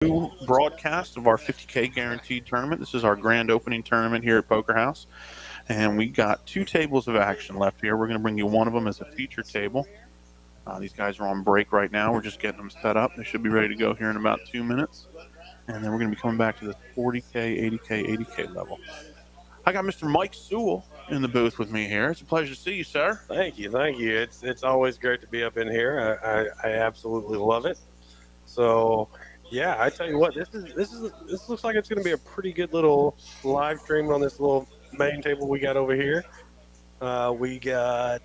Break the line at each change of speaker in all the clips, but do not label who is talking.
New broadcast of our 50K guaranteed tournament. This is our grand opening tournament here at Poker House, and we got two tables of action left here. We're going to bring you one of them as a feature table. These guys are on break right now. We're just getting them set up. They should be ready to go here in about 2 minutes, and then we're going to be coming back to the 40K, 80K, 80K level. I got Mr. Mike Sewell in the booth with me here. It's a pleasure to see you, sir.
Thank you. It's always great to be up in here. I absolutely love it. So, yeah, I tell you what, this looks like it's going to be a pretty good little live stream on this little main table we got over here. We got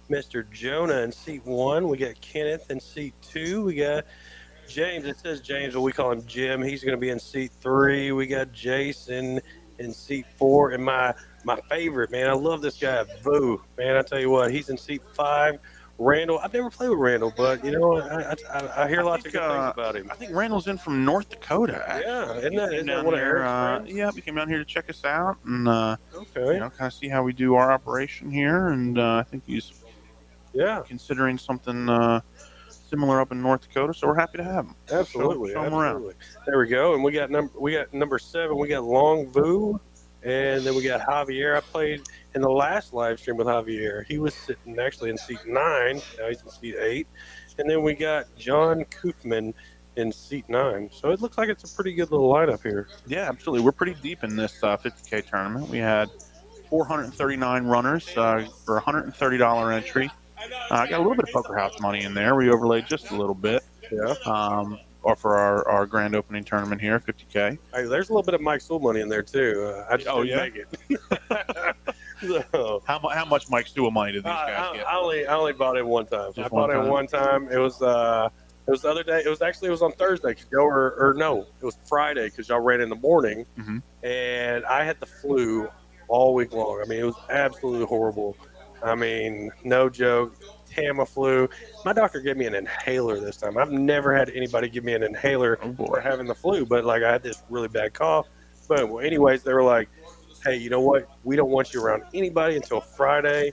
Mr. Jonah in seat 1. We got Kenneth in seat 2. We got James. It says James, but we call him Jim. He's going to be in seat 3. We got Jason in seat 4, and my favorite, man, I love this guy, Vu. Man, I tell you what, he's in seat 5. Randall, I've never played with Randall, but you know, I hear lots of good things about him.
I think Randall's in from North Dakota. Actually.
Yeah, isn't that one of Eric's friends?
Yeah, he came down here to check us out and
okay,
kind of see how we do our operation here. And I think he's considering something similar up in North Dakota. So we're happy to have him.
Absolutely,
show him around.
There we go. And we got number 7. We got Long Vu. And then we got Javier. I played in the last live stream with Javier. He was sitting actually in seat 9. Now he's in seat 8. And then we got John Koopman in seat 9. So it looks like it's a pretty good little lineup here.
Yeah, absolutely. We're pretty deep in this 50K tournament. We had 439 runners for $130 entry. I got a little bit of Poker House money in there. We overlaid just a little bit.
Yeah.
Or for our grand opening tournament here, 50K.
Hey, there's a little bit of Mike Sewell money in there too. I just didn't make it. So,
how much Mike Sewell money did these guys get?
I only bought it one time. I bought it one time. It was the other day. It was on Thursday. No, it was Friday because y'all ran in the morning, and I had the flu all week long. I mean, it was absolutely horrible. I mean, no joke. Tamiflu. My doctor gave me an inhaler this time. I've never had anybody give me an inhaler for having the flu, but like I had this really bad cough. But anyways, they were like, "Hey, you know what? We don't want you around anybody until Friday."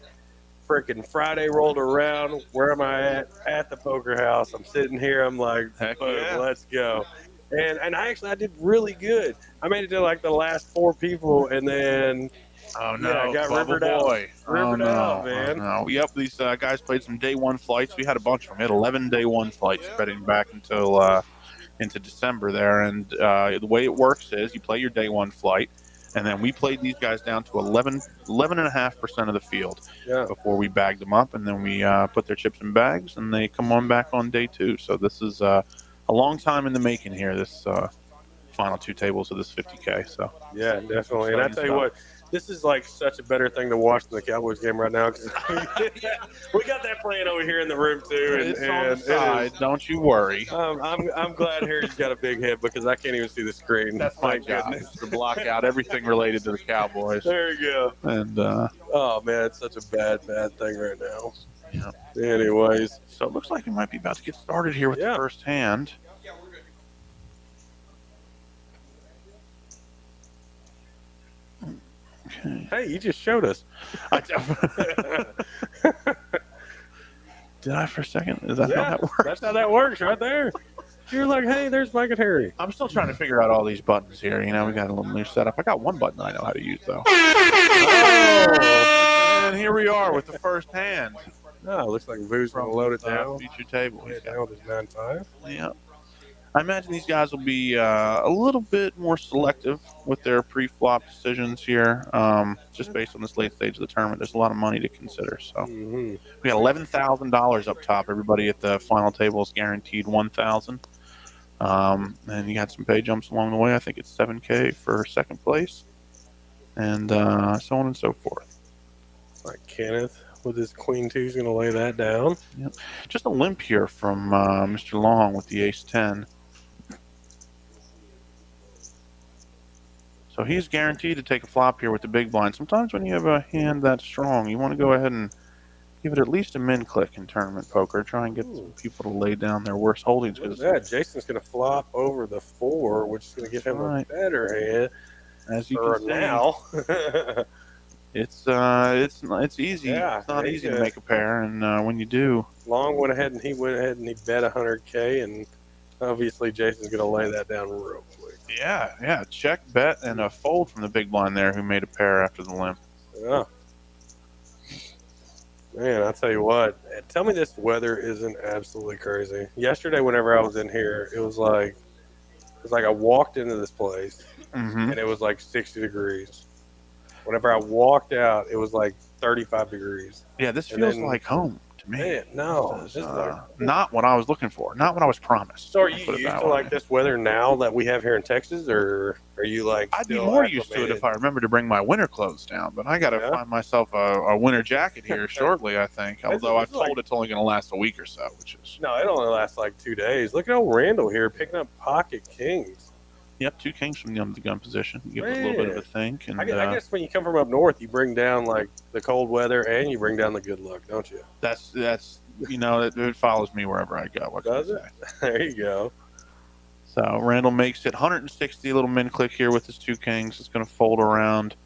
Freaking Friday rolled around. Where am I at? At the Poker House. I'm sitting here. I'm like, let's go. And I did really good. I made it to like the last 4 people, and then.
Oh no!
Yeah, I got rivered out, man.
Oh, no. Yep, these guys played some day 1 flights. We had a bunch of them. We had 11 day 1 flights spreading back until into December there. And the way it works is you play your day 1 flight, and then we played these guys down to 11.5% of the field before we bagged them up, and then we put their chips in bags, and they come on back on day 2. So this is a long time in the making here. This final 2 tables of this 50K. So
yeah, definitely. And I tell you what. This is like such a better thing to watch than the Cowboys game right now because we got that playing over here in the room too.
It's on the side. Don't you worry.
I'm glad Harry's got a big head because I can't even see the screen.
That's my job to block out everything related to the Cowboys.
There you go.
And
oh man, it's such a bad thing right now.
Yeah.
Anyways,
so it looks like we might be about to get started here with the first hand.
Okay. Hey, you just showed us.
Did I for a second? Is that how that works?
That's how that works right there. You're like, hey, there's Mike and Harry.
I'm still trying to figure out all these buttons here. You know, we got a little new setup. I got one button I know how to use, though. Oh, and here we are with the first hand.
Oh, looks like Vu's going to load it down.
Feature table.
Load it down with his 9-5.
Yeah. I imagine these guys will be a little bit more selective with their pre-flop decisions here, just based on this late stage of the tournament. There's a lot of money to consider. So we got $11,000 up top. Everybody at the final table is guaranteed $1,000, and you got some pay jumps along the way. I think it's $7K for second place, and so on and so forth.
Like Kenneth with his Queen 2 is going to lay that down.
Yep. Just a limp here from Mr. Long with the Ace-10. So he's guaranteed to take a flop here with the big blind. Sometimes when you have a hand that strong, you want to go ahead and give it at least a min click in tournament poker. Try and get some people to lay down their worst holdings.
Jason's going to flop over the 4, which is going to give him a better hand.
As you can see,
now.
It's easy.
Yeah,
it's not easy to make a pair, and when you do,
Long went ahead and he bet 100K, and Obviously, Jason's going to lay that down real quick.
Yeah. Check, bet, and a fold from the big blind there who made a pair after the limp.
Yeah. Man, I'll tell you what. Tell me this weather isn't absolutely crazy. Yesterday, whenever I was in here, it was like I walked into this place
Mm-hmm.
and it was like 60 degrees. Whenever I walked out, it was like 35 degrees.
Yeah, this
And
feels
then-
like home to me.
Man, no.
This is not what I was looking for. Not what I was promised.
So are
I'll
you
put it
used
that
to
way.
like this weather now that we have here in Texas, or are you like
I'd be
still
more used to it
acclimated?
if I remember to bring my winter clothes down, but I got to
Yeah.
find myself a winter jacket here shortly, I think. Although I've
it's like-
told it's only going to last a week or so, which is...
No, it only lasts like 2 days. Look at old Randall here picking up pocket kings.
Yep, 2 kings from the gun position. You give it a little bit of a think. And
I guess when you come from up north, you bring down like the cold weather and you bring down the good luck, don't you?
that's it follows me wherever I go. What can I
Does it?
say?
There you go.
So Randall makes it 160, little min click here with his 2 kings. It's going to fold around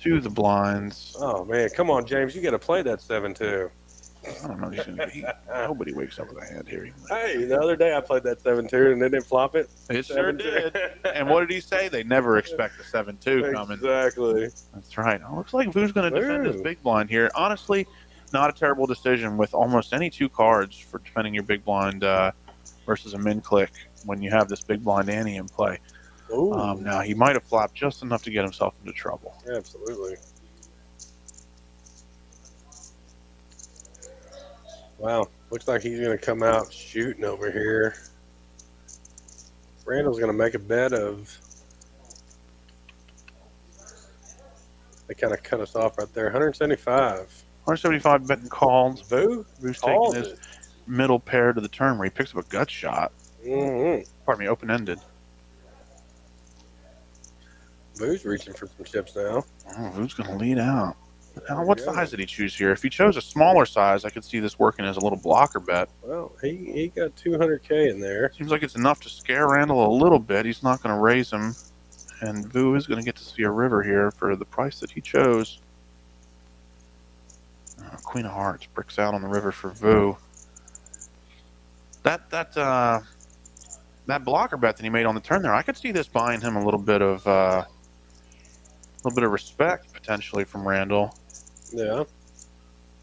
to the blinds.
Oh man, come on, James, you got to play that 7-2.
I don't know. Nobody wakes up with a hand here.
Hey, the other day I played that 7-2 and they didn't flop it.
It sure
7-2.
did. And what did he say? They never expect a 7-2 coming.
Exactly.
That's right. Oh, looks like Vu's going to defend his
Ooh.
big blind here. Honestly, not a terrible decision with almost any 2 cards for defending your big blind versus a min click when you have this big blind ante in play.
Ooh.
Now, he might have flopped just enough to get himself into trouble.
Absolutely. Wow. Looks like he's going to come out shooting over here. Randall's going to make a bet of... They kind of cut us off right there. 175.
175 betting called.
Vu?
Vu's
Called
taking his
it.
middle pair to the turn where he picks up a gut shot.
Mm-hmm.
Pardon me, open-ended.
Vu's reaching for some chips now.
Oh, Vu's going to lead out. Now,
There
what
we go.
size did he choose here? If he chose a smaller size, I could see this working as a little blocker bet.
Well, he got 200K in there.
Seems like it's enough to scare Randall a little bit. He's not going to raise him. And Vu is going to get to see a river here for the price that he chose. Queen of Hearts bricks out on the river for Vu. That blocker bet that he made on the turn there, I could see this buying him a little bit of respect potentially from Randall.
Yeah.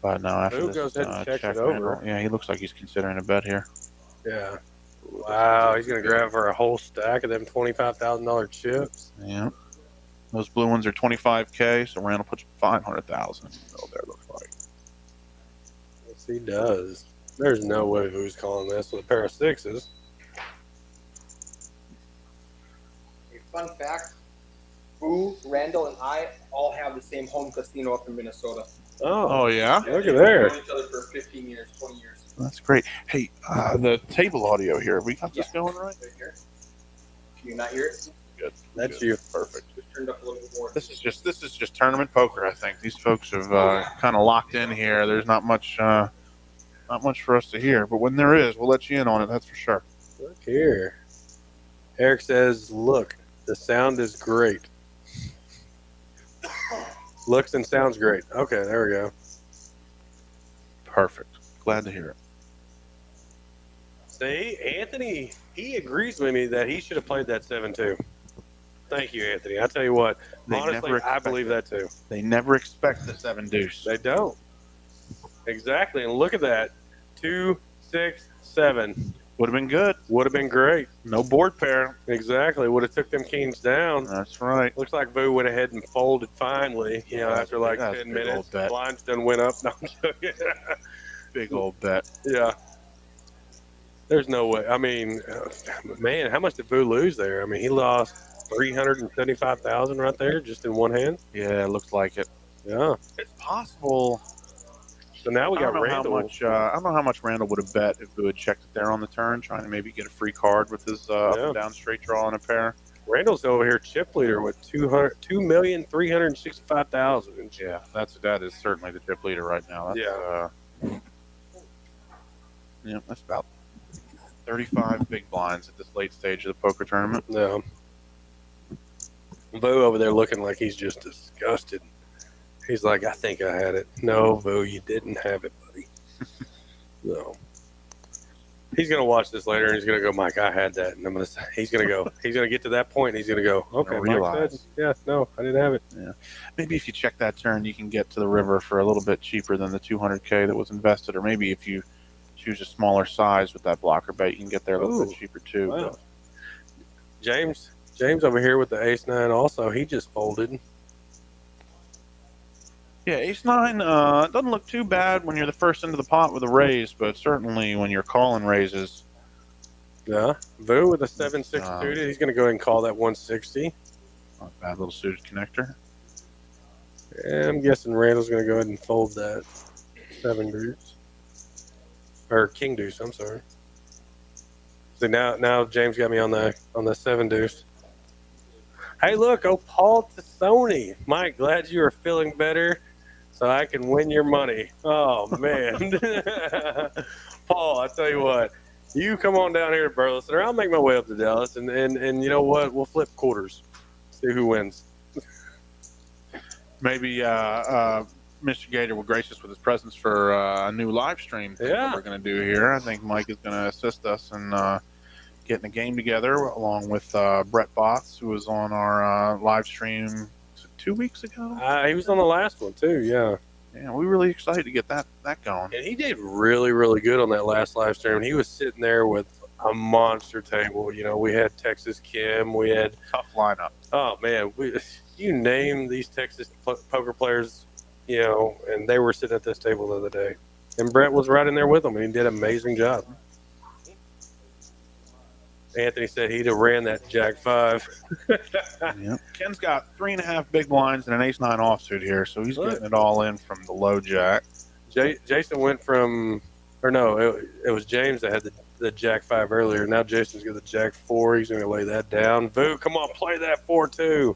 But no, after
Vu
this
goes ahead and checks
check,
it over.
Randall, yeah, he looks like he's considering a bet here.
Yeah. Wow, he's going to grab for a whole stack of them $25,000 chips.
Yeah. Those blue ones are 25K, so Randall puts 500,000 in the middle there, looks like.
Yes, he does. There's no way Vu's calling this with a pair of 6s.
A fun fact, Vu, Randall, and I all have the same home casino up in Minnesota.
Oh,
yeah?
Look at
We've
there.
known each other for 15 years, 20 years.
That's great. Hey, the table audio here, we got this going right?
Right here. Can you not hear it?
Good.
That's
Good.
you.
Perfect.
Just turned up a little bit more.
This is just tournament poker, I think. These folks have kind of locked in here. There's not much for us to hear, but when there is, we'll let you in on it, that's for sure.
Look here. Eric says, look, the sound is great. Looks and sounds great. Okay, there we go.
Perfect. Glad to hear it.
See, Anthony, he agrees with me that he should have played that 7-2. Thank you, Anthony. I tell you what,
They
honestly,
never
I
expect
believe that too.
They never expect the 7 deuce.
They don't. Exactly. And look at that. 2, 6, 7.
Would have been good.
Would have been great.
No board pair.
Exactly. Would have took them kings down.
That's right.
Looks like Vu went ahead and folded finally. You know,
Yeah,
after like
that's a
10
big
minutes,
old bet.
blinds done went up. No, I'm joking.
Big old bet.
Yeah. There's no way. I mean, man, how much did Vu lose there? I mean, he lost 375,000 right there just in one hand.
Yeah, it looks like it.
Yeah.
It's possible.
So now we
I
got
don't know
Randall.
how much. I don't know how much Randall would have bet if Vu had checked it there on the turn, trying to maybe get a free card with his up and down straight draw on a pair.
Randall's over here chip leader with 2,365,000.
Yeah, that is certainly the chip leader right now. That's, yeah, that's about 35 big blinds at this late stage of the poker tournament.
Yeah. Vu over there looking like he's just disgusted. He's like, I think I had it. No, Vu, you didn't have it, buddy. No. He's gonna watch this later, and he's gonna go, Mike, I had that, and I'm gonna. He's gonna go. He's gonna get to that point, and he's gonna go, okay, Mike
realize.
said, yeah, no, I didn't have it.
Yeah, maybe if you check that turn, you can get to the river for a little bit cheaper than the 200K that was invested, or maybe if you choose a smaller size with that blocker bait, you can get there a little bit cheaper too.
Wow. James over here with the ace-9 also, he just folded.
Yeah, ace-9 doesn't look too bad when you're the first into the pot with a raise, but certainly when you're calling raises.
Yeah, Vu with a 7-6 suited, he's going to go ahead and call that 160.
Not a bad little suited connector.
Yeah, I'm guessing Randall's going to go ahead and fold that 7 deuce. Or king deuce, I'm sorry. So now James got me on the 7 deuce. Hey, look, Paul Tassoni. Mike, glad you are feeling better so I can win your money. Oh, man. Paul, I tell you what, you come on down here to Burleson, or I'll make my way up to Dallas, and you know what? We'll flip quarters. See who wins.
Maybe Mr. Gator will grace us with his presence for a new live stream that we're going to do here. I think Mike is going to assist us in getting a game together, along with Brett Boths, who was on our live stream 2 weeks ago.
He was on the last one too. Yeah.
Yeah, we were really excited to get that going.
And he did really, really good on that last live stream. He was sitting there with a monster table. You know, we had Texas Kim, we had
tough lineup.
Oh man, you name these Texas poker players, you know, and they were sitting at this table the other day. And Brett was right in there with them, and he did an amazing job. Anthony said he'd have ran that Jack 5.
Yep. Ken's got 3.5 big blinds and an ace-9 offsuit here, so he's getting it all in from the low jack.
Jason went from, or no, it was James that had the Jack 5 earlier. Now Jason's got the Jack 4. He's going to lay that down. Vu, come on, play that 4-2.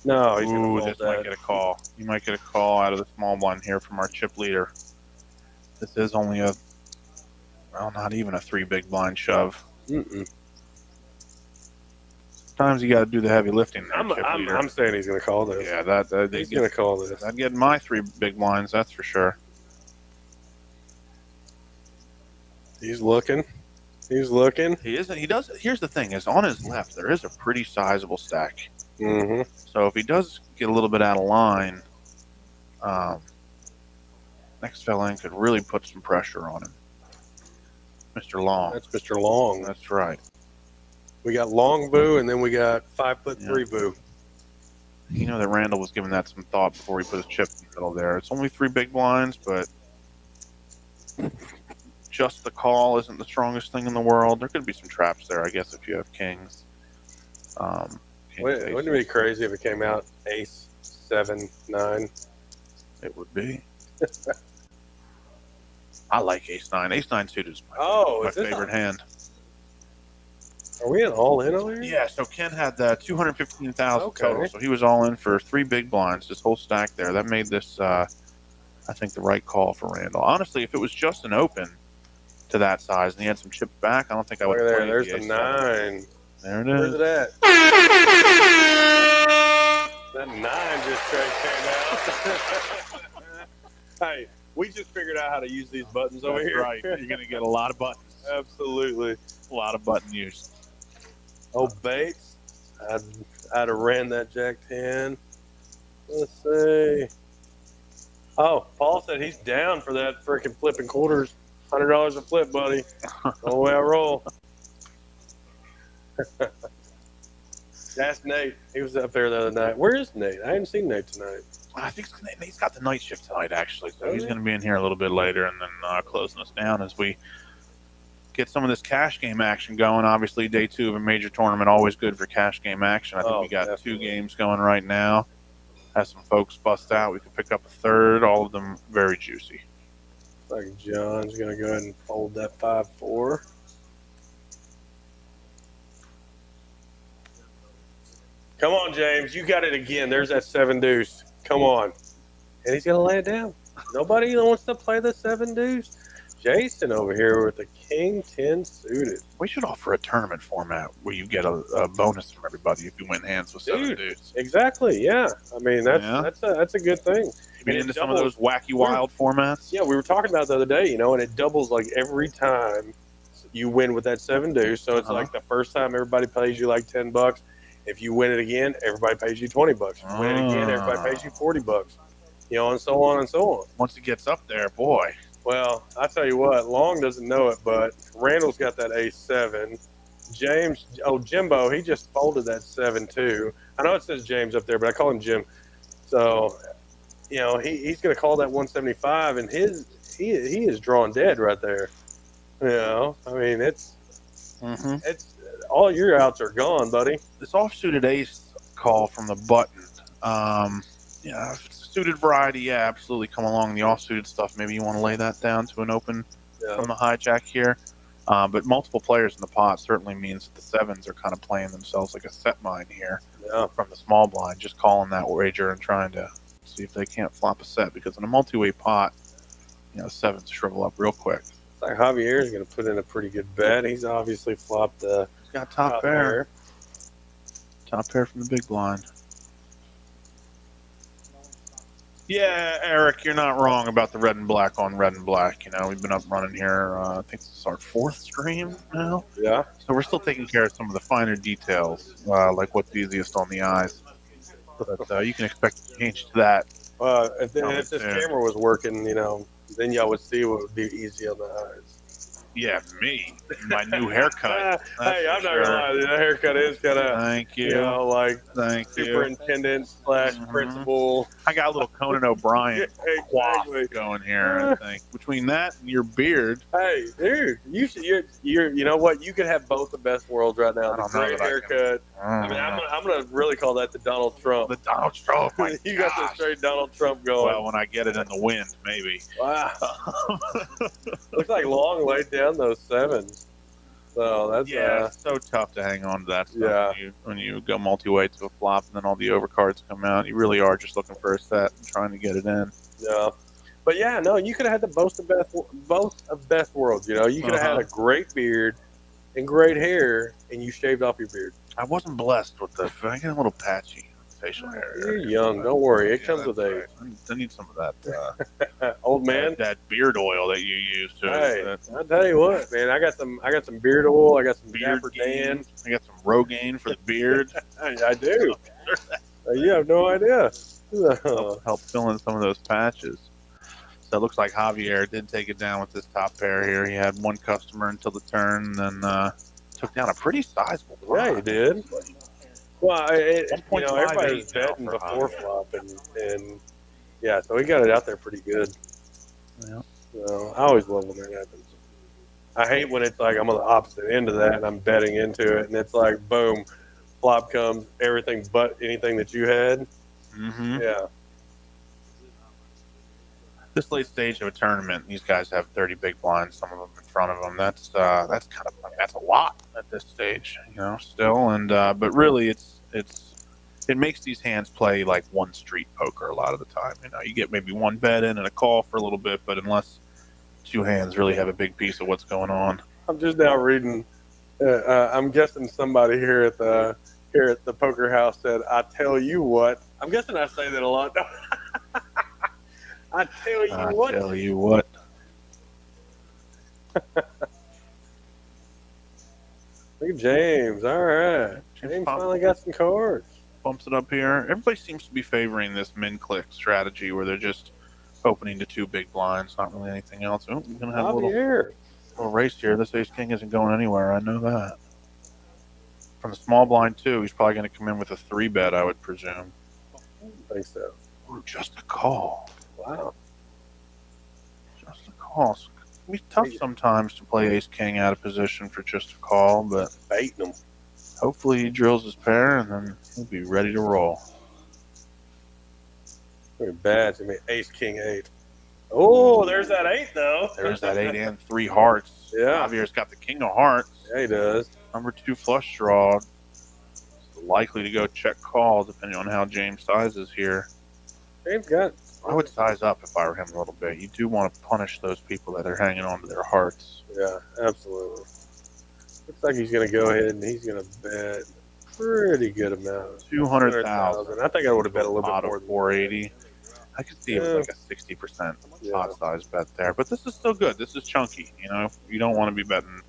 No, he's going to fold that.
Might get a call. You might get a call out of the small blind here from our chip leader. This is only not even a 3 big blind shove. Sometimes you got to do the heavy lifting there,
I'm saying he's going to call this.
Yeah,
he's going to call this.
I'd get my 3 big blinds, that's for sure.
He's looking. He's looking.
He isn't. He does. Here's the thing: is on his left there is a pretty sizable stack. So if he does get a little bit out of line, next fella in could really put some pressure on him. Mr. Long.
That's Mr. Long.
That's right.
We got Long Vu, and then we got 5'3" Vu.
You know that Randall was giving that some thought before he put his chip in the middle there. It's only 3 big blinds, but just the call isn't the strongest thing in the world. There could be some traps there, I guess, if you have kings.
Wouldn't it be crazy if it came out ace 7 9?
It would be. I like ace 9. Ace 9 suited is my favorite hand.
Are we in all in over here?
Yeah, so Ken had 215,000 total, so he was all in for 3 big blinds, this whole stack there. That made this, I think, the right call for Randall. Honestly, if it was just an open to that size and he had some chips back, I don't think I would have played.
There's the 9.
There it is.
Where's it at? That 9 just came out. Hey, we just figured out how to use these buttons over here.
Right. You're going to get a lot of buttons.
Absolutely.
A lot of button use.
Oh, Bates. I'd have ran that Jack 10. Let's see. Oh, Paul said he's down for that freaking flipping quarters. $100 a flip, buddy. The way I roll. That's Nate. He was up there the other night. Where is Nate? I haven't seen Nate tonight.
I think Nate's got the night shift tonight, actually. So he's going to be in here a little bit later and then closing us down as we get some of this cash game action going. Obviously, day 2 of a major tournament, always good for cash game action. I think we got definitely 2 games going right now. Has some folks bust out. We could pick up a third. All of them very juicy.
Like John's going to go ahead and fold that 5-4. Come on, James. You got it again. There's that 7 deuce. Come on. And he's going to lay it down. Nobody wants to play the 7 deuce. Jason over here with the king 10 suited.
We should offer a tournament format where you get a bonus from everybody if you win hands with 7 deuce.
Exactly, yeah. I mean, that's a good thing.
You mean into some of those wacky wild formats?
Yeah, we were talking about it the other day, you know, and it doubles like every time you win with that 7 deuce. So it's like the first time everybody pays you like $10. If you win it again, everybody pays you $20. If you win it again, everybody pays you $40. You know, and so on and so on.
Once it gets up there, boy.
Well, I tell you what, Long doesn't know it, but Randall's got that ace-7. James, Jimbo, he just folded that 7 too. I know it says James up there, but I call him Jim. So, you know, he's going to call that 175, and he is drawing dead right there. You know, I mean, it's all your outs are gone, buddy.
This offsuited ace call from the button. Yeah, if it's a suited variety, yeah, absolutely come along. The offsuited stuff, maybe you want to lay that down to an open from the hijack here. But multiple players in the pot certainly means that the sevens are kind of playing themselves like a set mine here from the small blind, just calling that wager and trying to see if they can't flop a set, because in a multi-way pot, you know, sevens shrivel up real quick.
It's like Javier's going to put in a pretty good bet. He's obviously flopped the
He's got top pair. Top pair from the big blind. Yeah, Eric, you're not wrong about the red and black on red and black. You know, we've been up running here. I think this is our 4th stream now.
Yeah.
So we're still taking care of some of the finer details, like what's easiest on the eyes. But you can expect to change to that.
If this camera was working, you know, then y'all would see what would be easy on the eyes.
Yeah, me. My new haircut.
Hey, I'm not gonna lie, that haircut is kind of,
thank you.
You know, like superintendent / principal.
I got a little Conan O'Brien
Exactly.
going here. I think between that and your beard.
Hey, dude, you know what? You could have both the best worlds right now. The great haircut. I mean, I'm gonna really call that the Donald Trump.
The Donald Trump.
You got the straight Donald Trump going.
Well, when I get it in the wind, maybe.
Wow. Looks like Long laid down those sevens. So that's
it's so tough to hang on to that stuff when you go multi-way to a flop and then all the overcards come out. You really are just looking for a set and trying to get it in.
Yeah. But yeah, no, you could have had both of best worlds. You know, you could have had a great beard and great hair, and you shaved off your beard.
I wasn't blessed with the. I get a little patchy facial hair.
You're young. Don't worry. It comes with age.
I need some of that.
Old man.
That beard oil that you use to.
Hey, I'll tell you what, man. I got some beard oil. I got some Dapper Dan.
I got some Rogaine for the beard.
I do. You have no idea.
Help fill in some of those patches. So it looks like Javier did take it down with this top pair here. He had one customer until the turn, and then took down a pretty sizable blind.
Yeah, he did. Well, you know, everybody was betting before flop, and yeah, so he got it out there pretty good.
Yeah.
So I always love when that happens. I hate when it's like I'm on the opposite end of that, and I'm betting into it, and it's like, boom, flop comes, everything but anything that you had. Yeah.
This late stage of a tournament, these guys have 30 big blinds, some of them in front of them. That's kind of, that's a lot at this stage, you know, still. And but really, it makes these hands play like one street poker a lot of the time. You know, you get maybe one bet in and a call for a little bit, but unless two hands really have a big piece of what's going on.
I'm just now reading. I'm guessing somebody here at the poker house said, "I tell you what." I'm guessing I say that a lot. I tell you what.
I tell you what.
Look at James. All right. James finally got some cards.
Bumps it up here. Everybody seems to be favoring this min-click strategy where they're just opening to 2 big blinds, not really anything else. Oh, we're going to have a little race here. This ace-king isn't going anywhere. I know that. From the small blind, too, he's probably going to come in with a 3-bet, I would presume.
I think so.
Or just a call.
Wow.
Just a call. It can be tough sometimes to play ace-king out of position for just a call, but
baiting him.
Hopefully he drills his pair, and then he'll be ready to roll.
Look at bad. I mean, ace, king, 8. Oh, there's that 8, though.
There's that 8 and 3 hearts.
Yeah.
Javier's got the king of hearts.
Yeah, he does.
Number 2 flush draw. Likely to go check call, depending on how James sizes here.
James got.
I would size up if I were him a little bit. You do want to punish those people that are hanging on to their hearts.
Yeah, absolutely. Looks like he's going to go ahead and he's going to bet pretty good amount.
200,000.
I think I would have bet a little bit more than
480. I could see it was like a 60% pot size bet there, but this is still good. This is chunky. You know, you don't want to be betting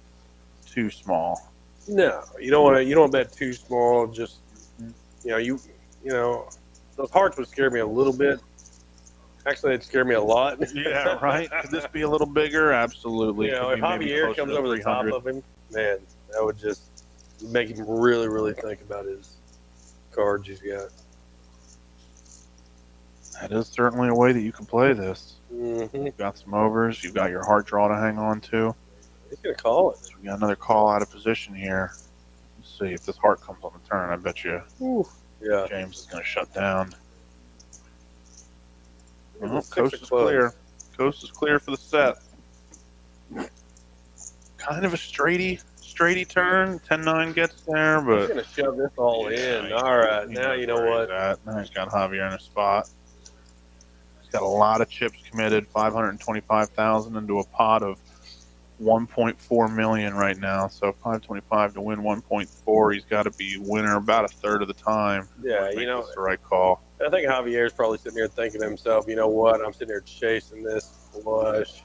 too small.
No, you don't want to. You don't bet too small. Just you know, those hearts would scare me a little bit. Actually, it scared me a lot.
Yeah, right. Could this be a little bigger? Absolutely.
You know,
Could
if
be maybe
Javier
closer
comes
to
over the top
300.
of him, man, that would just make him really, really think about his cards he's got.
That is certainly a way that you can play this.
Mm-hmm.
You've got some overs. You've got your heart draw to hang on to.
He's gonna call it.
So we got another call out of position here. Let's see if this heart comes on the turn. I bet you
Yeah.
James is going to shut down.
Well,
Well, coast is clear. Coast is clear for the set. Kind of a straighty turn. 10-9 gets there,
He's
but
gonna shove this all in. All right, now you know what.
Now he's got Javier in a spot. He's got a lot of chips committed. 525,000 into a pot of 1.4 million right now. So 525 to win 1.4. He's got to be winner about a third of the time.
Yeah,
Make
you know,
this the right call.
I think Javier's probably sitting here thinking to himself, you know what? I'm sitting here chasing this flush,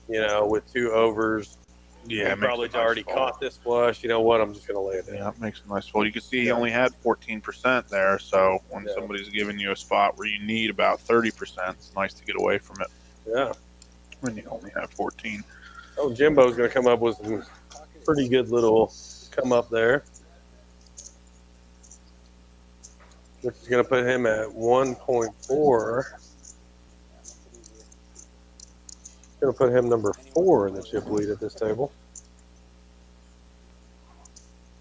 with 2 overs.
Yeah,
he probably already caught this flush. You know what? I'm just going to lay it down.
Yeah, it makes a nice fold. You can see he only had 14% there. So when somebody's giving you a spot where you need about 30%, it's nice to get away from it.
Yeah.
When you only have 14.
Oh, Jimbo's going to come up with some pretty good little come up there, which is going to put him at 1.4. Going to put him number 4 in the chip lead at this table.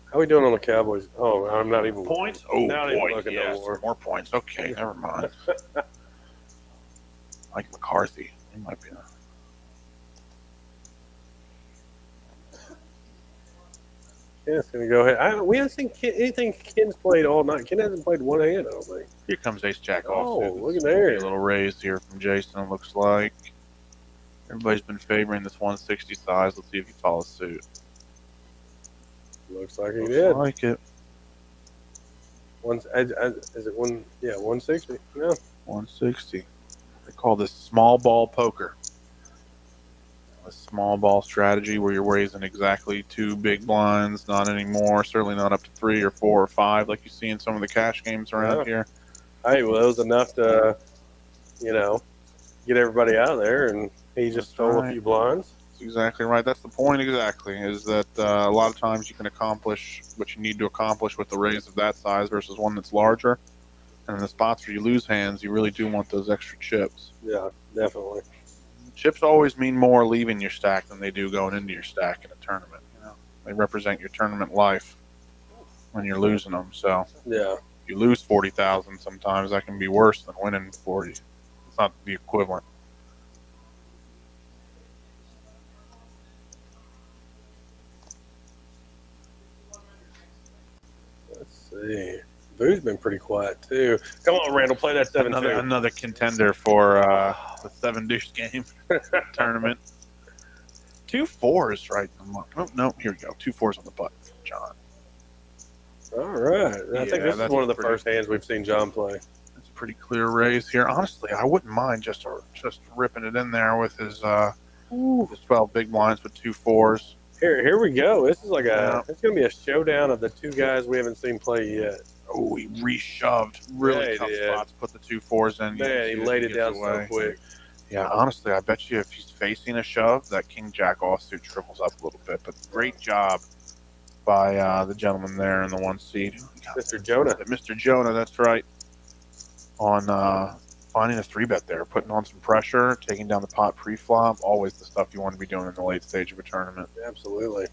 How are we doing on the Cowboys? Oh, I'm not even
Points? Oh,
not even
boy,
looking no
yes,
more.
more points. Okay, never mind. Mike McCarthy. He might be.
Ken's going to go ahead. We haven't seen anything Ken's played all night. Ken hasn't played one hand, I don't think.
Here comes Ace Jack
Oh,
offsuit.
look at there.
A little raise here from Jason, it looks like. Everybody's been favoring this 160 size. Let's see if he follows suit.
Looks like he
Looks
did.
like it.
Is it one? Yeah, 160. Yeah.
160. They call this small ball poker. A small ball strategy where you're raising exactly 2 big blinds, not anymore. Certainly not up to 3 or 4 or 5 like you see in some of the cash games around here.
Hey, well, it was enough to, get everybody out of there, and he just stole a few blinds.
That's exactly right. That's the point exactly, is that a lot of times you can accomplish what you need to accomplish with the raise of that size versus one that's larger. And in the spots where you lose hands, you really do want those extra chips.
Yeah, definitely.
Chips always mean more leaving your stack than they do going into your stack in a tournament. They represent your tournament life when you're losing them. So
yeah,
if you lose 40,000, sometimes that can be worse than winning 40. It's not the equivalent.
Let's see. Boo's been pretty quiet too. Come on, Randall, play that 7-2.
Another contender for the 7 deuce game tournament. 2 4s right. Oh, no, here we go. 2 4s on the button, John.
All right. I think this is one of the
pretty,
first hands we've seen John play.
It's a pretty clear raise here. Honestly, I wouldn't mind just ripping it in there with his 12 big blinds with 2 4s.
Here we go. This is like it's going to be a showdown of the 2 guys we haven't seen play yet.
Oh, he reshoved really tough spots, put the 2 4s in.
Man, he laid it down so quick.
Yeah, honestly, I bet you if he's facing a shove, that King Jack offsuit shrivels up a little bit. But great job by the gentleman there in the 1 seed.
Mr. Jonah.
Mr. Jonah, that's right. On finding a 3-bet there, putting on some pressure, taking down the pot pre-flop. Always the stuff you want to be doing in the late stage of a tournament.
Absolutely.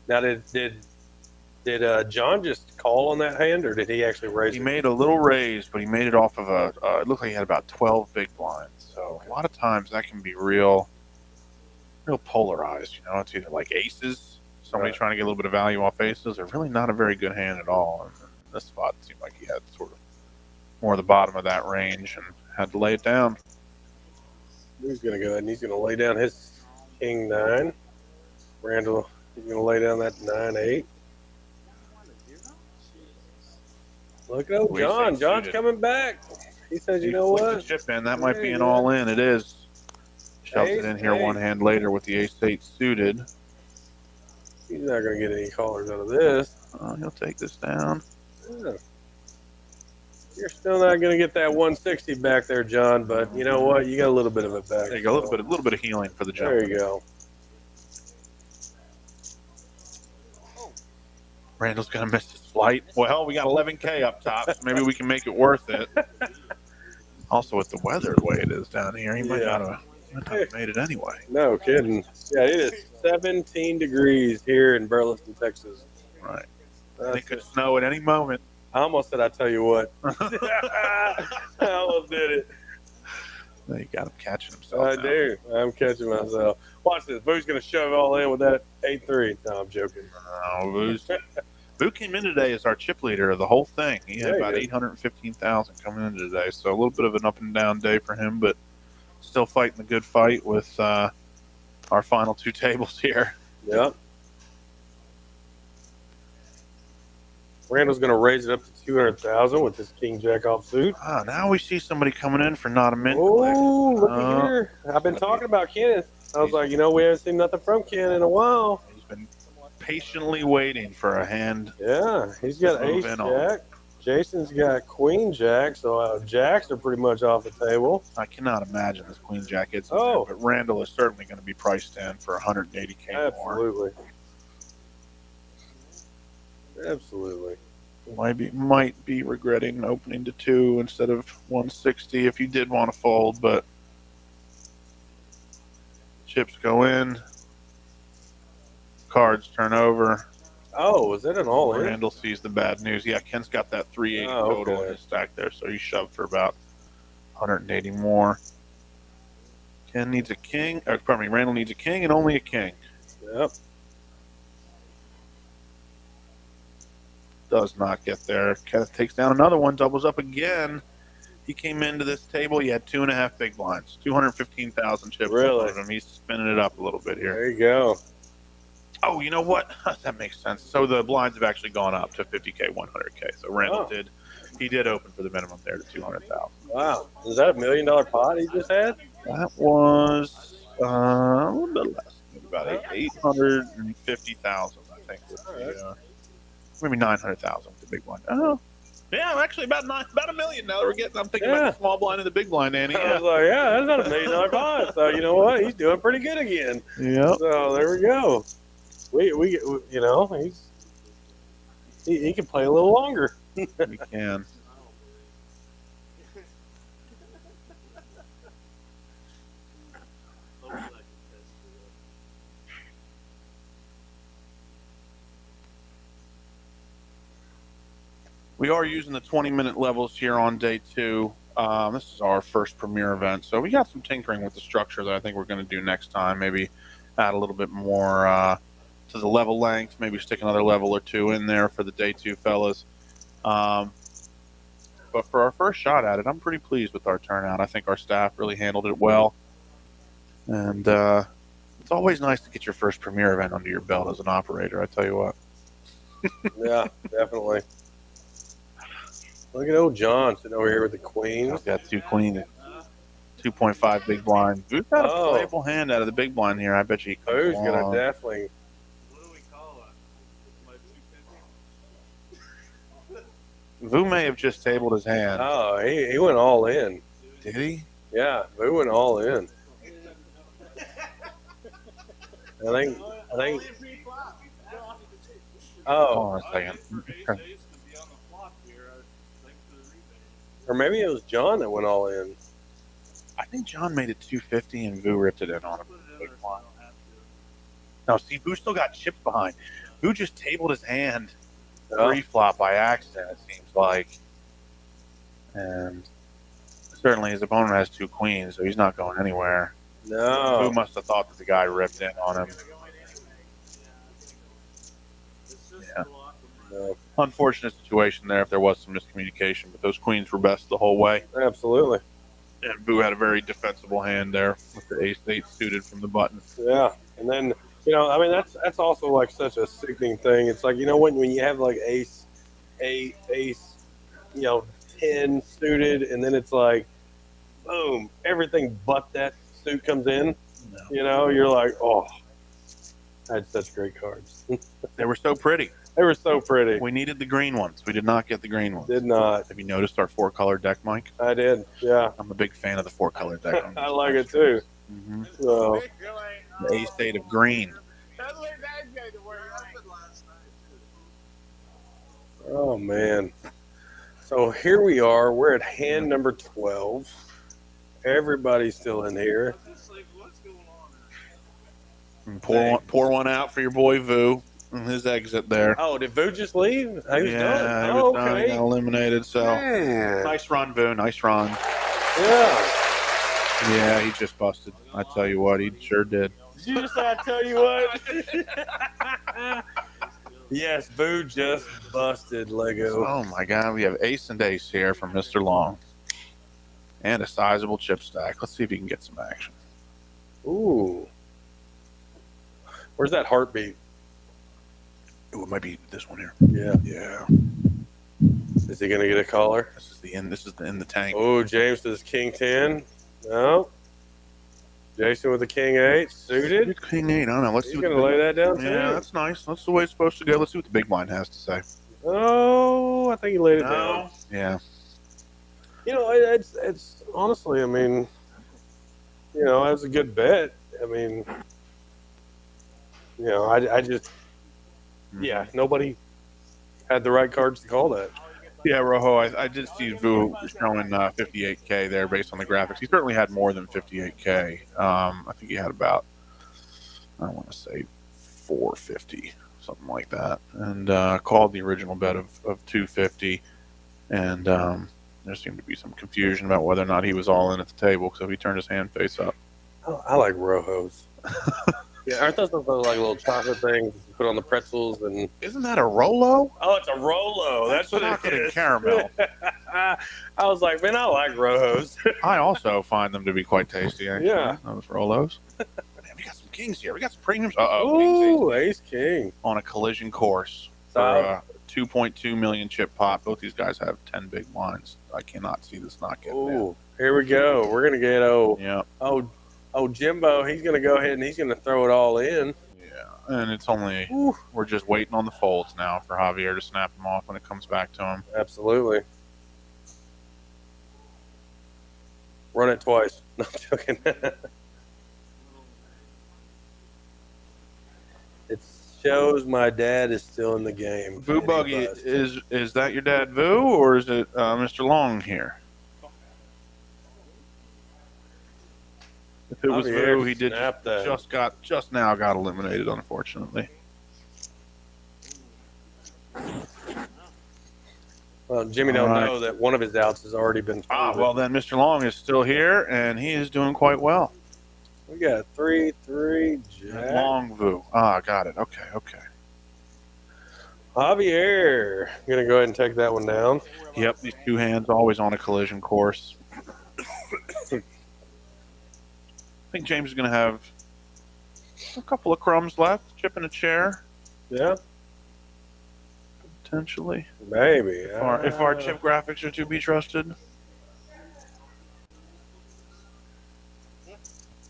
Now, did John just call on that hand, or did he actually raise it?
He made a little raise, but he made it off of it looked like he had about 12 big blinds. So a lot of times that can be real polarized. It's either like aces, somebody trying to get a little bit of value off aces, or really not a very good hand at all. And in this spot, it seemed like he had sort of more the bottom of that range and had to lay it down.
He's going to go ahead and he's going to lay down his King 9. Randall, he's going to lay down that 9-8. Look at old John. John's coming back. He says, you know what?
The chip in. That might be an all-in. It is. Shoves it in here one hand later with the ace-8 suited.
He's not going to get any callers out of this.
He'll take this down.
Yeah. You're still not going to get that 160 back there, John. But you know what? You got a little bit of it back.
There you go. A little bit of healing for the jump.
There you go.
Randall's going to miss his flight. Well, we got 11K up top, so maybe we can make it worth it. Also, with the weather the way it is down here, he might not have made it anyway.
No kidding. Yeah, it is 17 degrees here in Burleson, Texas.
Right. It could snow at any moment.
I almost said, I tell you what. I almost did it.
You got him catching himself.
I do. I'm catching myself. Watch this. Boo's going to shove it all in with that 8-3. No, I'm joking.
No, Boo came in today as our chip leader of the whole thing. He had about 815,000 coming in today, so a little bit of an up and down day for him, but still fighting the good fight with our final two tables here.
Yep. Randall's going to raise it up to 200,000 with this King Jack offsuit.
Now we see somebody coming in for not a mint.
Oh, look at here. I've been talking about Ken. I was like, we haven't seen nothing from Ken in a while.
He's been patiently waiting for a hand.
Yeah, he's got ace jack. Jason's got queen jack, so jacks are pretty much off the table.
I cannot imagine this queen jack hits in there, but Randall is certainly going to be priced in for 180K
Absolutely.
more.
Absolutely.
Might be regretting opening to 2 instead of 160 if you did want to fold, but chips go in. Cards turn over.
Oh, is it an all-in?
Randall sees the bad news. Yeah, Ken's got that 380 total in his stack there, so he shoved for about 180 more. Ken needs a king. Randall needs a king and only a king.
Yep.
Does not get there. Kenneth takes down another one, doubles up again. He came into this table. He had 2.5 big blinds, 215,000 chips.
Really?
He's spinning it up a little bit here.
There you go.
Oh, you know what? That makes sense. So the blinds have actually gone up to 50K, 100K. So Randall did open for the minimum there to 200,000.
Wow. Is that $1 million pot he just had?
That was a little bit less. Maybe about 850,000, I think. Maybe 900,000 with the big blind. Oh, yeah, actually about $1 million now that we're getting. I'm thinking about the small blind and the big blind, Annie.
I was like, that's not $1 million pot. So you know what? He's doing pretty good again.
Yeah.
So there we go. We he can play a little longer.
We can. We are using the 20-minute levels here on day 2. This is our first premiere event, so we got some tinkering with the structure that I think we're going to do next time. Maybe add a little bit more to the level length, maybe stick another level or 2 in there for the day 2 fellas. But for our first shot at it, I'm pretty pleased with our turnout. I think our staff really handled it well. And it's always nice to get your first premiere event under your belt as an operator, I tell you what.
Yeah, definitely. Look at old John sitting over here with the queens.
I've got 2 queens, 2.5 big blind. We've got a playable hand out of the big blind here. I bet you.
Who's gonna definitely.
What do we call it?
Vu may have just tabled his hand.
Oh, he went all in.
Did he?
Yeah, Vu went all in. I think. Oh.
Hold on a second.
Or maybe it was John that went all in.
I think John made it 250 and Vu ripped it in on him. No, see, Vu still got chips behind. Vu just tabled his hand pre-flop by accident, it seems like. And certainly his opponent has 2 queens, so he's not going anywhere.
No.
Vu must have thought that the guy ripped in on him. Yeah.
No.
Unfortunate situation there if there was some miscommunication, but those queens were best the whole way.
Absolutely.
And Vu had a very defensible hand there with the ace-8 suited from the button.
Yeah, and then that's also like such a sickening thing. It's like when you have like ace, 8, ace, 10 suited, and then it's like, boom, everything but that suit comes in.
No.
You're like, oh, I had such great cards.
They were so pretty.
They were so pretty.
We needed the green ones. We did not get the green ones.
Did not.
Have you noticed our 4-color deck, Mike?
I did. Yeah.
I'm a big fan of the 4-color deck.
I like it too.
Mm-hmm.
So,
The A-State of green.
oh man. So here we are. We're at hand number 12. Everybody's still in here.
And pour one out for your boy Vu and his exit there.
Oh, did Vu just leave? He was done.
He
Oh,
was done. He
okay.
got eliminated. So
Man.
nice run, Vu. Nice run.
Yeah.
Yeah, he just busted. I tell you what, he sure did.
Did you just say, I tell you what? Yes, Vu just busted Lego.
Oh my God, we have ace and ace here from Mr. Long, and a sizable chip stack. Let's see if he can get some action.
Ooh. Where's that heartbeat?
Ooh, it might be this one here.
Yeah.
Yeah,
Is he gonna get a collar?
this is the end. This is the in the tank.
Oh, James does King 10. No. Jason with the King 8 suited.
It's King 8. I don't know. Let's see
He's
what
gonna lay that down too.
Yeah, that's nice. That's the way it's supposed to go. Let's see what the big blind has to say.
Oh, I think he laid it down.
Yeah.
You know, it's honestly, I mean, you know, that's a good bet. I mean, you know, I just, yeah, nobody had the right cards to call that.
Yeah, Rojo, I did see Vu showing 58K there based on the graphics. He certainly had more than 58K. I think he had about, I want to say 450, something like that. And called the original bet of 250. And there seemed to be some confusion about whether or not he was all in at the table, so he turned his hand face up.
I like Rojos. Yeah, aren't those like little chocolate things you put on the pretzels and?
Isn't that a Rolo?
Oh, it's a Rolo. That's what
chocolate
it
and
is.
caramel.
I was like, man, I like Rojos.
I also find them to be quite tasty, actually.
Yeah.
Those Rolos. Man, we got some kings here. We got some premiums. Uh-oh.
Ooh, Ace King.
On a collision course for a 2.2 million chip pot. Both these guys have 10 big blinds. I cannot see this not getting in.
Ooh, here we go. We're gonna get Jimbo. He's gonna go ahead and he's gonna throw it all in.
Yeah, and it's only
Ooh.
we're just waiting on the folds now for Javier to snap them off when it comes back to him.
Absolutely. Run it twice. No, I'm joking. It shows my dad is still in the game.
Vu Buggy, is that your dad Vu, or is it Mr. Long here? If it was Vu, he did just now got eliminated, unfortunately.
Well, Jimmy don't know that one of his outs has already been.
Well then Mr. Long is still here, and he is doing quite well.
We got 3-3 Jack.
Long Vu. Got it. Okay.
Javier. I'm gonna go ahead and take that one down.
Yep, these two hands always on a collision course. I think James is going to have a couple of crumbs left, chip in a chair.
Yeah,
potentially.
Maybe.
If our chip graphics are to be trusted.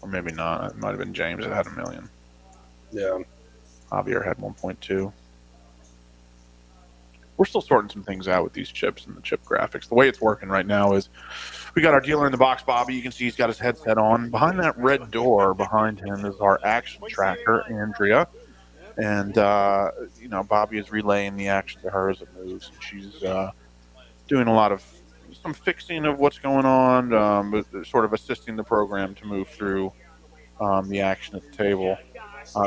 Or maybe not. It might have been James that had 1 million.
Yeah.
Javier had 1.2. We're still sorting some things out with these chips and the chip graphics. The way it's working right now is we got our dealer in the box, Bobby. You can see he's got his headset on. Behind that red door behind him is our action tracker, Andrea. And, Bobby is relaying the action to her as it moves. She's doing a lot of some fixing of what's going on, but sort of assisting the program to move through the action at the table.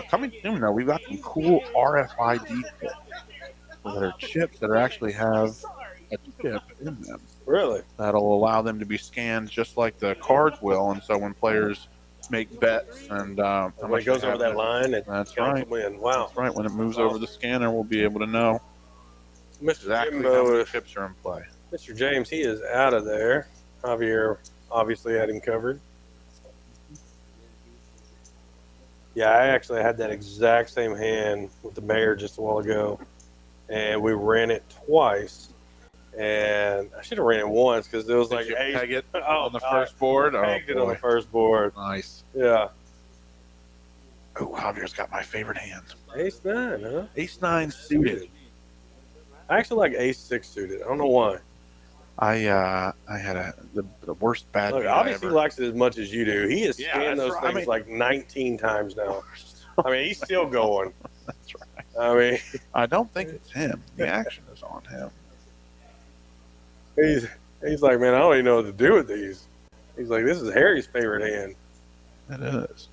Coming soon, though, we've got some cool RFID chips. That are chips that actually have a chip in them.
Really?
That'll allow them to be scanned just like the cards will. And so when players make bets and
when it goes over that line,
that's right.
Win. Wow.
That's right. When it moves over the scanner, we'll be able to know
exactly
how many chips are in play.
Mr. James, he is out of there. Javier obviously had him covered. Yeah, I actually had that exact same hand with the mayor just a while ago. And we ran it twice. And I should have ran it once because it was like
peg it on the first board.
Pegged it on the first board.
Nice.
Yeah.
Oh, Javier's got my favorite hand.
Ace-9, huh?
Ace-9 suited.
I actually like ace-6 suited. I don't know why.
I had the worst bad
Look,
beat
obviously he likes it as much as you do. He has
Yeah,
scanned
that's
those
right. I
things
mean-
like 19 times now. I mean, he's still going.
That's right.
I mean,
I don't think it's him. The action is on him.
he's like, man, I don't even know what to do with these. He's like, this is Harry's favorite hand.
It is.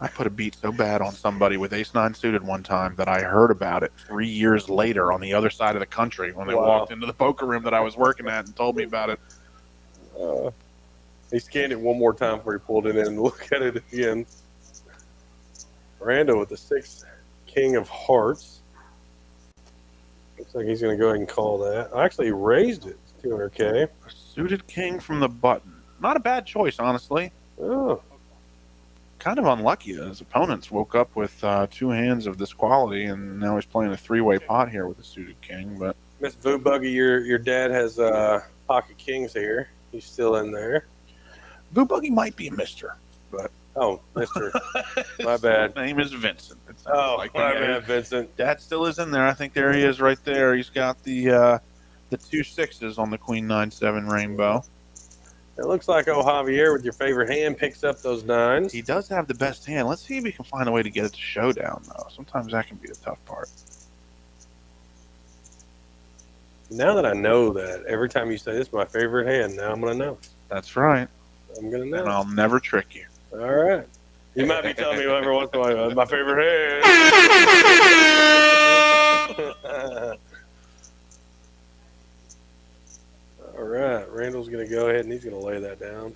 I put a beat so bad on somebody with ace-9 suited one time that I heard about it 3 years later on the other side of the country when they
Wow.
walked into the poker room that I was working at and told me about it.
He scanned it one more time before he pulled it in and looked at it again. Rando with the 6 king of hearts. Looks like he's going to go ahead and call that. Actually, he raised it to 200K.
A suited king from the button. Not a bad choice, honestly.
Oh,
Kind of unlucky that his opponents woke up with 2 hands of this quality, and now he's playing a 3-way pot here with a suited king. But
Miss Boo Buggy, your dad has pocket kings here. He's still in there.
Boo Buggy might be a mister, but
Oh, Mister, my bad.
His name is Vincent. It sounds
Oh,
like
my
yeah,
bad, Vincent.
Dad still is in there. I think there he is right there. He's got the 2 6s on the Queen 9-7 rainbow.
It looks like Javier with your favorite hand picks up those 9s.
He does have the best hand. Let's see if he can find a way to get it to showdown, though. Sometimes that can be the tough part.
Now that I know that, every time you say this is my favorite hand, now I'm going to know.
That's right.
I'm going to
And
know.
I'll never trick you.
All right. You might be telling me every once in a while, my favorite hand. All right. Randall's going to go ahead and he's going to lay that down.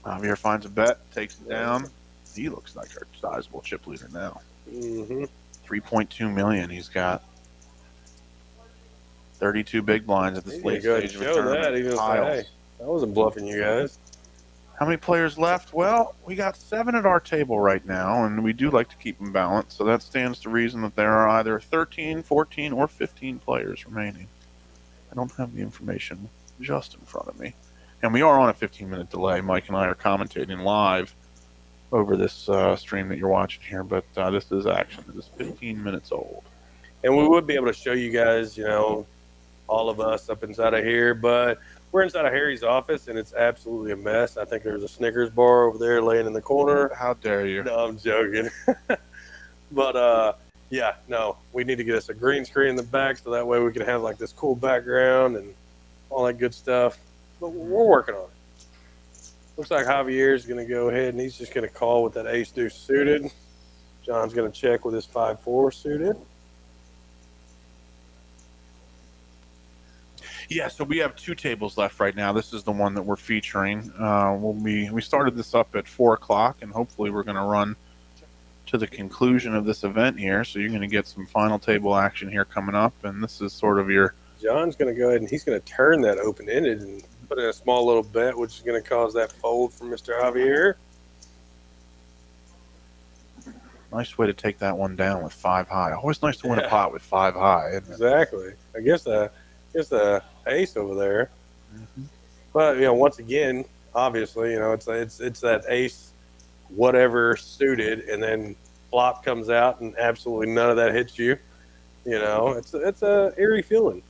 Javier finds a bet, takes it down. He looks like our sizable chip leader now.
Mm-hmm.
3.2 million he's got. 32 big blinds at this
He's
late
going to
stage
go
of the
ahead and show that.
tournament.
He's going to say,
Piles.
hey, I wasn't bluffing you guys.
How many players left? Well, we got 7 at our table right now, and we do like to keep them balanced, so that stands to reason that there are either 13, 14, or 15 players remaining. I don't have the information just in front of me. And we are on a 15-minute delay. Mike and I are commentating live over this stream that you're watching here, but this is action. It is 15 minutes old.
And we would be able to show you guys, you know, all of us up inside of here, but we're inside of Harry's office, and it's absolutely a mess. I think there's a Snickers bar over there laying in the corner.
How dare you?
No, I'm joking. But, yeah, no, we need to get us a green screen in the back so that way we can have, like, this cool background and all that good stuff. But we're working on it. Looks like Javier's going to go ahead, and he's just going to call with that ace-deuce suited. John's going to check with his 5-4 suited.
Yeah, so we have 2 tables left right now. This is the one that we're featuring. We started this up at 4 o'clock, and hopefully we're going to run to the conclusion of this event here. So you're going to get some final table action here coming up, and this is sort of your.
John's going to go ahead and he's going to turn that open-ended and put in a small little bet, which is going to cause that fold from Mr. Javier.
Nice way to take that one down with 5 high. Always nice to win a pot with 5 high, isn't it?
Exactly. I guess the ace over there. Mm-hmm. But you know, once again, obviously, you know, it's that ace, whatever suited, and then flop comes out and absolutely none of that hits you. You know, it's a eerie feeling.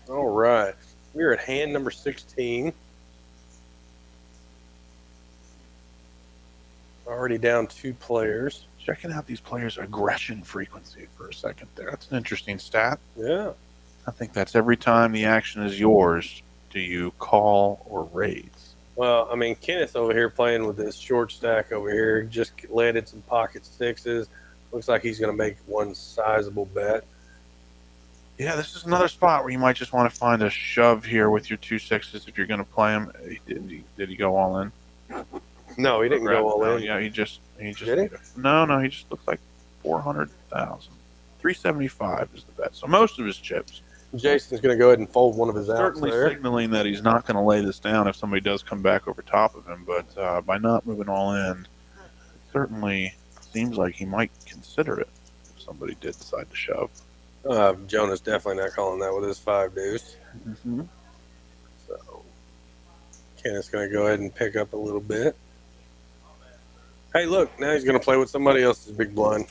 All right, we're at hand number 16. Already down 2 players.
Checking out these players' aggression frequency for a second there. That's an interesting stat.
Yeah.
I think that's every time the action is yours, do you call or raise?
Well, I mean, Kenneth over here playing with this short stack over here just landed some pocket 6s. Looks like he's going to make one sizable bet.
Yeah, this is another spot where you might just want to find a shove here with your 2 6s if you're going to play him. Did he go all in?
No, he didn't go all in.
Yeah, he just
Did he?
No, he just looks like 400,000. 375 is the bet. So most of his chips.
Jason's going to go ahead and fold one of his outs
Certainly
there.
signaling that he's not going to lay this down if somebody does come back over top of him. But by not moving all in, it certainly seems like he might consider it if somebody did decide to shove.
Jonah's definitely not calling that with his 5 deuce.
Mm-hmm.
So Kenneth's going to go ahead and pick up a little bit. Hey, look, now he's going to play with somebody else's big blind.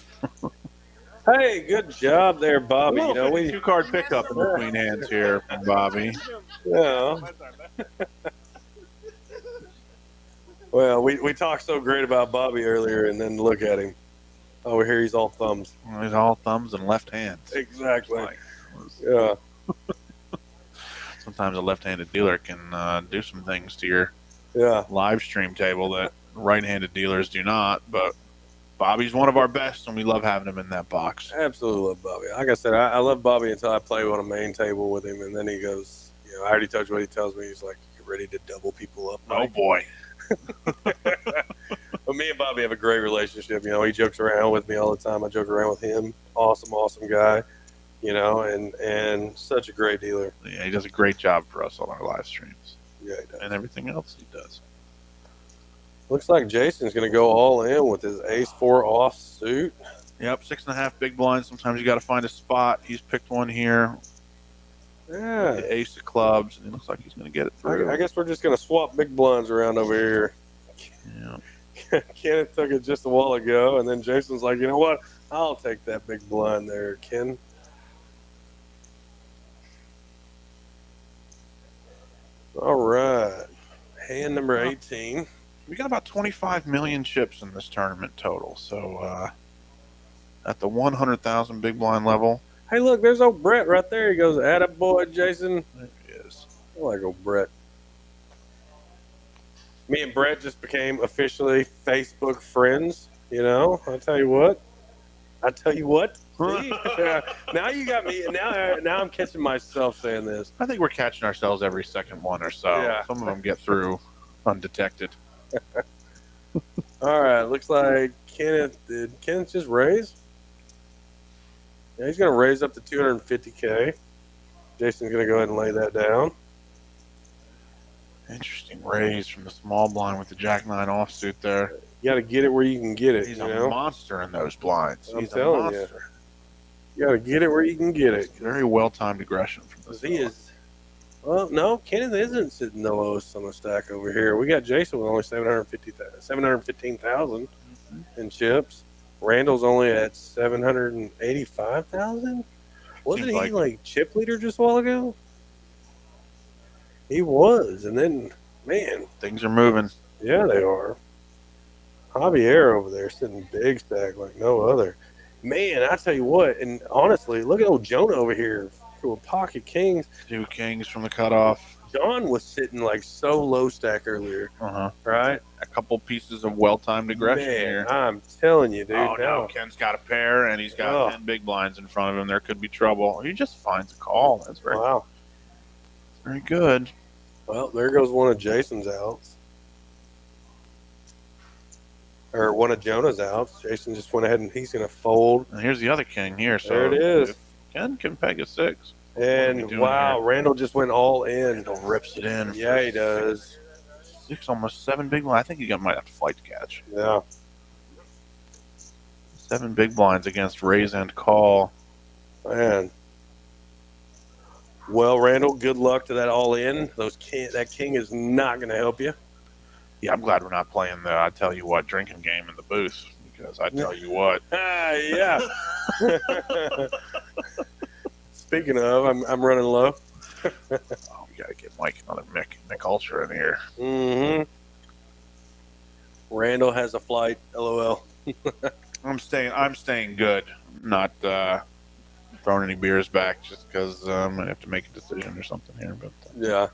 Hey, good job there, Bobby. You know, we
2-card pickup in between hands here from Bobby.
yeah. Well, we talked so great about Bobby earlier, and then look at him. Over here, he's all thumbs.
Well, he's all thumbs and left hands.
Exactly.
Like,
Yeah.
sometimes a left-handed dealer can do some things to your
Yeah.
live stream table that right-handed dealers do not. But Bobby's one of our best, and we love having him in that box.
Absolutely love Bobby. Like I said, I love Bobby until I play on a main table with him, and then he goes, you know, I already told you what he tells me. He's like, "You ready to double people up,
Oh
Mike?"
boy.
But me and Bobby have a great relationship. You know, he jokes around with me all the time. I joke around with him. Awesome guy. You know, and such a great dealer.
Yeah, he does a great job for us on our live streams
Yeah, he does.
and everything else he does.
Looks like Jason's going to go all in with his ace-4 offsuit.
Yep, 6.5 big blinds. Sometimes you got to find a spot. He's picked one here.
Yeah.
The ace of clubs, and it looks like he's going to get it through.
I guess we're just going to swap big blinds around over here.
Yeah.
Kenneth took it just a while ago, and then Jason's like, you know what? I'll take that big blind there, Ken. All right. Hand number 18.
We got about 25 million chips in this tournament total. So at the 100,000 big blind level,
Hey, look, there's old Brett right there. He goes, attaboy, Jason.
there he is.
I like old Brett. Me and Brett just became officially Facebook friends. You know, I'll tell you what. See? Now you got me. Now I'm catching myself saying this.
I think we're catching ourselves every second one or so.
Yeah.
Some of them get through undetected.
All right, looks like Kenneth just raise? Yeah, he's going to raise up to 250K. Jason's going to go ahead and lay that down.
Interesting raise from the small blind with the Jack 9 offsuit there.
You got to get it where you can get it.
He's
you
a
know?
monster in those blinds.
I'm
He's a
telling you.
monster.
You got to get it where you can get it.
Very well timed aggression from this.
He is. Well, no, Kenneth isn't sitting the lowest on the stack over here. We got Jason with only 715,000 in chips. Randall's only at 785,000. Wasn't he like chip leader just a while ago? He was, and then man,
Things are moving.
yeah, they are. Javier over there sitting big stack like no other. Man, I tell you what, and honestly, look at old Jonah over here with pocket kings.
2 kings from the cutoff.
John was sitting like so low stack earlier, right?
A couple pieces of well-timed aggression
Man,
here.
I'm telling you, dude.
Oh, no. Ken's got a pair, and he's got 10 big blinds in front of him. There could be trouble. He just finds a call. That's very good.
Well, there goes one of Jason's outs. Or one of Jonah's outs. Jason just went ahead and he's going to fold.
And here's the other king here. So
There it is.
if Ken can peg a 6.
And wow, Randall just went all in.
Randall rips it in.
Yeah, he does.
6, almost 7 big blinds. I think he might have to fight to catch.
Yeah.
7 big blinds against raise and call.
Man. Well, Randall, good luck to that all in. That king is not going to help you.
Yeah, I'm glad we're not playing the I tell you what drinking game in the booth, because I tell you what.
Yeah. Speaking of, I'm running low.
Oh, we got to get Mike another Mick Ultra in here.
Mm-hmm. Randall has a flight. LOL.
I'm staying good. Not throwing any beers back just because I'm gonna have to make a decision or something here. But
yeah.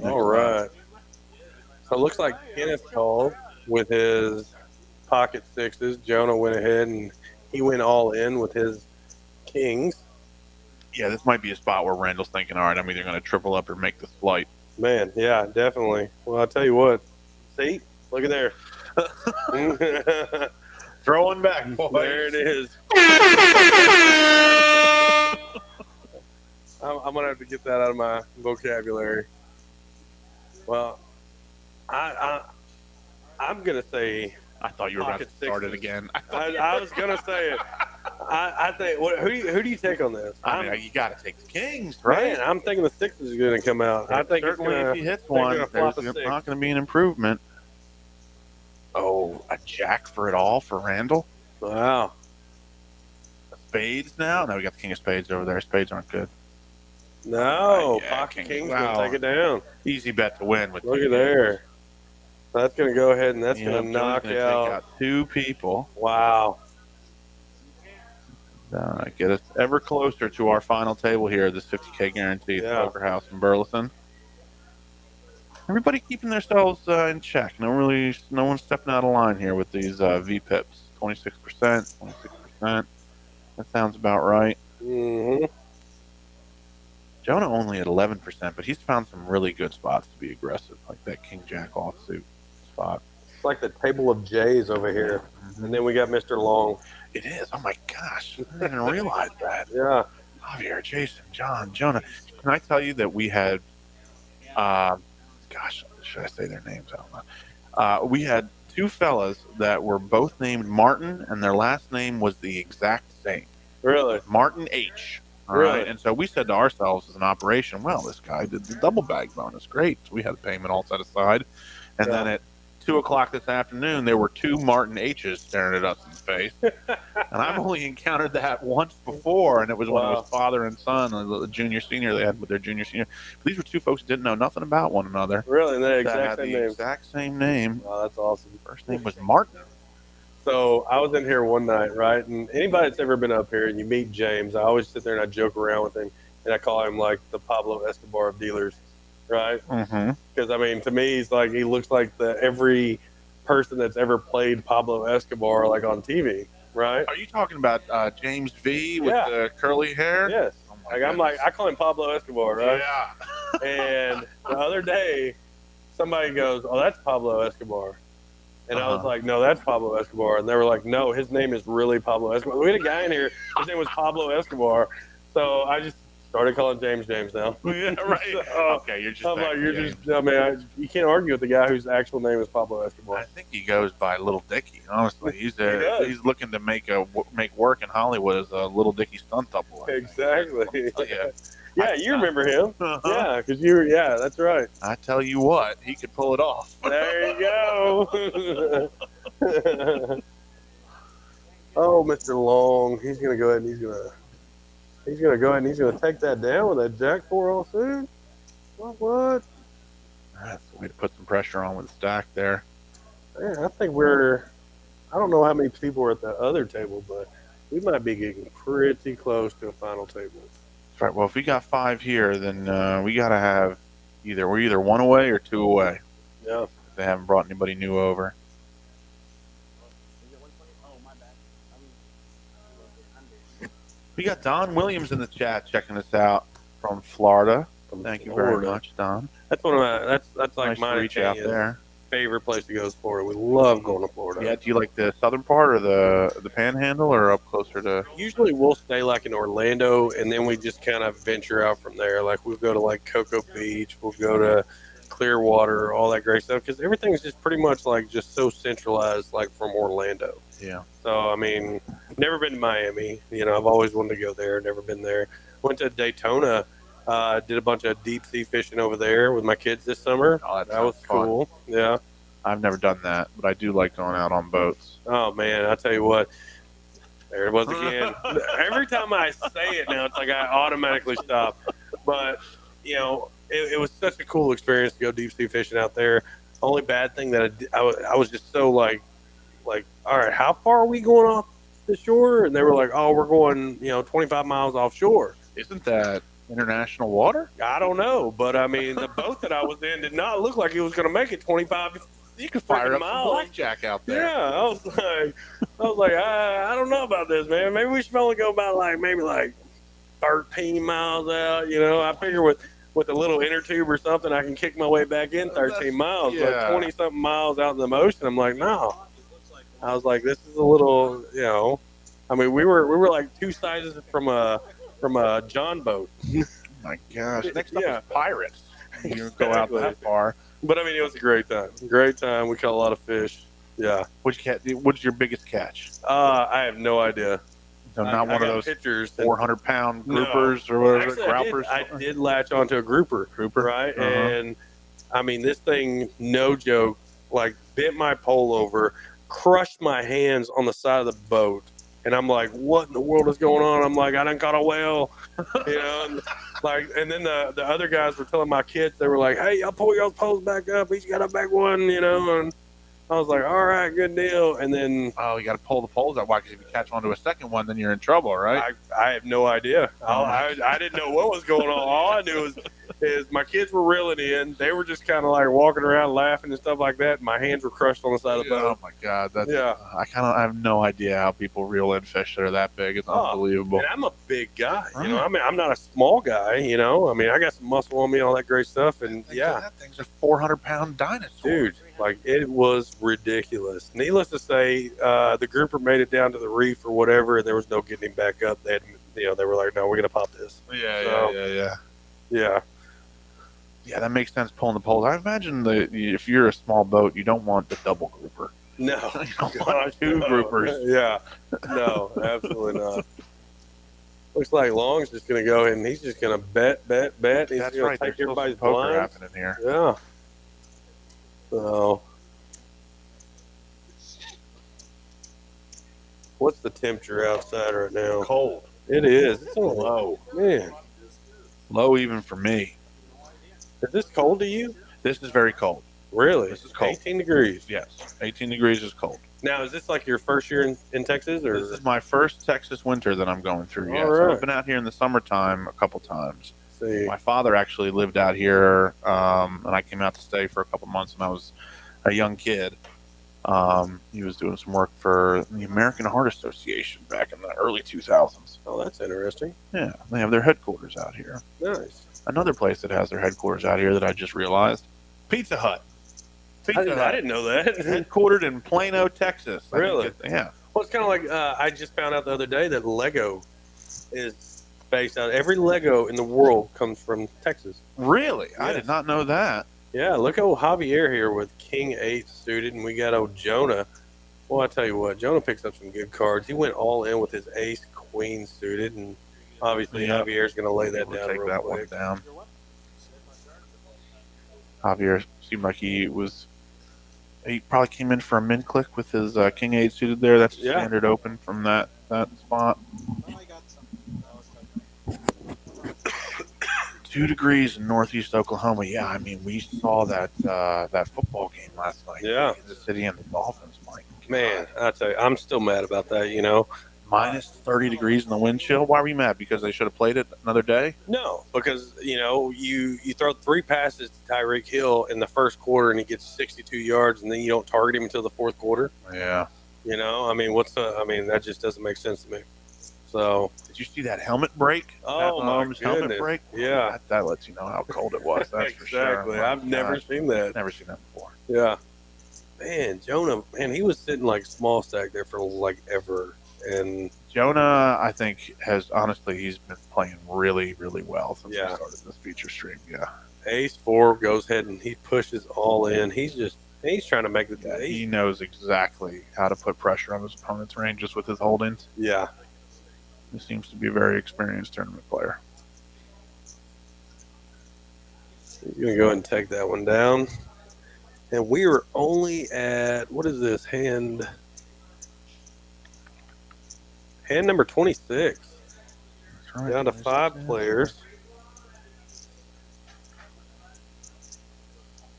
All right. So it looks like Kenneth called with his pocket 6s. Jonah went ahead and he went all in with his kings.
Yeah, this might be a spot where Randall's thinking, all right, I'm either going to triple up or make this flight.
Man, yeah, definitely. Well, I'll tell you what. See? Look at there.
Throwing back, boys.
There it is. I'm going to have to get that out of my vocabulary. Well, I'm going to say...
I thought you were about to start it again.
I was going to say it. I think. Who do you take on this?
I mean, you got to take the Kings, right?
Man, I'm thinking the 6 is going to come out. I think
certainly
it's gonna,
if he hits
they're
one,
gonna flop
there's
a 6.
not going to be an improvement. Oh, a jack for it all for Randall.
Wow.
Spades now? No, we got the king of spades over there. Spades aren't good.
No,
Yeah,
pocket King's
wow.
going to take it down.
Easy bet to win with
Look
two
at there. That's going to go ahead and that's
Yep,
going to knock
Joey's gonna
out.
take out 2 people.
Wow.
Get us ever closer to our final table here, this 50K guarantee at Poker House in Burleson. Everybody keeping themselves in check. No one stepping out of line here with these VPIPs. 26%, 26%. That sounds about right.
Mm-hmm.
Jonah only at 11%, but he's found some really good spots to be aggressive, like that King Jack offsuit spot.
It's like the table of J's over here.
Mm-hmm.
And then we got Mr. Long.
It is. Oh my gosh. I didn't even realize that.
Yeah.
Javier, Jason, John, Jonah. Can I tell you that we had, gosh, should I say their names? I don't know. We had 2 fellas that were both named Martin, and their last name was the exact same.
Really?
Martin H. All
Really?
right. And so we said to ourselves as an operation, well, this guy did the double bag bonus. Great. So we had the payment all set aside. And then at 2 o'clock this afternoon, there were 2 Martin H's staring at us in the face. And I've only encountered that once before, and it was when it was father and son, the junior senior they had with their junior senior. But these were 2 folks who didn't know nothing about one another.
Really? And they
That had the exact same name.
Wow, that's awesome.
First name was Martin.
So I was in here one night, right? And anybody that's ever been up here and you meet James, I always sit there and I joke around with him, and I call him like the Pablo Escobar of dealers, right?
Mm-hmm.
Because I mean, to me, he looks like every person that's ever played Pablo Escobar like on TV, right?
Are you talking about James V with the curly hair?
Yes. I call him Pablo Escobar, right?
Yeah.
And the other day, somebody goes, "Oh, that's Pablo Escobar." And I was like, "No, that's Pablo Escobar." And they were like, "No, his name is really Pablo Escobar." We had a guy in here, his name was Pablo Escobar. So I just started calling James now.
Yeah, right.
So,
okay, you're just.
I'm like, you can't argue with the guy whose actual name is Pablo Escobar.
I think he goes by Little Dicky. Honestly, he's looking to make work in Hollywood as a Little Dicky stunt double.
Exactly.
Yeah.
Yeah, you remember him. Yeah, because that's right.
I tell you what, he could pull it off.
There you go. Oh, Mr. Long, he's gonna go ahead and he's gonna go ahead and he's gonna take that down with that Jack 4 all soon. What?
That's the way to put some pressure on with the stack there.
Man, I think I don't know how many people are at the other table, but we might be getting pretty close to a final table.
That's right. Well, if we got 5 here, then we got to have we're either 1 away or 2 away.
Yeah.
If they haven't brought anybody new over. We got Don Williams in the chat checking us out from Florida. Thank you very much, Don.
That's one of my that's like
Nice to
my
reach out there.
favorite place to go is Florida. We love going to Florida.
Yeah, do you like the southern part or the panhandle or up closer to?
Usually we'll stay like in Orlando, and then we just kind of venture out from there. Like we'll go to like Cocoa Beach, we'll go to Clearwater, all that great stuff, because everything's just pretty much like just so centralized, like from Orlando.
Yeah.
So I mean, never been to Miami. You know, I've always wanted to go there. Never been there. Went to Daytona. Did a bunch of deep sea fishing over there with my kids this summer.
Oh,
that was
fun.
cool. Yeah.
I've never done that, but I do like going out on boats.
Oh man, I tell you what. There it was again. Every time I say it now, it's like I automatically stop. But you know, it was such a cool experience to go deep sea fishing out there. Only bad thing that I was just so like, all right, how far are we going off the shore? And they were like, oh, we're going, 25 miles offshore.
Isn't that international water?
I don't know, but I mean, the boat that I was in did not look like it was going to make it 25.
You could fire up
miles.
some blackjack out there.
Yeah, I was like, I don't know about this, man. Maybe we should only go about maybe 13 miles out. I figure with a little inner tube or something, I can kick my way back in 13 miles.
Yeah.
Like 20 something miles out in the ocean. I'm like, no. I was like, this is a little, I mean, we were like 2 sizes from a John boat.
Oh my gosh! Next up is pirates. You
Exactly.
go out that far.
But I mean, it was a great time. Great time. We caught a lot of fish. Yeah.
What's your biggest catch?
I have no idea.
So not one of those
pictures.
400-pound
No.
groupers or whatever,
Actually,
groupers.
I did latch onto a grouper, right?
Uh-huh.
And I mean, this thing, no joke, like bent my pole over, crushed my hands on the side of the boat. And I'm like, what in the world is going on? I'm like, I done caught a whale, you know? And, like, and then the other guys were telling my kids, they were like, hey, y'all pull y'all's poles back up. He's got a big one, you know? And I was like, all right, good deal. And then
Oh, you got to pull the poles out. Why? Because if you catch onto a second one, then you're in trouble, right?
I have no idea. I didn't know what was going on. All I knew is my kids were reeling in. They were just kind of like walking around laughing and stuff like that. And my hands were crushed on the side of the boat.
Oh my God, that's
Yeah.
I have no idea how people reel in fish that are that big. It's unbelievable.
And I'm a big guy, you
Right.
know. I mean, I'm not a small guy, you know. I mean, I got some muscle on me, all that great stuff, and yeah,
that thing's a 400-pound dinosaur,
dude, like it was ridiculous. Needless to say, the grouper made it down to the reef or whatever, and there was no getting him back up. They had, you know, they were like, no, we're gonna pop this.
Yeah. That makes sense. Pulling the poles. I imagine if you're a small boat, you don't want the double grouper.
No,
You don't want two groupers.
Yeah, no, absolutely not. Looks like Long's just gonna go and he's just gonna bet. He's
That's
gonna
right.
take
There's still
everybody's
some poker
blinds.
happening here.
Yeah. So, what's the temperature outside right now?
Cold.
It is. It's only,
Low.
man,
Low even for me.
is this cold to you?
This is very cold.
Really?
This is cold.
18 degrees.
Yes. 18 degrees is cold.
Now, is this like your first year in Texas, or
This is my first Texas winter that I'm going through. Yeah.
All
So
right.
I've been out here in the summertime a couple times.
see?
My father actually lived out here, and I came out to stay for a couple months when I was a young kid. He was doing some work for the American Heart Association back in the early 2000s.
Oh, that's interesting.
Yeah, they have their headquarters out here.
Nice.
Another place that has their headquarters out here that I just realized, Pizza Hut.
I didn't know that.
Headquartered in Plano, Texas.
Really?
Yeah.
Well, it's kind of like I just found out the other day that Lego is based out. Every Lego in the world comes from Texas.
Really? I
Yes.
did not know that.
Yeah, look at old Javier here with King 8 suited, and we got old Jonah. Well, I tell you what, Jonah picks up some good cards. He went all in with his Ace Queen suited, and obviously
Yeah.
Javier's going to lay that
We'll
down
take
real
that
quick.
one down. Javier seemed like he probably came in for a min click with his King 8 suited there. That's a
Yeah.
standard open from that spot. 2 degrees in northeast Oklahoma. Yeah, I mean, we saw that football game last night.
Yeah.
The City and the Dolphins, Mike.
Man, I tell you, I'm still mad about that, you know.
Minus 30 degrees in the wind chill. Why were you mad? Because they should have played it another day?
No, because, you know, you throw 3 passes to Tyreek Hill in the first quarter and he gets 62 yards, and then you don't target him until the fourth quarter.
Yeah.
You know, I mean, that just doesn't make sense to me. So,
Did you see that helmet break?
Oh,
Pat
my
Mahomes' helmet
goodness.
break?
Yeah.
That lets you know how cold it was. That's for sure.
exactly.
My
I've never
gosh,
seen that.
never seen that before.
Yeah. Man, Jonah, man, he was sitting like small stack there for like ever. And
Jonah, I think, he's been playing really, really well since
Yeah.
we started this feature stream. Yeah.
Ace 4 goes ahead and he pushes all in. He's trying to make the
Yeah,
day.
he knows exactly how to put pressure on his opponent's ranges with his holdings.
Yeah.
He seems to be a very experienced tournament player.
He's going to go ahead and take that one down. And we are only at, what is this, hand number 26.
That's right.
Down to
There's
5
his-
players.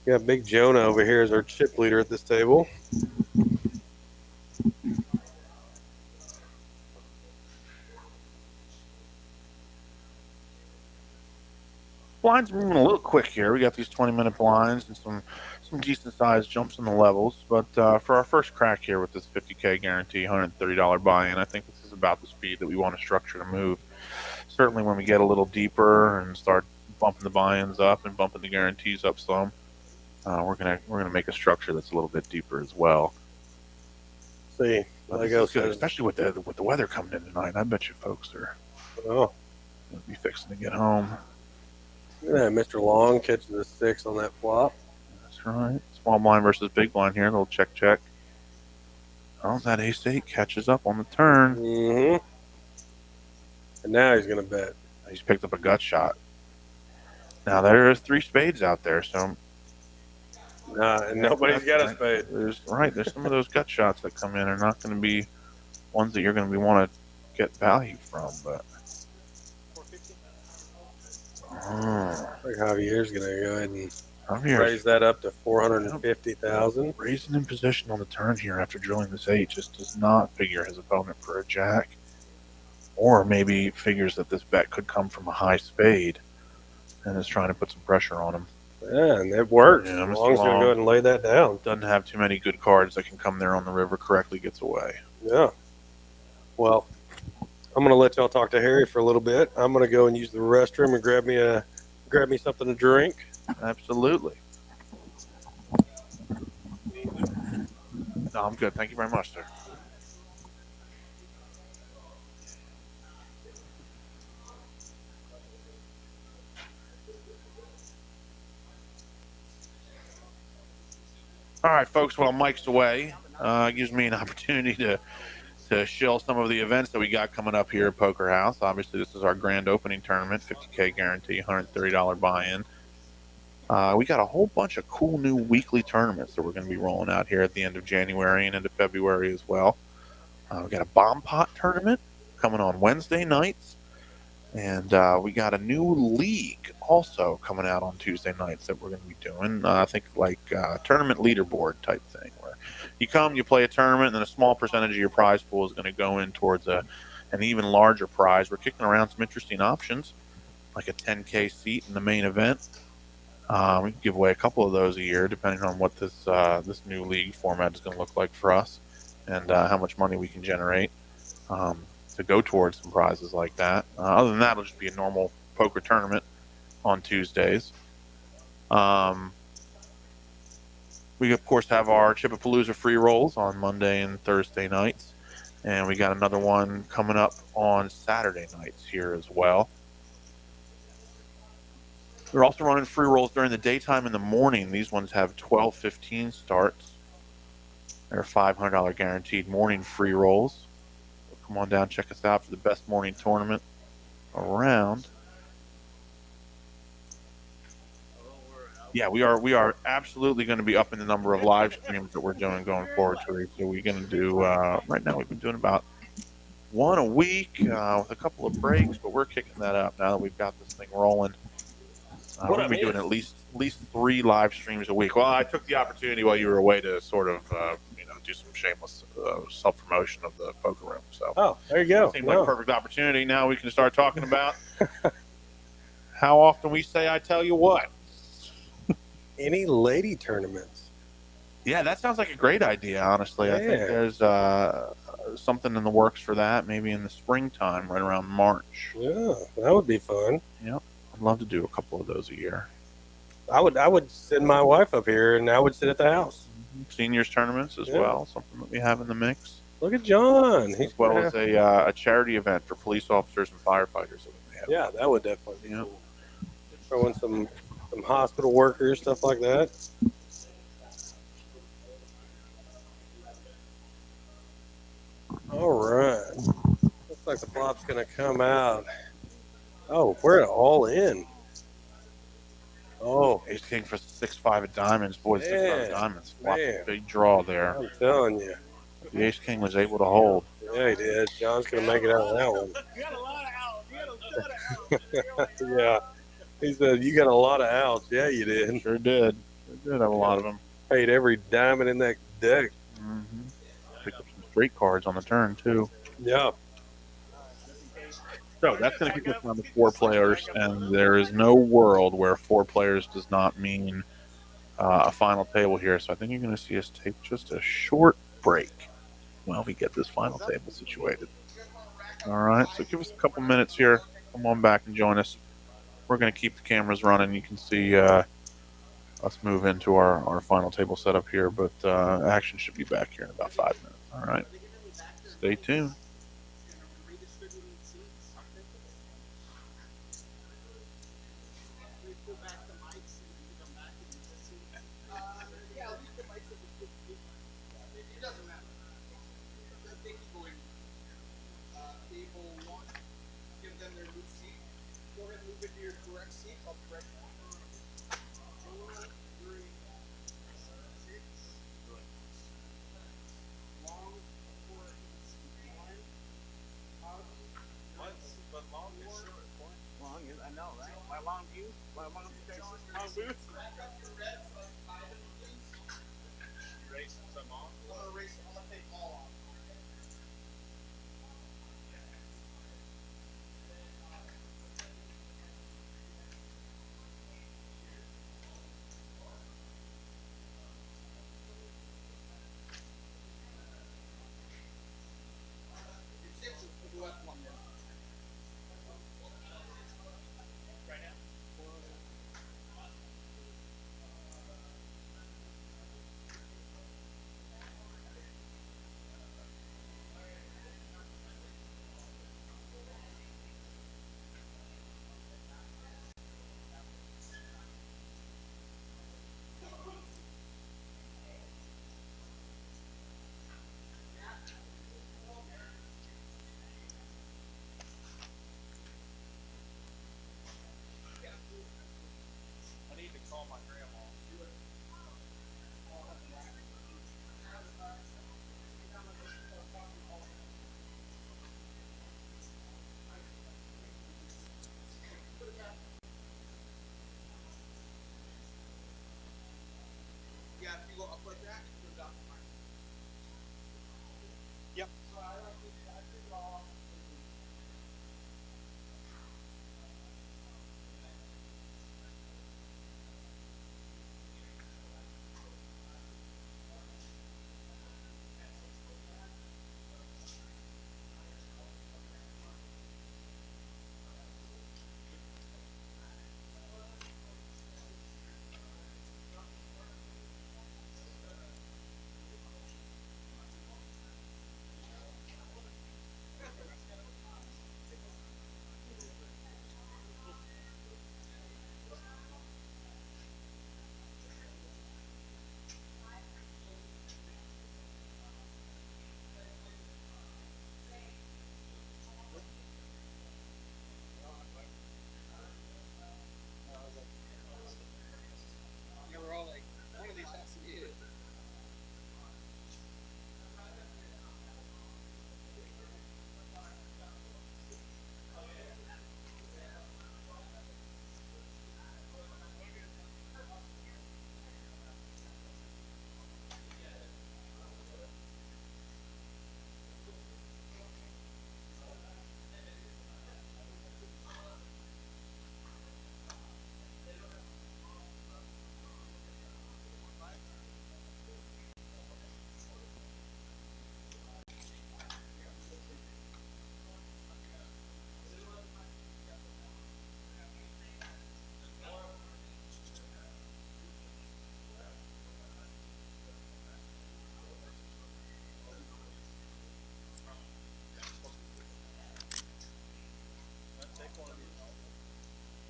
Got Big Jonah over here as our chip leader at this table.
Blinds are moving a little quick here. We got these 20-minute blinds and some decent sized jumps in the levels. But for our first crack here with this 50K guarantee, $130 buy-in, I think this is about the speed that we want to structure to move. Certainly when we get a little deeper and start bumping the buy-ins up and bumping the guarantees up some, we're gonna make a structure that's a little bit deeper as well.
See,
But
Lego
this is good,
says,
especially with the weather coming in tonight. I bet you folks are
oh,
gonna be fixing to get home.
look at that. Mr. Long catches a 6 on that flop.
That's right. Small blind versus big blind here. A little check. Oh, that ace-8 catches up on the turn.
Mm-hmm. And now he's going to bet.
He's picked up a gut shot. Now there's 3 spades out there, so
And nobody's got a spade.
There's some of those gut shots that come in are not going to be ones that you're going to want to get value from, but.
I think Javier's going to go ahead and
Javier's
raise that up to 450,000.
raising in position on the turn here after drilling this 8 just does not figure his opponent for a jack, or maybe figures that this bet could come from a high spade and is trying to put some pressure on him.
Yeah, and it works.
Yeah,
as long as you're going to go ahead and lay that down.
Doesn't have too many good cards that can come there on the river. Correctly gets away.
Yeah. Well, I'm going to let y'all talk to Harry for a little bit. I'm going to go and use the restroom and grab me something to drink.
Absolutely. No, I'm good. Thank you very much, sir. All right, folks, while Mike's away, gives me an opportunity to shill some of the events that we got coming up here at Poker House. Obviously, this is our grand opening tournament, $50K guarantee, $130 buy-in. We got a whole bunch of cool new weekly tournaments that we're going to be rolling out here at the end of January and into February as well. We got a bomb pot tournament coming on Wednesday nights. And we got a new league also coming out on Tuesday nights that we're going to be doing. I think like tournament leaderboard type thing, where you come, you play a tournament, and then a small percentage of your prize pool is going to go in towards an even larger prize. We're kicking around some interesting options, like a 10K seat in the main event. We can give away a couple of those a year, depending on what this new league format is going to look like for us, and how much money we can generate. To go towards some prizes like that. Other than that, it'll just be a normal poker tournament on Tuesdays. We, of course, have our Chipapalooza free rolls on Monday and Thursday nights. And we got another one coming up on Saturday nights here as well. We're also running free rolls during the daytime and the morning. These ones have 12:15 starts. They're $500 guaranteed morning free rolls. Come on down, check us out for the best morning tournament around. Yeah, we are absolutely going to be upping the number of live streams that we're doing going forward, Teresa. We're going to do right now. We've been doing about one a week with a couple of breaks, but we're kicking that up now that we've got this thing rolling. We're going to be doing at least 3 live streams a week. Well, I took the opportunity while you were away to sort of do some shameless self-promotion of the poker room. So,
there you go.
Seemed like a perfect opportunity. Now we can start talking about how often we say, I tell you what.
Any lady tournaments?
Yeah, that sounds like a great idea, honestly.
Yeah.
I think there's something in the works for that, maybe in the springtime, right around March.
Yeah, that would be fun.
Yep. I'd love to do a couple of those a year.
I would send my wife up here, and I would sit at the house.
Seniors tournaments as well, something that we have in the mix.
Look at John.
As well as a charity event for police officers and firefighters.
Yeah, that would definitely be cool. Throwing some hospital workers, stuff like that. All right. Looks like the flop's going to come out. Oh, we're all in. Oh,
Ace King for 6-5 of diamonds. Boy, 6-5 of diamonds. Big draw there.
I'm telling you.
The Ace King was able to hold.
Yeah, he did. John's going to make it out of that one.
You got a lot of outs. You got a lot of outs.
Yeah. He said, you got a lot of outs. Yeah, you did.
Sure did. Sure did have a lot of them.
Paid every diamond in that deck.
Picked up some straight cards on the turn, too.
Yeah.
So that's going to kick us down to 4 players, and there is no world where 4 players does not mean a final table here. So I think you're going to see us take just a short break while we get this final table situated. All right, so give us a couple minutes here. Come on back and join us. We're going to keep the cameras running. You can see us move into our final table setup here, but action should be back here in about 5 minutes. All right, stay tuned.
know, right? My long view, my long boots. Race some off.
I'm gonna take all off.
I need to call my grandma.
Yeah, if you go up like that, it goes down.
Yep.
They were all like, one of these has to be it.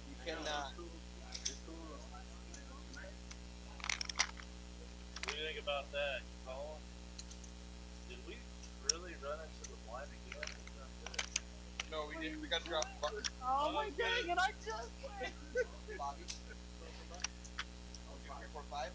You cannot.
What do you think about that, Colin? Did we really run into the blind again?
No, we didn't. We got to drop Bobby.
Oh my dang it, I just
Bobby. 345.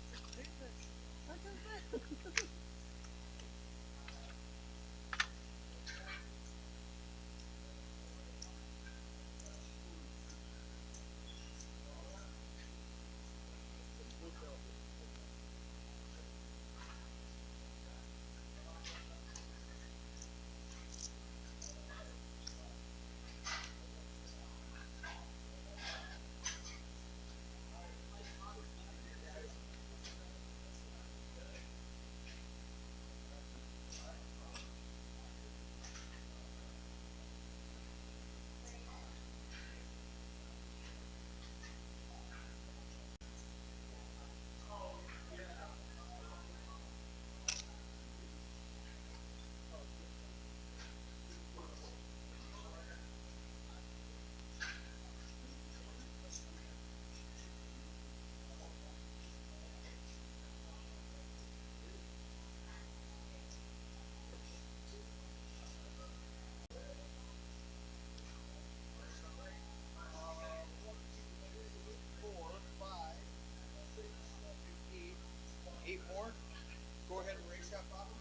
Eight more. Go ahead and race that, Bobby.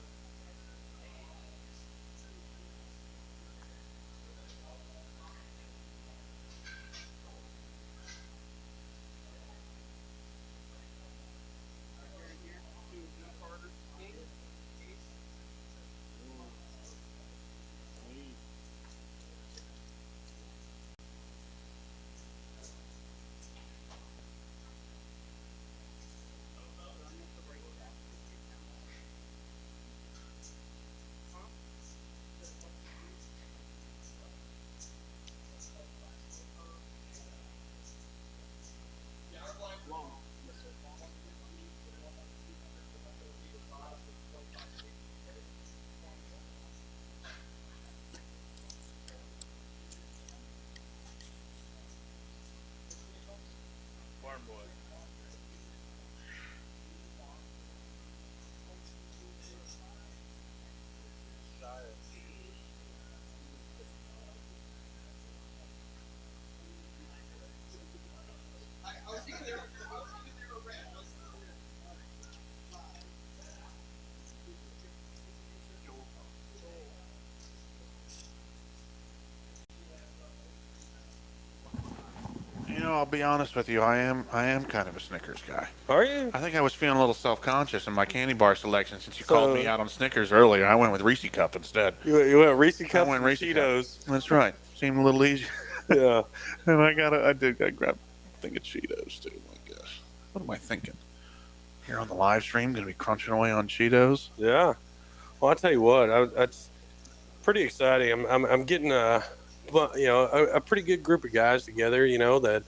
I'll be honest with you. I am kind of a Snickers guy.
Are you?
I think I was feeling a little self-conscious in my candy bar selection since you
So-
called me out on Snickers earlier. I went with Reese Cup instead.
You went Reese
I
Cups
went
and
Reese Cup.
Cheetos.
That's right. Seemed a little easy.
Yeah.
And I grabbed a thing of Cheetos too, I guess. What am I thinking? Here on the live stream, gonna be crunching away on Cheetos.
Yeah. Well, I'll tell you what, that's pretty exciting. I'm getting a pretty good group of guys together, that,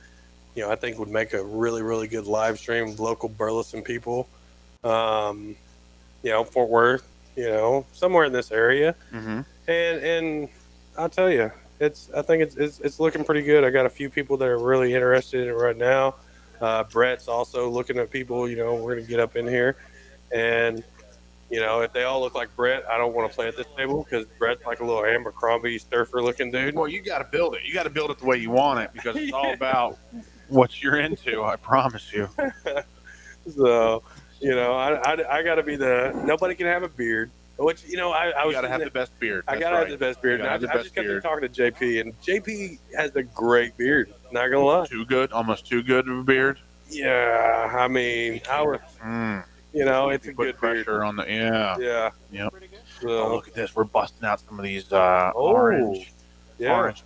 I think would make a really, really good live stream of local Burleson people. Fort Worth, somewhere in this area.
Mm-hmm.
And I'll tell you, I think it's looking pretty good. I got a few people that are really interested in it right now. Brett's also looking at people, we're going to get up in here. And, if they all look like Brett, I don't want to play at this table because Brett's like a little Abercrombie surfer looking dude.
Well, you got to build it. You got to build it the way you want it because it's all about what you're into. I promise you.
So, I got to be nobody can have a beard. Which, I was.
You got to have the best beard.
I got to have the best beard. I just got to talking to JP, and JP has a great beard. Not going to lie.
Too good? Almost too good of a beard?
Yeah, I mean, it's a good
pressure
beard.
on the, yeah.
Yeah.
Yep.
So,
Oh, look at this. We're busting out some of these orange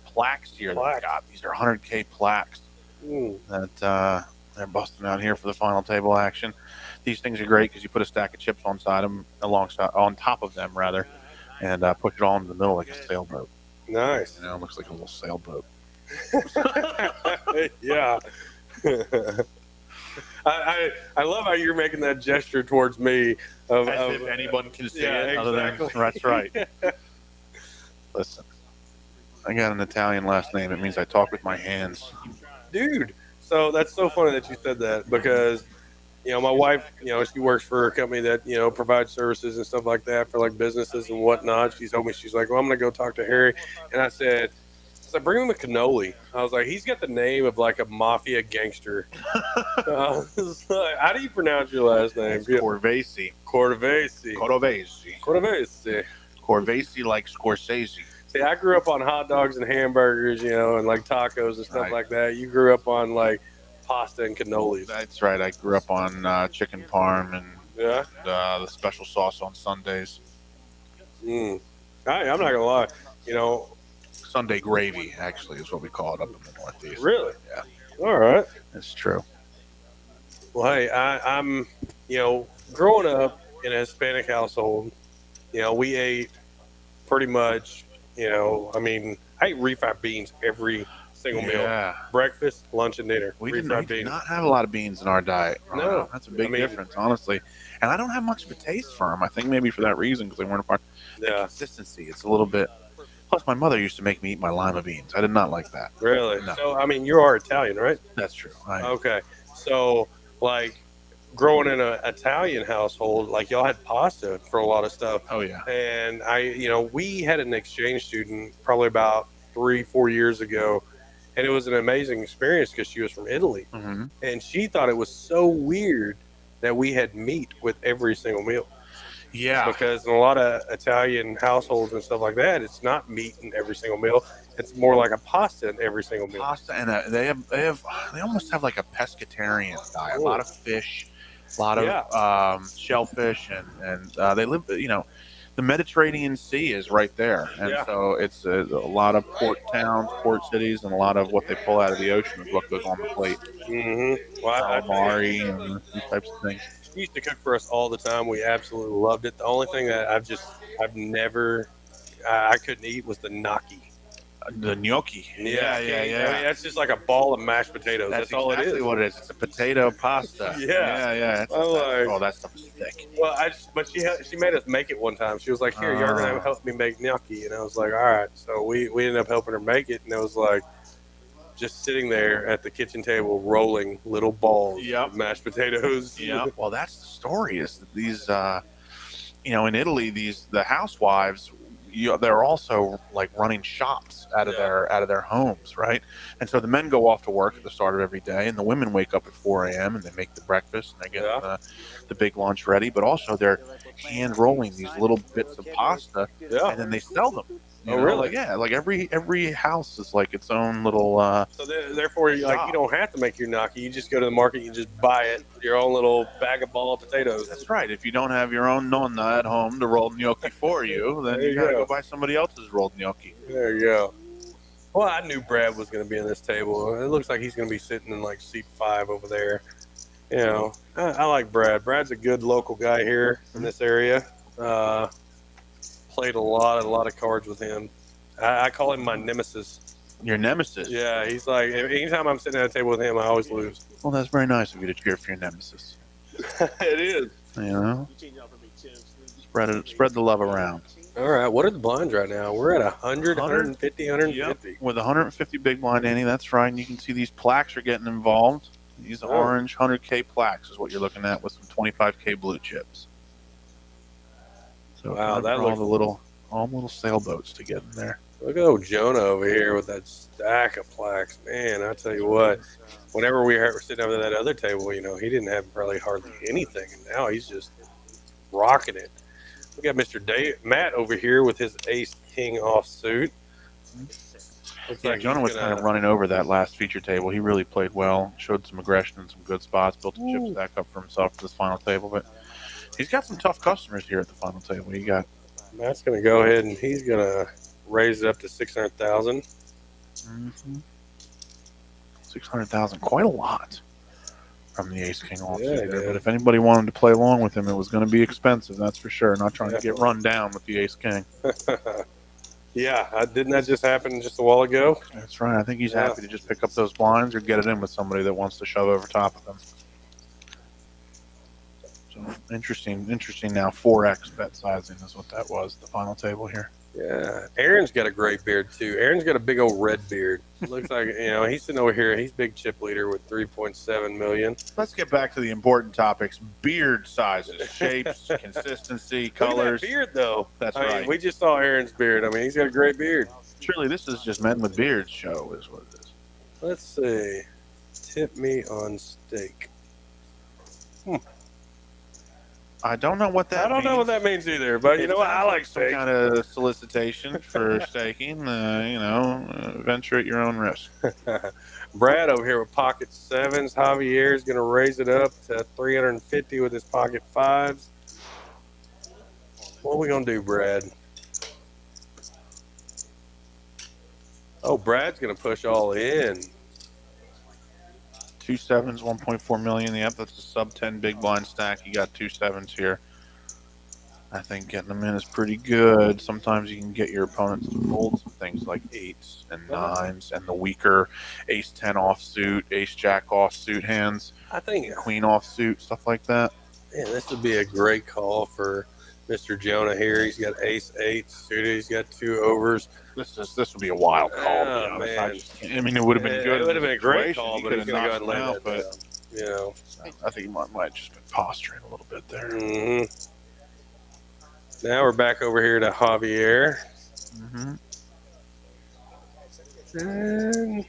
plaques here. that we
Plaques.
got. These are 100K plaques that they're busting out here for the final table action. These things are great because you put a stack of chips on top of them, and push it all into the middle like a sailboat.
Nice.
It looks like a little sailboat.
Yeah. I love how you're making that gesture towards me.
As if anyone can see it.
Exactly.
That's right. Listen, I got an Italian last name. It means I talk with my hands.
Dude, so that's so funny that you said that because, my wife, she works for a company that, provides services and stuff like that for like businesses and whatnot. She told me, she's like, well, I'm going to go talk to Harry. And I said, bring him a cannoli. I was like, he's got the name of like a mafia gangster. How do you pronounce your last name?
Corvesi.
Corvesi.
Like Scorsese.
See, I grew up on hot dogs and hamburgers, and like tacos and stuff like that. You grew up on like pasta and cannolis.
That's right. I grew up on chicken parm and the special sauce on Sundays.
I'm not gonna lie,
Sunday gravy actually is what we call it up in the Northeast.
Really?
Yeah.
All right.
That's true.
Well, hey, I'm growing up in a Hispanic household, we ate pretty much, I ate refried beans every single meal. Breakfast, lunch, and dinner.
We did not have a lot of beans in our diet.
No.
That's a big difference, honestly. And I don't have much of a taste for them. I think maybe for that reason, because they weren't a part of the consistency. It's a little bit. Plus, my mother used to make me eat my lima beans. I did not like that.
Really?
No.
So, you are Italian, right?
That's true.
Okay. So, like, growing in an Italian household, like, y'all had pasta for a lot of stuff.
Oh, yeah.
And we had an exchange student probably about 3-4 years ago. And it was an amazing experience because she was from Italy.
Mm-hmm.
And she thought it was so weird that we had meat with every single meal.
Yeah.
Because in a lot of Italian households and stuff like that, it's not meat in every single meal. It's more like a pasta in every single meal.
Pasta, and they almost have like a pescatarian diet. A lot of fish, a lot of shellfish, and they live, the Mediterranean Sea is right there. And so it's a lot of port towns, port cities, and a lot of what they pull out of the ocean is what goes on the plate.
Mm-hmm. Well,
calamari and these types of things.
She used to cook for us all the time. We absolutely loved it. The only thing that I've never, I couldn't eat was the gnocchi.
The gnocchi. Yeah.
That's just like a ball of mashed potatoes. That's all it is.
Exactly what it is. It's a potato pasta.
Yeah.
That stuff is thick.
Well, but she made us make it one time. She was like, "Here, you're gonna help me make gnocchi," and I was like, "All right." So we ended up helping her make it, and it was like just sitting there at the kitchen table rolling little balls of mashed potatoes.
Yeah. Well, that's the story. Is that these, in Italy, the housewives. They're also like running shops out of their homes, right? And so the men go off to work at the start of every day, and the women wake up at 4 a.m. and they make the breakfast and they get the big lunch ready. But also they're hand rolling these little bits of pasta, and then they sell them.
Oh, really?
Like, yeah, like every house is like its own little.
So therefore, you don't have to make your gnocchi. You just go to the market, you just buy it, your own little bag of ball potatoes.
That's right. If you don't have your own nonna at home to roll gnocchi for you, then
There
you
you
gotta
go.
go buy somebody else's rolled gnocchi.
There you go. Well, I knew Brad was going to be in this table. It looks like he's going to be sitting in like seat 5 over there. You know, I like Brad. Brad's a good local guy here in this area. Played a lot of cards with him. I call him my nemesis.
Your nemesis.
Yeah, he's like, anytime I'm sitting at a table with him, I always lose.
Well, that's very nice of you to cheer for your nemesis.
It is.
You know, spread the love around.
All right, what are the blinds right now? We're at 100, 150, 150.
Yep. With 150 big blind, Annie, that's right. And you can see these plaques are getting involved. These orange 100K plaques is what you're looking at with some 25K blue chips. So
wow, that
all
looks
the little sailboats to get in there.
Look at old Jonah over here with that stack of plaques. Man, I tell you what, whenever we were sitting over that other table, you know, he didn't have really hardly anything, and now he's just rocking it. We got Mr. Matt over here with his Ace King offsuit.
Yeah, Jonah was kind of running over that last feature table. He really played well, showed some aggression in some good spots, built a chip stack up for himself for this final table. But he's got some tough customers here at the final table. He got
Matt's going to go ahead and he's going to raise it up to 600,000.
600,000, quite a lot from the Ace King offsuit.
Yeah,
but if anybody wanted to play along with him, it was going to be expensive, that's for sure. Not trying to get run down with the Ace King.
Yeah, didn't that just happen just a while ago?
That's right. I think he's happy to just pick up those blinds or get it in with somebody that wants to shove over top of him. So interesting now. 4x bet sizing is what that was. The final table here.
Yeah, Aaron's got a great beard too. Aaron's got a big old red beard. Looks like he's sitting over here. He's big chip leader with 3.7 million.
Let's get back to the important topics: beard sizes, shapes, consistency, colors.
Look at that beard though.
That's
I
right.
mean, we just saw Aaron's beard. I mean, he's got a great beard.
Surely this is just men with beards show, is what it is.
Let's see. Tip me on steak.
I don't know what that means.
I don't know what that means either, but you know what? I like
some
steak.
kind of solicitation for staking. Venture at your own risk.
Brad over here with pocket 7s. Javier is going to raise it up to 350 with his pocket 5s. What are we going to do, Brad? Oh, Brad's going to push all in.
2 7s, 1.4 million. Yep, that's a sub 10 big blind stack. You got 2 7s here. I think getting them in is pretty good. Sometimes you can get your opponents to fold some things like 8s and 9s and the weaker ace 10 offsuit, ace jack offsuit hands.
I think
queen offsuit, stuff like that.
Man, this would be a great call for Mr. Jonah here. He's got ace 8 suited. He's got 2 overs.
This would be a wild call.
Oh, man.
I mean, it would have been good.
It would have been a great
situation.
call,
He
but
could
he's
have
going to go ahead and
knocked
lay
him
that
out,
down. You know.
I think he might just been posturing a little bit there.
Now we're back over here to Javier. And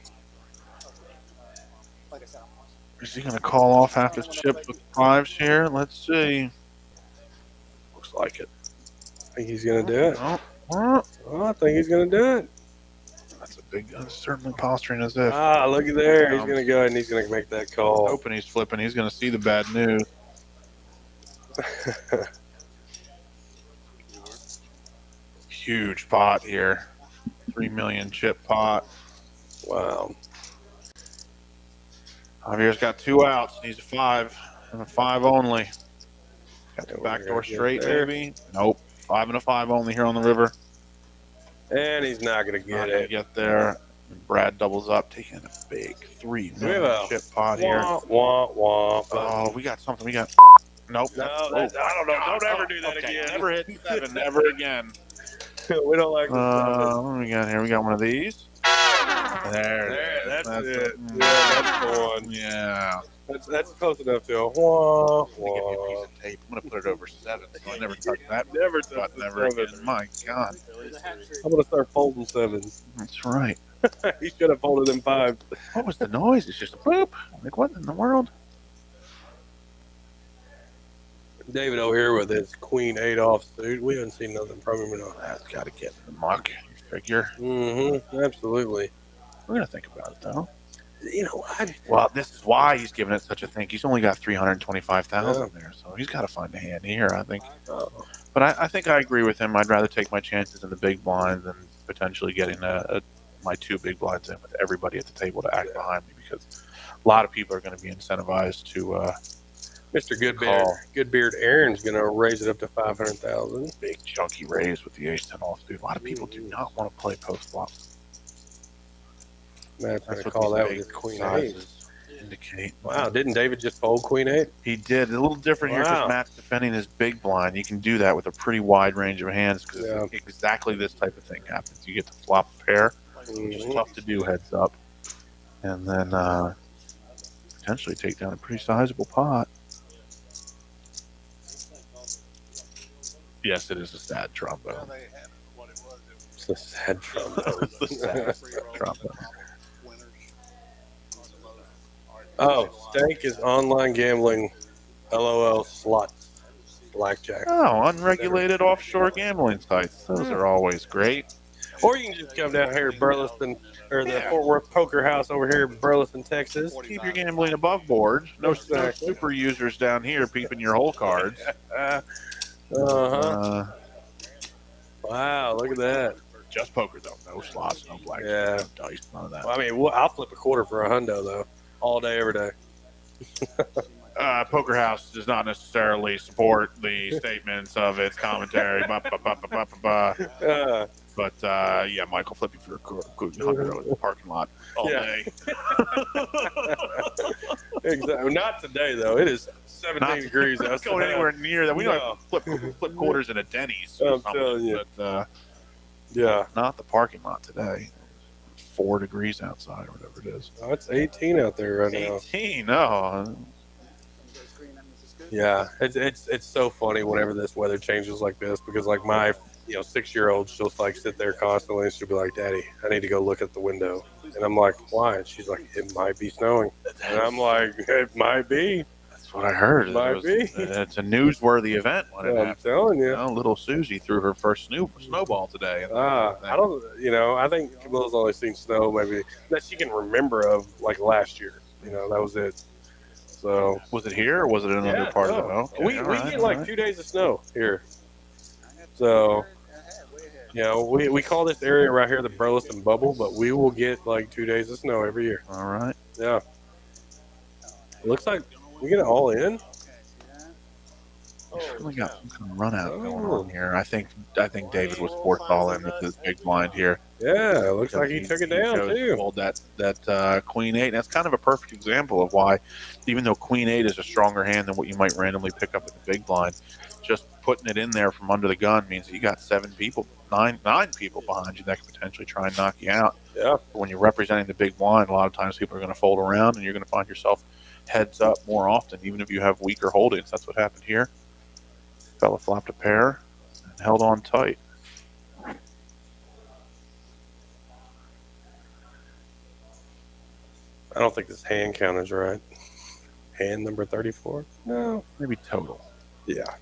is he going to call off half his chips with 5s here? Let's see. Looks like it.
I think he's going to do it.
Oh,
I think he's going to do it.
that's a big gun. Certainly posturing as if.
Ah, look at there. He's going to go ahead and he's going to make that call.
Hoping he's flipping. He's going to see the bad news. Huge pot here. 3 million chip pot.
Wow.
Javier's got 2 outs. Needs a 5. And a 5 only. Got the backdoor straight, maybe? Nope. 5 and a 5 only here on the river.
And he's not going to get
Not
it.
gonna get there. And Brad doubles up, taking a big 3 million chip pot here.
Wah.
Oh, we got something. We got. Nope.
No, I don't know. Don't ever do that again.
Never hit 7. Never again.
We don't like this.
What do we got here? We got one of these. There.
That's it.
Yeah,
that's the one.
Yeah.
That's close enough to a wah.
Give me a piece of tape. I'm gonna put it over 7. So I never touch that.
Never touch
But
the
never
7.
again. My God.
I'm going to start folding 7s.
That's right.
He should have folded them 5.
What was the noise? It's just a boop. Like, what in the world?
David over here with his Queen 8 offsuit. We haven't seen nothing from him at all.
That's got to get in the muck. You figure.
Absolutely.
We're gonna think about it though.
You know,
Well, this is why he's giving it such a think. He's only got 325,000 there, so he's got to find a hand here, I think. But I think I agree with him. I'd rather take my chances in the big blind than potentially getting my 2 big blinds in with everybody at the table to act behind me, because a lot of people are going to be incentivized to.
Mr. Goodbeard Aaron's going to raise it up to 500,000.
Big chunky raise with the ace-10 offsuit. A lot of people do not want to play post flop.
Matt's going to call that with his Queen 8.
Indicate.
Wow, didn't David just fold Queen 8?
He did. A little different here because Matt's defending his big blind. You can do that with a pretty wide range of hands because exactly this type of thing happens. You get to flop a pair, which is tough to do heads up, and then potentially take down a pretty sizable pot. Yes, it is a sad trombone.
It's a sad trombone.
It's a sad trombone.
Oh, Stank is online gambling. LOL slots. Blackjack.
Oh, unregulated offshore gambling sites. Those are always great.
Or you can just come down here to Burleson, or the Fort Worth Poker House over here in Burleson, Texas.
Keep your gambling above board. No super users down here peeping your hole cards.
Wow, look at that.
Just poker though. No slots, no blackjack, no dice, none of that.
Well, I mean, I'll flip a quarter for a hundo though. All day, every day.
Poker House does not necessarily support the statements of its commentary. But yeah, Michael flipping for a $100 in the parking lot all day.
Exactly. Not today though. It is 17 degrees outside.
Not going anywhere near that. We don't flip quarters in a Denny's.
I'm telling you.
But, yeah, not the parking lot today. 4 degrees outside or whatever it is.
Oh, it's 18 out there right now.
18. Oh.
Yeah, it's so funny whenever this weather changes like this, because like my 6-year-old, she'll like sit there constantly and she'll be like, "Daddy, I need to go look at the window," and I'm like, "Why?" And she's like, "It might be snowing," and I'm like, "It might be."
That's what I heard.
It might be.
It's a newsworthy event when it happened.
I'm telling you.
Little Susie threw her first snowball today.
I don't. I think Camilla's only seen snow maybe that she can remember of like last year. That was it. So
was it here or was it another part of it? Okay,
we get like 2 days of snow here. So we call this area right here the Burleson Bubble, but we will get like 2 days of snow every year.
All right.
Yeah. It looks like we get it all in.
He's really got some kind of run out going on here. I think David was forced all in with his big blind here.
Yeah, it looks like he took it down too.
Pulled that Queen 8. And that's kind of a perfect example of why, even though Queen 8 is a stronger hand than what you might randomly pick up with the big blind, just putting it in there from under the gun means that you got 9 people behind you that could potentially try and knock you out.
Yeah.
But when you're representing the big blind, a lot of times people are going to fold around, and you're going to find yourself heads up more often, even if you have weaker holdings. That's what happened here. Fella flopped a pair and held on tight.
I don't think this hand count is right. Hand number 34? No.
Maybe total.
Yeah.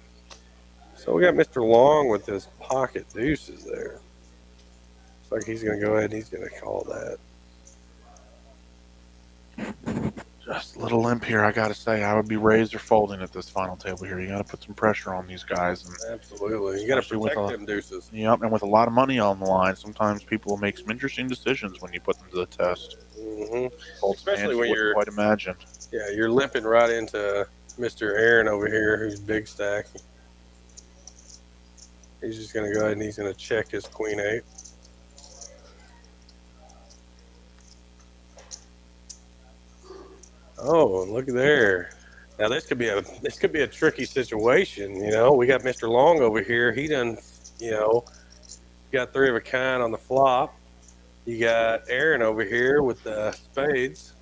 So we got Mr. Long with his pocket deuces there. Looks like he's going to go ahead and he's going to call that.
Just a little limp here, I got to say. I would be raised or folding at this final table here. You got to put some pressure on these guys. And
absolutely. You got to protect them deuces.
Yep, and with a lot of money on the line, sometimes people will make some interesting decisions when you put them to the test.
Mm-hmm. Especially when you're
quite imagine.
Yeah, you're limping right into Mr. Aaron over here, who's big stack. He's just going to go ahead and he's going to check his Queen 8. Oh, look there. Now this could be a tricky situation, We got Mr. Long over here. He done, got 3 of a kind on the flop. You got Aaron over here with the spades.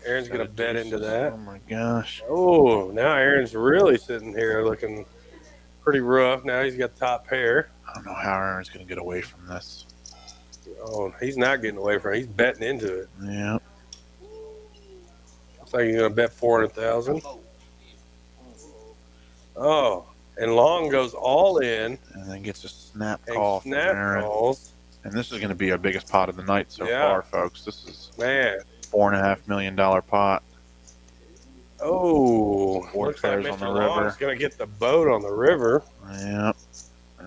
Aaron's going to bet into that.
Oh my gosh.
Oh, now Aaron's really sitting here looking pretty rough. Now he's got the top pair.
I don't know how Aaron's going to get away from this.
Oh, he's not getting away from it. He's betting into it.
Yeah.
Looks like he's going to bet 400,000. Oh, and Long goes all in.
And then gets a snap
And
call from
snap
Aaron.
calls.
And this is going to be our biggest pot of the night so
Yeah.
far, folks. This is
Man.
$4.5 million pot.
Oh,
Four
looks like
pairs on
Mr.
the river.
Long's going to get the boat on the river.
Yep.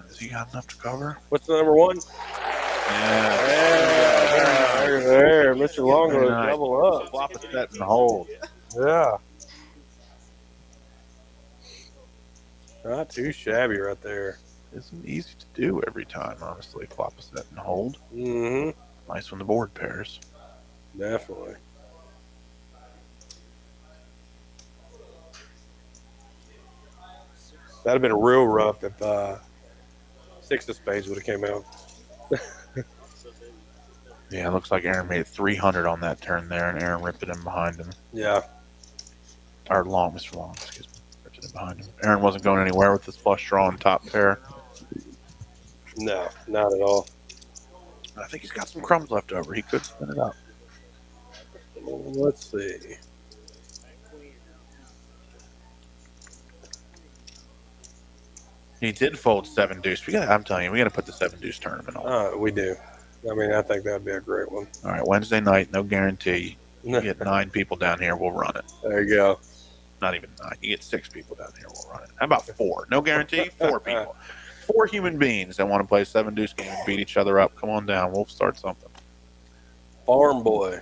Has he got enough to cover?
What's the number one?
Yeah.
There. Mr. Long
Very
going to
nice.
double up.
Flop a set and hold.
Yeah. Not too shabby right there.
Isn't easy to do every time, honestly. Flop a set and hold.
Mm-hmm.
Nice when the board pairs.
Definitely. That'd have been real rough if six of spades would have came out.
Yeah, it looks like Aaron made it 300 on that turn there, and Aaron ripped it in behind him.
Yeah.
Or Mr. Long, excuse me. Ripped it in behind him. Aaron wasn't going anywhere with this flush draw on top pair.
No, not at all.
I think he's got some crumbs left over. He could spin it up.
Let's see.
He did fold 7 deuce. I'm telling you, we got to put the 7 deuce tournament on.
We do. I mean, I think that'd be a great one.
All right, Wednesday night, no guarantee. You get 9 people down here, we'll run it.
There you go.
Not even 9. You get 6 people down here, we'll run it. How about 4? No guarantee, 4 people. 4 human beings that want to play 7 deuce game and beat each other up. Come on down. We'll start something.
Farm Boy.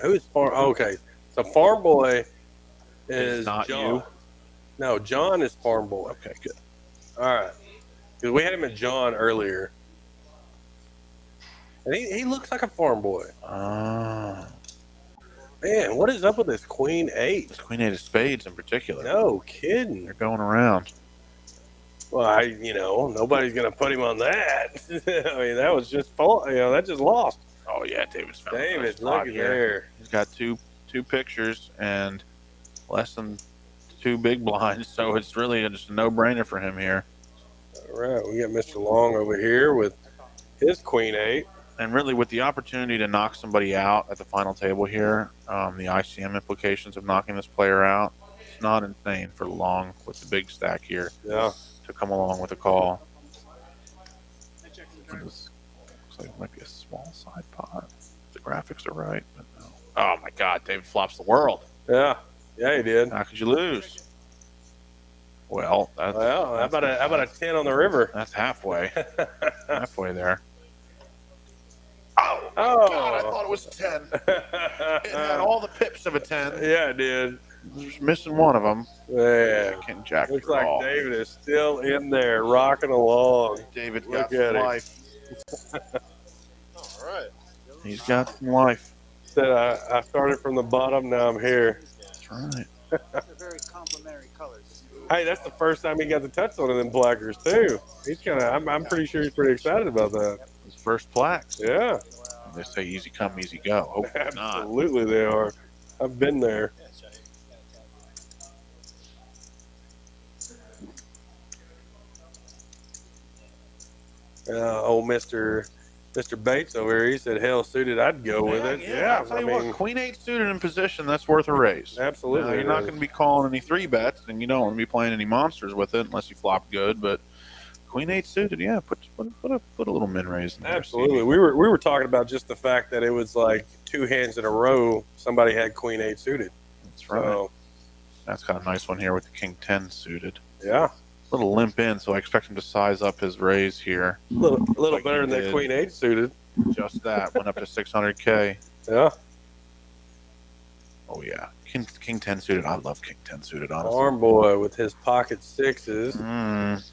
Who's Farm? Okay, so Farm Boy is
not
John.
you.
No, John is Farm Boy.
Okay, good.
All right, because we had him at John earlier, and he looks like a Farm Boy.
Oh.
Man, what is up with this Queen 8?
This Queen 8 of spades in particular.
No kidding.
They're going around.
Well, nobody's gonna put him on that. I mean, that was just fault. That just lost.
Oh, yeah, David's found a nice
David,
spot
look at
here.
there.
He's got two pictures and less than 2 big blinds, so it's really just a no-brainer for him here.
All right, we got Mr. Long over here with his Queen 8.
And really, with the opportunity to knock somebody out at the final table here, the ICM implications of knocking this player out, it's not insane for Long with the big stack here
Yeah.
to come along with a call. Looks like it might be a small side pot. The graphics are right, but no. Oh my God, David flops the world.
Yeah, he did.
How could you lose? Well, how
about a 10 on the river?
That's halfway. Halfway there. Oh, God, I thought it was a 10. It had all the pips of a 10.
Yeah, it did.
Just missing one of them.
Yeah.
King Jack.
Looks like David is still in there, rocking along.
David
Look
got
at
some
him.
life.
All right.
He's got some life.
Said I started from the bottom, now I'm here.
That's right.
They're very complementary colors.
Hey, that's the first time he got the touch on them blackers too. He's I'm pretty sure he's pretty excited about that.
His first plaques.
Yeah,
They say easy come, easy go. Hopefully not.
absolutely they are. I've been there. Old Mr. Bates over here, he said, hell suited, I'd go with it. Yeah,
I'll tell you what, Queen 8 suited in position, that's worth a raise.
absolutely.
Now, you're not going to be calling any 3 bets, and you don't want to be playing any monsters with it unless you flop good. But Queen 8 suited, yeah, put a little min raise in there.
Absolutely. We were talking about just the fact that it was like 2 hands in a row, somebody had Queen 8 suited.
That's right.
So,
That's got a nice one here with the King 10 suited.
yeah.
A little limp in, so I expect him to size up his raise here.
A little
Like
better
he
than that
did.
Queen 8 suited.
Just that. Went up to 600K.
Yeah.
Oh, yeah. King 10 suited. I love King 10 suited, honestly.
Farm Boy with his pocket 6s.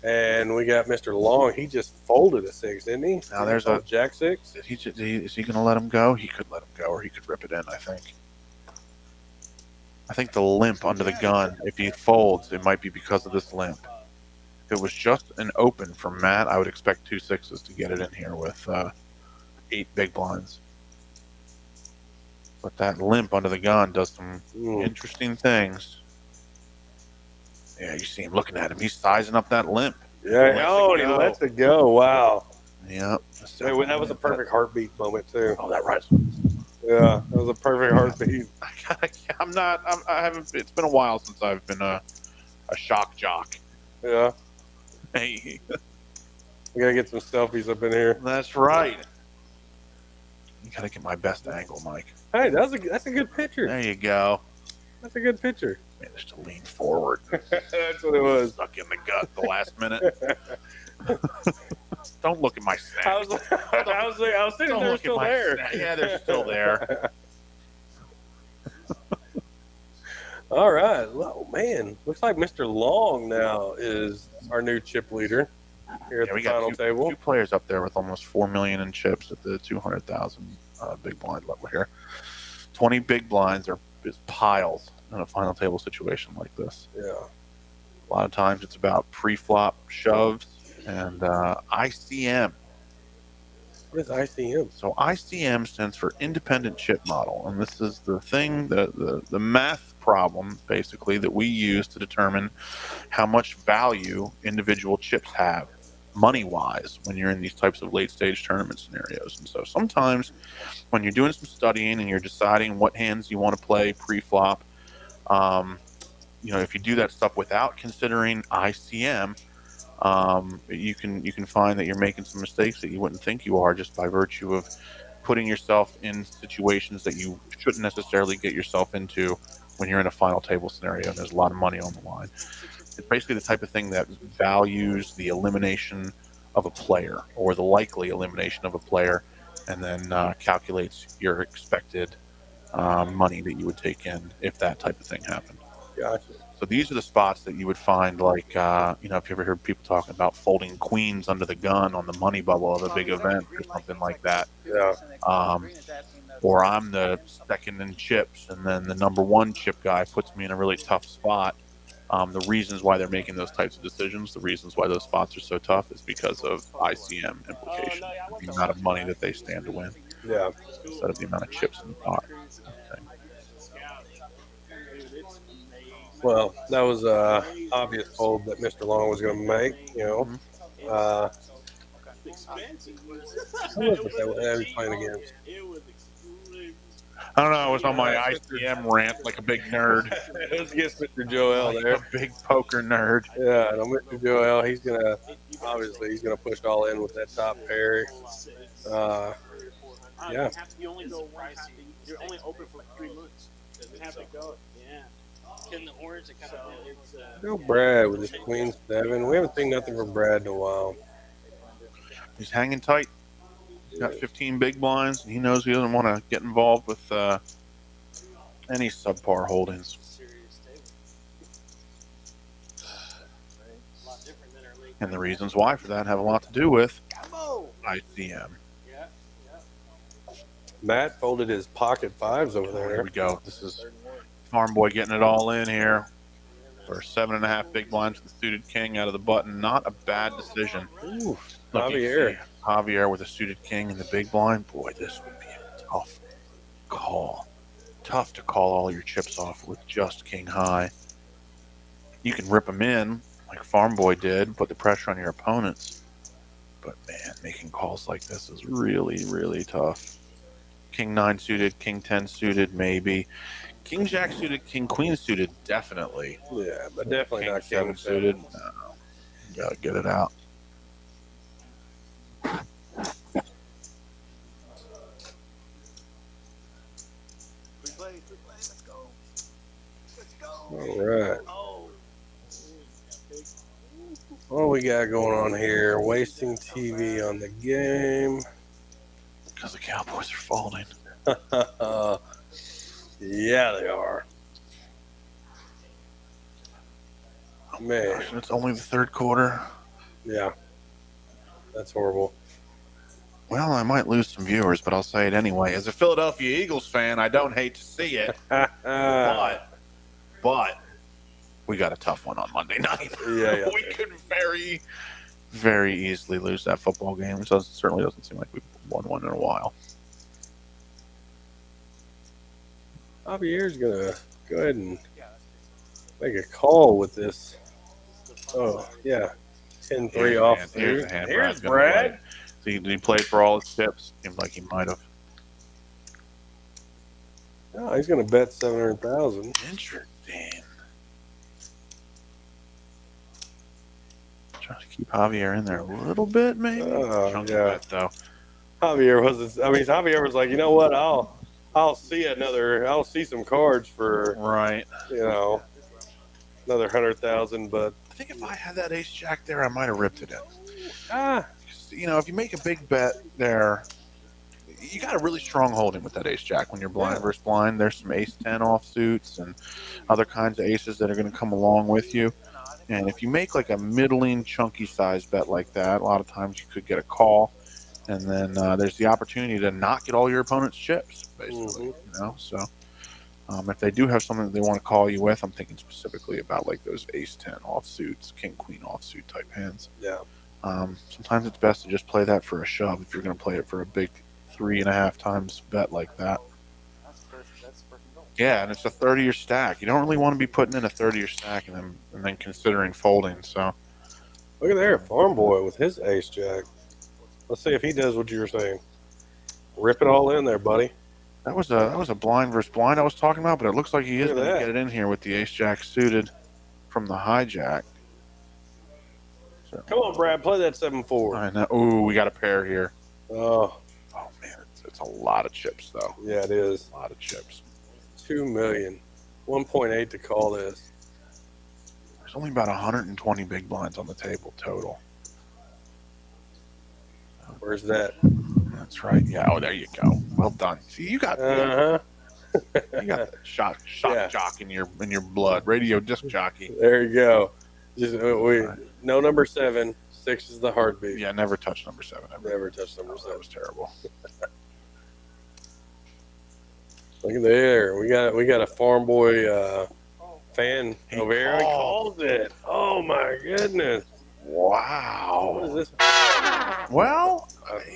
And we got Mr. Long. He just folded a 6, didn't he?
Now there's a
Jack 6.
Is he going to let him go? He could let him go, or he could rip it in, I think. I think the limp under the gun, if he folds, it might be because of this limp. If it was just an open from Matt, I would expect 2 6s to get it in here with 8 big blinds. But that limp under the gun does some interesting things. Yeah, you see him looking at him. He's sizing up that limp.
Yeah. And he lets it go. Wow.
Yep.
That was a perfect heartbeat moment too.
Oh, that right.
Yeah, that was a perfect heartbeat.
I haven't. It's been a while since I've been a shock jock.
Yeah.
Hey,
We gotta get some selfies up in here.
that's right. You gotta get my best angle, Mike.
Hey, that's a good picture.
There you go.
That's a good picture.
Managed to lean forward.
That's what it was.
Stuck in the gut the last minute. Don't look at my snack.
I was thinking
Don't
they were
look at
still
my
there.
snack. Yeah, they're still there.
All right. Oh man, looks like Mr. Long now is our new chip leader here at
Yeah, we
the
got
final table.
two players up there with almost 4 million in chips at the 200,000 big blind level here. 20 big blinds are just piles in a final table situation like this.
Yeah.
A lot of times it's about pre-flop shoves and ICM.
What is ICM?
So ICM stands for independent chip model, and this is the thing, the math problem basically that we use to determine how much value individual chips have money-wise when you're in these types of late-stage tournament scenarios. And so sometimes when you're doing some studying and you're deciding what hands you want to play pre-flop, if you do that stuff without considering ICM, you can find that you're making some mistakes that you wouldn't think you are just by virtue of putting yourself in situations that you shouldn't necessarily get yourself into when you're in a final table scenario and there's a lot of money on the line. It's basically the type of thing that values the elimination of a player or the likely elimination of a player and then calculates your expected money that you would take in if that type of thing happened.
Gotcha.
So these are the spots that you would find, like, if you ever heard people talking about folding queens under the gun on the money bubble of a big event or something like that.
Yeah.
Or I'm the second in chips, and then the number one chip guy puts me in a really tough spot. The reasons why they're making those types of decisions, the reasons why those spots are so tough is because of ICM implication, the amount of money that they stand to win.
Yeah.
Instead of the amount of chips in the pot.
Well, that was a obvious fold that Mr. Long was going to make. Who was it that was playing against?
I don't know. I was on my ICM rant like a big nerd.
It was against Mr. Joel
Like
there.
a big poker nerd.
Yeah, no, Mr. Joel, he's gonna push all in with that top pair. Yeah.
You only go one time. You're only open for 3 months. You have to go. Yeah. Can the orange kind of
Go Brad with his Queen 7. We haven't seen nothing from Brad in a while.
He's hanging tight. He's got 15 big blinds, and he knows he doesn't want to get involved with any subpar holdings. And the reasons why for that have a lot to do with ICM.
Matt folded his pocket fives over
Here
there.
we go. This is Farm Boy getting it all in here. For 7.5 big blinds with the suited king out of the button. Not a bad decision.
Ooh,
Look, you
Javier.
see Javier with a suited king in the big blind. Boy, this would be a tough call. Tough to call all your chips off with just king high. You can rip them in like Farm Boy did, put the pressure on your opponents. But man, making calls like this is really, really tough. King 9 suited, king 10 suited, maybe. King Jack suited, king Queen suited, definitely.
Yeah, but definitely
King
not
7
King
suited. No. You gotta get it out.
Let's go. Let's go.
All right.
Oh.
What we got going on here? Wasting TV on the game.
Because the Cowboys are folding.
Yeah, they are. Man,
Gosh, it's only the third quarter.
yeah. That's horrible.
Well, I might lose some viewers, but I'll say it anyway. As a Philadelphia Eagles fan, I don't hate to see it, but we got a tough one on Monday night.
Yeah.
We could very, very easily lose that football game. It certainly doesn't seem like we've won one in a while.
Javier's gonna go ahead and make a call with this. Oh, yeah. 10-3 off.
Here's the hand.
Here's
Brad's gonna
Brad.
play. See, did he play for all his chips? Seemed like he might have.
Oh, he's gonna bet 700,000.
Interesting. Try to keep Javier in there a little bit, maybe. Chunky bet, though.
Javier was. I mean, Javier was like, you know what? I'll see some cards for
Right.
another 100,000. But
I think if I had that ace jack there, I might have ripped it in.
ah,
If you make a big bet there, you got a really strong holding with that ace jack when you're blind versus blind. There's some ace 10 offsuits and other kinds of aces that are going to come along with you. And if you make like a middling, chunky size bet like that, a lot of times you could get a call. And then there's the opportunity to not get all your opponent's chips, basically. So if they do have something that they want to call you with, I'm thinking specifically about like those ace 10 offsuits, king queen offsuit type hands.
Yeah.
Sometimes it's best to just play that for a shove if you're going to play it for a big 3.5 times bet like that.
That's freaking gold.
Yeah, and it's a 30-year stack. You don't really want to be putting in a 30-year stack and then considering folding. So
look at there, Farm Boy with his ace jack. Let's see if he does what you were saying. Rip it all in there, buddy.
that was a blind versus blind I was talking about, but it looks like he is
Look at
going to
that.
get it in here with the ace jack suited from the hijack. So,
Come on, Brad, play that 7-4.
I know. Ooh, we got a pair here.
Oh,
Oh man, it's a lot of chips though.
yeah, it is.
A lot of chips.
2 million. 1.8 to call this.
There's only about 120 big blinds on the table total.
Where's that?
That's right. Yeah. Oh, there you go. Well done. See, you got
Uh-huh.
you got the shock
Yeah.
jock in your blood. Radio disc jockey.
There you go. Just no number 7. 6 is the heartbeat.
Yeah. Never touch number 7.
Never touch number
That
7.
was terrible.
Look at there. We got a Farm Boy fan
He
over here. He
called.
calls it. Oh my goodness.
Wow.
What is this?
Well,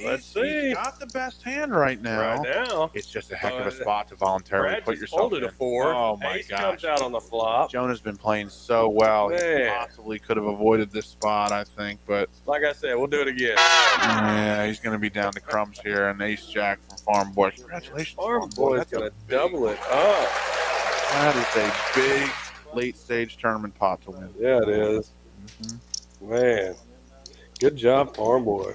Let's
he's
see.
got the best hand right now.
Right now,
It's just a heck of a spot to voluntarily
Brad
put
just
yourself
folded
in.
a 4.
Oh my
Ace
gosh.
comes out on the flop.
Jonah's been playing so well. He
Man.
possibly could have avoided this spot, I think, but
Like I said, we'll do it again.
yeah, he's going to be down to crumbs here. And ace jack from Farm Boy. Congratulations,
Farm Boy's
That's a
gonna
big-
double it up.
That is a big late stage tournament pot to win.
Yeah, it is. Man, good job, Farm Boy.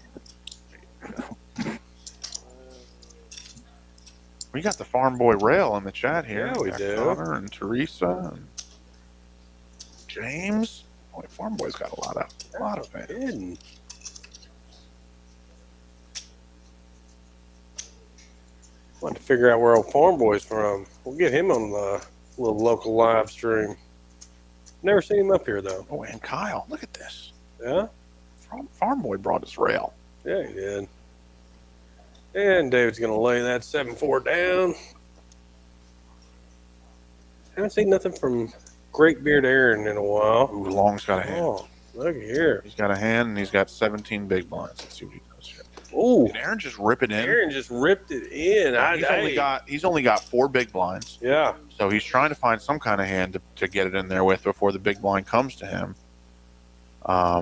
We got the Farm Boy rail in the chat here.
Yeah, we
Got
do.
Connor and Teresa and James. Boy, Farm Boy's got a lot of fans.
Hidden. Want to figure out where old Farm Boy's from. We'll get him on the little local live stream. Never seen him up here though.
Oh, and Kyle, look at this.
Yeah,
Farm Boy brought us rail.
yeah, he did. And David's gonna lay that 7-4 down. Haven't seen nothing from Great Beard Aaron in a while.
Ooh, Long's got a hand.
Oh, look here.
He's got a hand, and he's got 17 big blinds. Let's see what he does here.
Ooh,
Did Aaron just rip it in?
Aaron just ripped it in.
He's only got 4 big blinds,
Yeah.
so he's trying to find some kind of hand to get it in there with before the big blind comes to him. Oh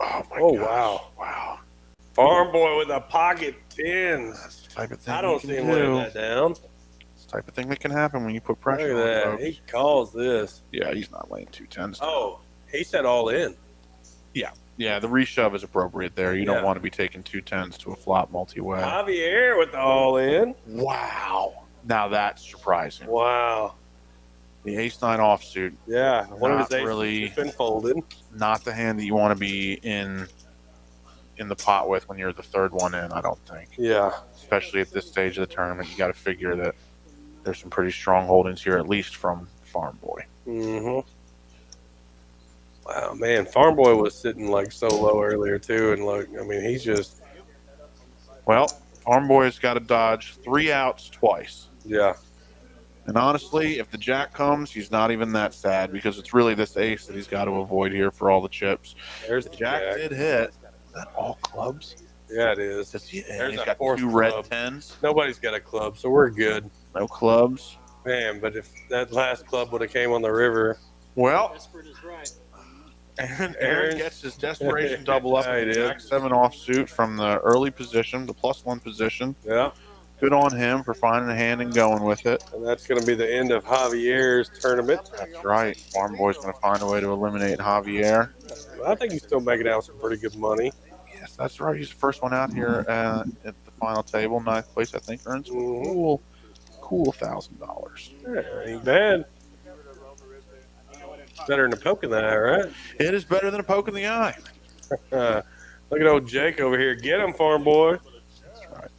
my
Oh,
gosh. Wow.
Farm Boy with a pocket 10s.
That's the type of thing
I don't
you
see
can
him
do.
laying that down.
It's the type of thing that can happen when you put
Look
pressure
at
on
that.
folks.
He calls this.
Yeah, he's not laying 2 10s.
Oh, he said all in.
Yeah, the reshove is appropriate there. You
Yeah.
don't want to be taking 2 10s to a flop multi-way.
Javier with the all in.
Wow. Now that's surprising.
Wow.
The ace-9 offsuit,
Yeah. One of his
Not
aces
really-
has been folded.
not the hand that you want to be in the pot with when you're the third one in, I don't think.
Yeah.
Especially at this stage of the tournament, you got to figure that there's some pretty strong holdings here, at least from Farm Boy.
Mm-hmm. Wow, man. Farm Boy was sitting like so low earlier too, and look, I mean, he's just
Well, Farm Boy's got to dodge 3 outs twice.
yeah.
And honestly, if the jack comes, he's not even that sad because it's really this ace that he's got to avoid here for all the chips.
There's
The
the
jack
jack.
did hit. Is that all clubs?
Yeah, it is.
Does he, and
There's
he's
a
got
fourth
2 red
club.
10s.
Nobody's got a club, so we're good.
No clubs.
Man, but if that last club would have came on the river,
Well,
Desperate is right.
Aaron gets his desperation double up
Yeah, he
with
did.
the jack 7 offsuit from the early position, the +1 position.
yeah,
Good on him for finding a hand and going with it.
and that's going to be the end of Javier's tournament.
That's right. Farm Boy's going to find a way to eliminate Javier.
I think he's still making out some pretty good money.
Yes, that's right. He's the first one out here at the final table. Ninth place, I think, earns a cool $1,000.
Yeah, ain't bad. Better than a poke in the eye, right?
It is better than a poke in the eye.
Look at old Jake over here. Get him, farm boy.
That's right.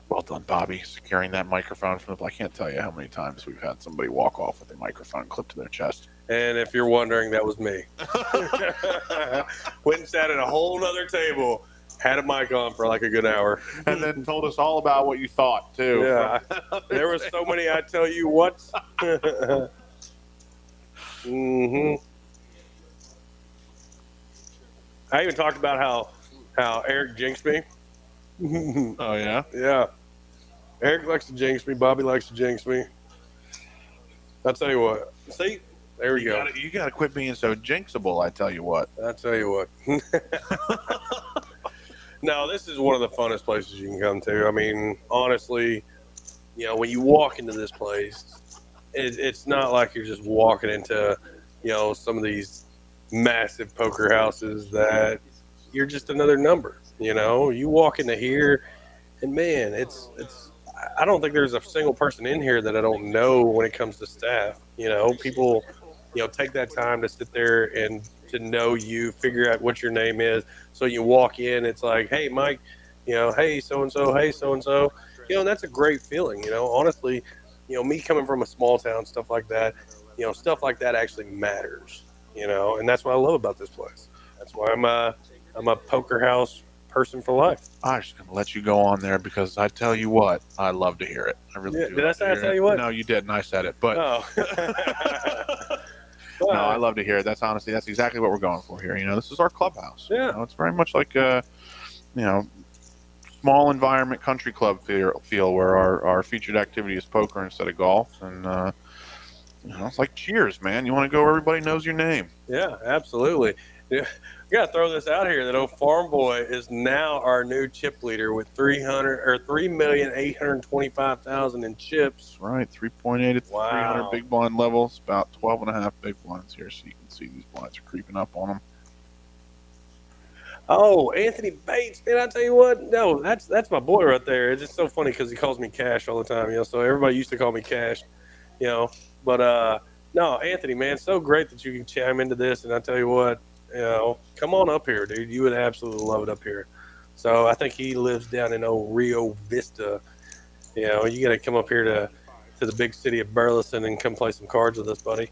Well done, Bobby, securing that microphone from the. I can't tell you how many times we've had somebody walk off with a microphone clipped to their chest.
And if you're wondering, that was me. Went and sat at a whole nother table, had a mic on for like a good hour,
And then told us all about what you thought, too.
Yeah, there was so many. I tell you what. I even talked about how Eric jinxed me.
Oh, yeah?
Yeah, Eric likes to jinx me. Bobby likes to jinx me. I'll tell you what. See, there we go.
You got to quit being so jinxable, I tell you what.
I'll tell you what. No, this is one of the funnest places you can come to. I mean, honestly, you know, when you walk into this place, it's not like you're just walking into, you know, some of these massive poker houses that you're just another number. You know, you walk into here, and man, it's. I don't think there's a single person in here that I don't know when it comes to staff. You know, people, you know, take that time to sit there and to know you, figure out what your name is. So you walk in, it's like, hey, Mike, you know, hey, so-and-so, hey, so-and-so. You know, and that's a great feeling, you know. Honestly, you know, me coming from a small town, stuff like that, you know, stuff like that actually matters, you know. And that's what I love about this place. That's why I'm a poker house person for life.
I'm just going to let you go on there because I tell you what, I love to hear it. I really do.
Did I say I tell you what?
No, you didn't. I said it. But
Oh.
no, I love to hear it. That's exactly what we're going for here. You know, this is our clubhouse.
Yeah.
You know, it's very much like a, you know, small environment country club feel where our featured activity is poker instead of golf. And, you know, it's like Cheers, man. You want to go where everybody knows your name.
Yeah, absolutely. Yeah. I gotta throw this out here that old Farm Boy is now our new chip leader with 3,825,000 in chips.
That's right, 3.8 at the 300 big blind levels, about 12.5 big blinds here, so you can see these blinds are creeping up on them.
Oh, Anthony Bates, man! I tell you what, no, that's my boy right there. It's just so funny because he calls me Cash all the time, you know. So everybody used to call me Cash, you know. But no, Anthony, man, so great that you can chime into this. And I tell you what. You know, come on up here, dude. You would absolutely love it up here. So I think he lives down in old Rio Vista. You know, you got to come up here to the big city of Burleson and come play some cards with us, buddy.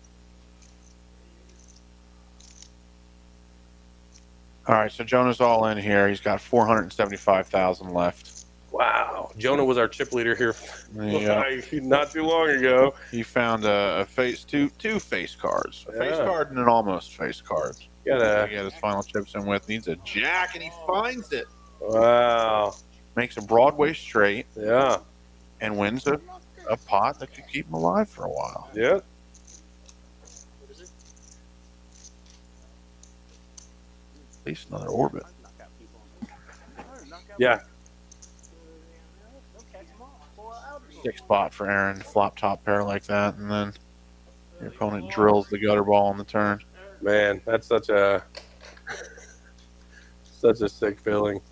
All right, so Jonah's all in here. He's got 475,000 left.
Wow, Jonah was our chip leader here not too long ago.
He found a two face cards, a face
Yeah.
card and an almost face card.
Gotta
He got his final chips in with. Needs a jack, and he finds it.
Wow.
Makes a Broadway straight
Yeah.
and wins a pot that could keep him alive for a while.
Yeah.
At least another orbit.
Yeah.
6 pot for Aaron, flop top pair like that, and then your opponent drills the gutter ball on the turn.
Man, that's such a sick feeling.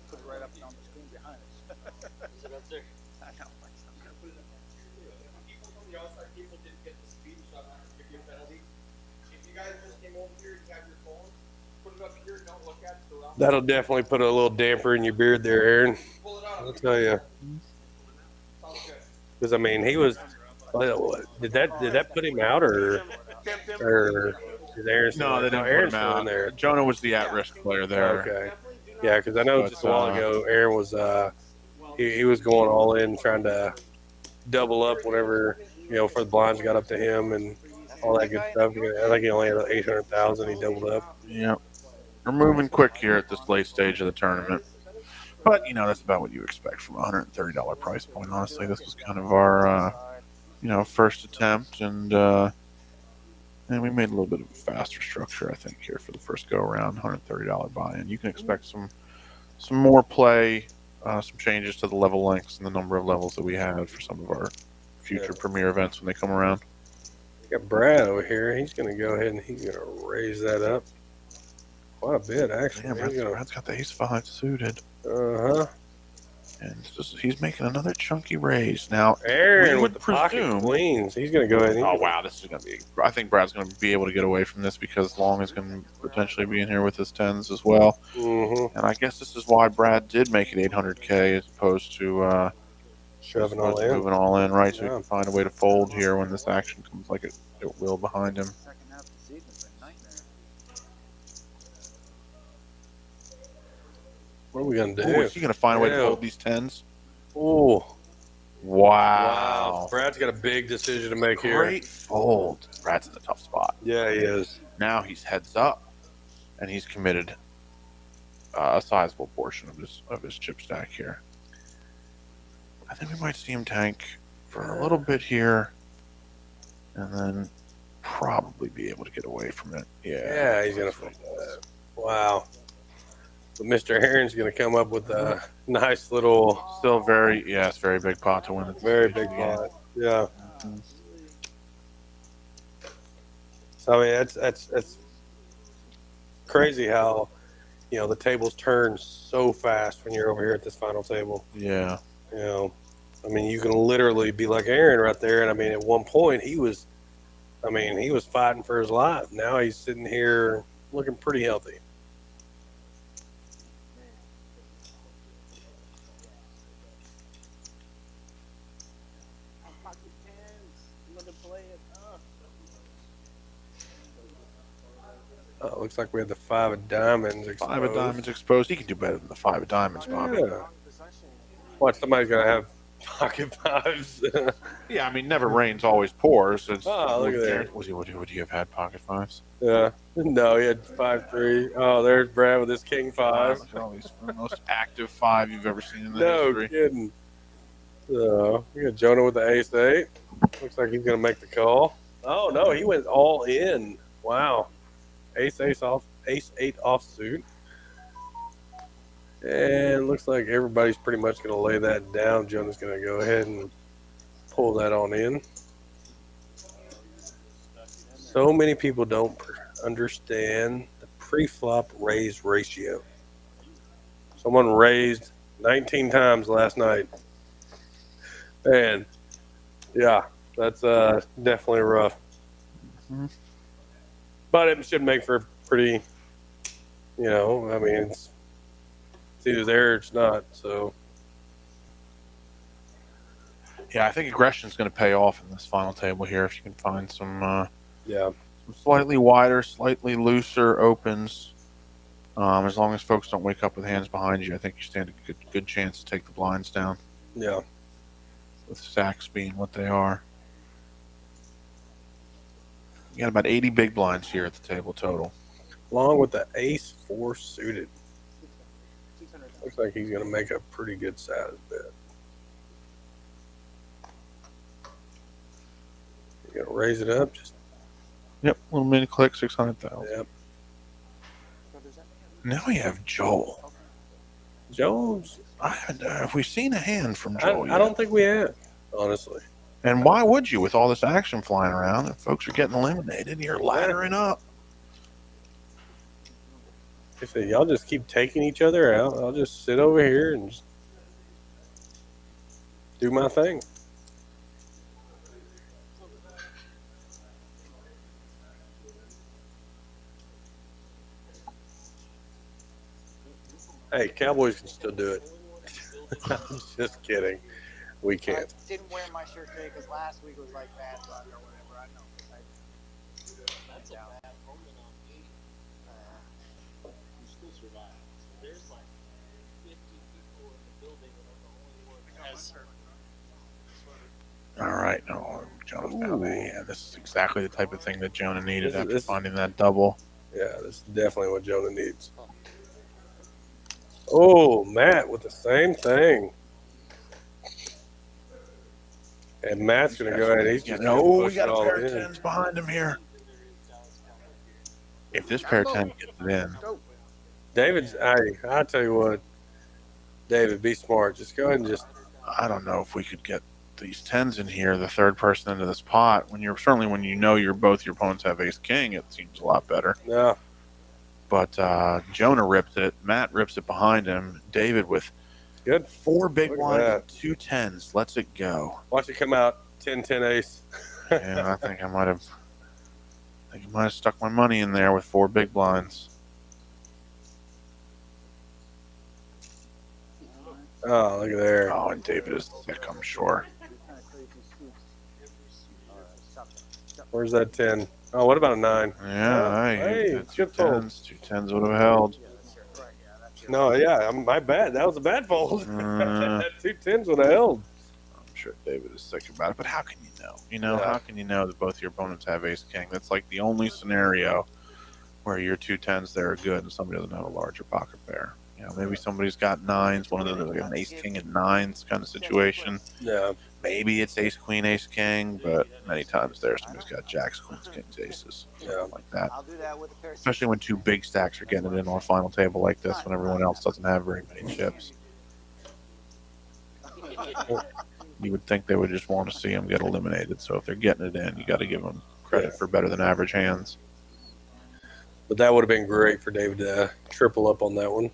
Put it right up on the screen behind us. Is it up there? I know.
People didn't get the speed, so I'm not going to give you a penalty. If you guys just came over here and you have your phone, put it up here, don't look at it.
That'll definitely put a little damper in your beard there, Aaron.
Pull it out.
I'll tell you.
Sounds good.
Because I mean, he was. Did that put him out or is Aaron?
No, they didn't
Aaron's
put him
still in
out.
there.
Jonah was the at-risk player there.
Okay. Yeah, because I know
But,
just a while ago, Aaron was he was going all in, trying to double up whenever for the blinds got up to him and all that good stuff. I think he only had 800,000. He doubled up.
Yep. We're moving quick here at this late stage of the tournament. But, that's about what you expect from a $130 price point. Honestly, this was kind of our, first attempt. And we made a little bit of a faster structure, I think, here for the first go-around, $130 buy-in. You can expect some more play, some changes to the level lengths and the number of levels that we had for some of our future premier events when they come around.
We got Brad over here. He's going to go ahead and he's going to raise that up quite a bit, actually.
Yeah, Brad's got the ace-5 suited.
Uh-huh.
And he's making another chunky raise. Now,
Aaron
we
with
would
the pocket
presume...
queens. He's going to go ahead and...
Oh, wow, this is going to be... I think Brad's going to be able to get away from this because Long is going to potentially be in here with his 10s as well.
Mm-hmm.
And I guess this is why Brad did make it 800K as opposed to...
Shoving all in.
Moving all in, right? So he
Yeah.
can find a way to fold here when this action comes like it will behind him.
Second half of the season's a nightmare.
What are we going to
Ooh,
do?
is he going to find a way to
Ew.
fold these 10s?
Ooh.
Wow.
Brad's got a big decision to make here.
Great fold. Brad's in a tough spot.
Yeah, he is.
Now he's heads up, and he's committed a sizable portion of his chip stack here. I think we might see him tank for a little bit here, and then probably be able to get away from it.
Yeah, he's going to fold that. Wow. But Mr. Aaron's going to come up with a nice little...
Still very big pot to win.
Very big pot. Yeah. So, I mean, that's crazy how, you know, the tables turn so fast when you're over here at this final table.
Yeah.
You know, I mean, you can literally be like Aaron right there. And I mean, at one point he was fighting for his life. Now he's sitting here looking pretty healthy.
Pocket tens. Let him play it.
Looks like we have the 5 of diamonds exposed.
5 of diamonds exposed. He can do better than the 5 of diamonds, Bobby.
Yeah. What, somebody's going to have pocket 5s?
Yeah, I mean, never rains, always pours. It's,
Oh, look at that.
Would you have had pocket 5s?
Yeah. No, he had 5-3. Oh, there's Brad with his king 5.
Look at all these the most active 5 you've ever seen in the
No
history.
kidding. So, we got Jonah with the ace 8. Looks like he's going to make the call. Oh, no, he went all in. Wow. Ace 8 offsuit. And looks like everybody's pretty much going to lay that down. Jonah's going to go ahead and pull that on in. So many people don't understand the pre-flop raise ratio. Someone raised 19 times last night. And yeah, that's definitely rough.
Mhm.
But it should make for a pretty, you know, I mean, it's either there or it's not. So
Yeah, I think aggression's going to pay off in this final table here if you can find some
yeah,
slightly wider, slightly looser opens. As long as folks don't wake up with hands behind you, I think you stand a good chance to take the blinds down,
yeah.
with stacks being what they are. You got about 80 big blinds here at the table total.
Along with the ace 4 suited. Looks like he's going to make a pretty good size bet. You going to raise it up? Just
Yep, little mini click, 600,000.
yep.
Now we have Joel.
Jones.
I haven't, have we seen a hand from
I
Joel yet?
don't think we have, honestly.
And why would you with all this action flying around and folks are getting eliminated? You're laddering up.
They said, y'all just keep taking each other out. I'll just sit over here and just do my thing. Hey, Cowboys can still do it. I'm just kidding. We can't.
I didn't wear my shirt today because last week was like bad luck or whatever. I know.
That's a bad moment on me. You still survive. There's like 50 people in the building and I'm the only one that has
All right, no, Jonah found it. Yeah, this is exactly the type of thing that Jonah needed
This is-
after
this-
finding that double.
Yeah, this is definitely what Jonah needs. Oh, Matt with the same thing. And Matt's going to go ahead. He's just
No,
gonna
we
push
got
it
a
all
pair of
in.
tens behind him here. If this pair of tens gets it in,
David's, I tell you what, David, be smart. Just go ahead and just,
I don't know if we could get these tens in here, the third person into this pot, when you know both your opponents have ace king, it seems a lot better.
Yeah.
But Jonah rips it. Matt rips it behind him. David with
Good.
4 big
Look at
blinds
that.
and 2 tens. Lets it go.
Watch it come out 10-10 ace.
Yeah, I think I might have stuck my money in there with 4 big blinds.
Oh, look at there.
Oh, and David is sick, I'm sure.
Where's that 10? Oh, what about a 9?
Yeah,
hey,
that's
good
2
fold.
tens. 2 tens would have held.
No, yeah, my bad. That was a bad fold.
Uh,
2 10s would have held.
I'm sure David is sick about it, but how can you know?
Yeah.
How can you know that both your opponents have ace king? That's like the only scenario where your 2 tens there are good and somebody doesn't have a larger pocket pair. Maybe somebody's got 9s, one of them is like an ace king and 9s kind of situation.
Yeah.
Maybe it's ace queen, ace king, but many times there somebody's got jacks, queens, kings, aces,
Yeah.
like that.
I'll do that with a pair of
Especially when 2 big stacks are getting it in on a final table like this, when everyone else doesn't have very many chips. You would think they would just want to see them get eliminated. So if they're getting it in, you got to give them credit for better than average hands.
But that would have been great for David to triple up on that one.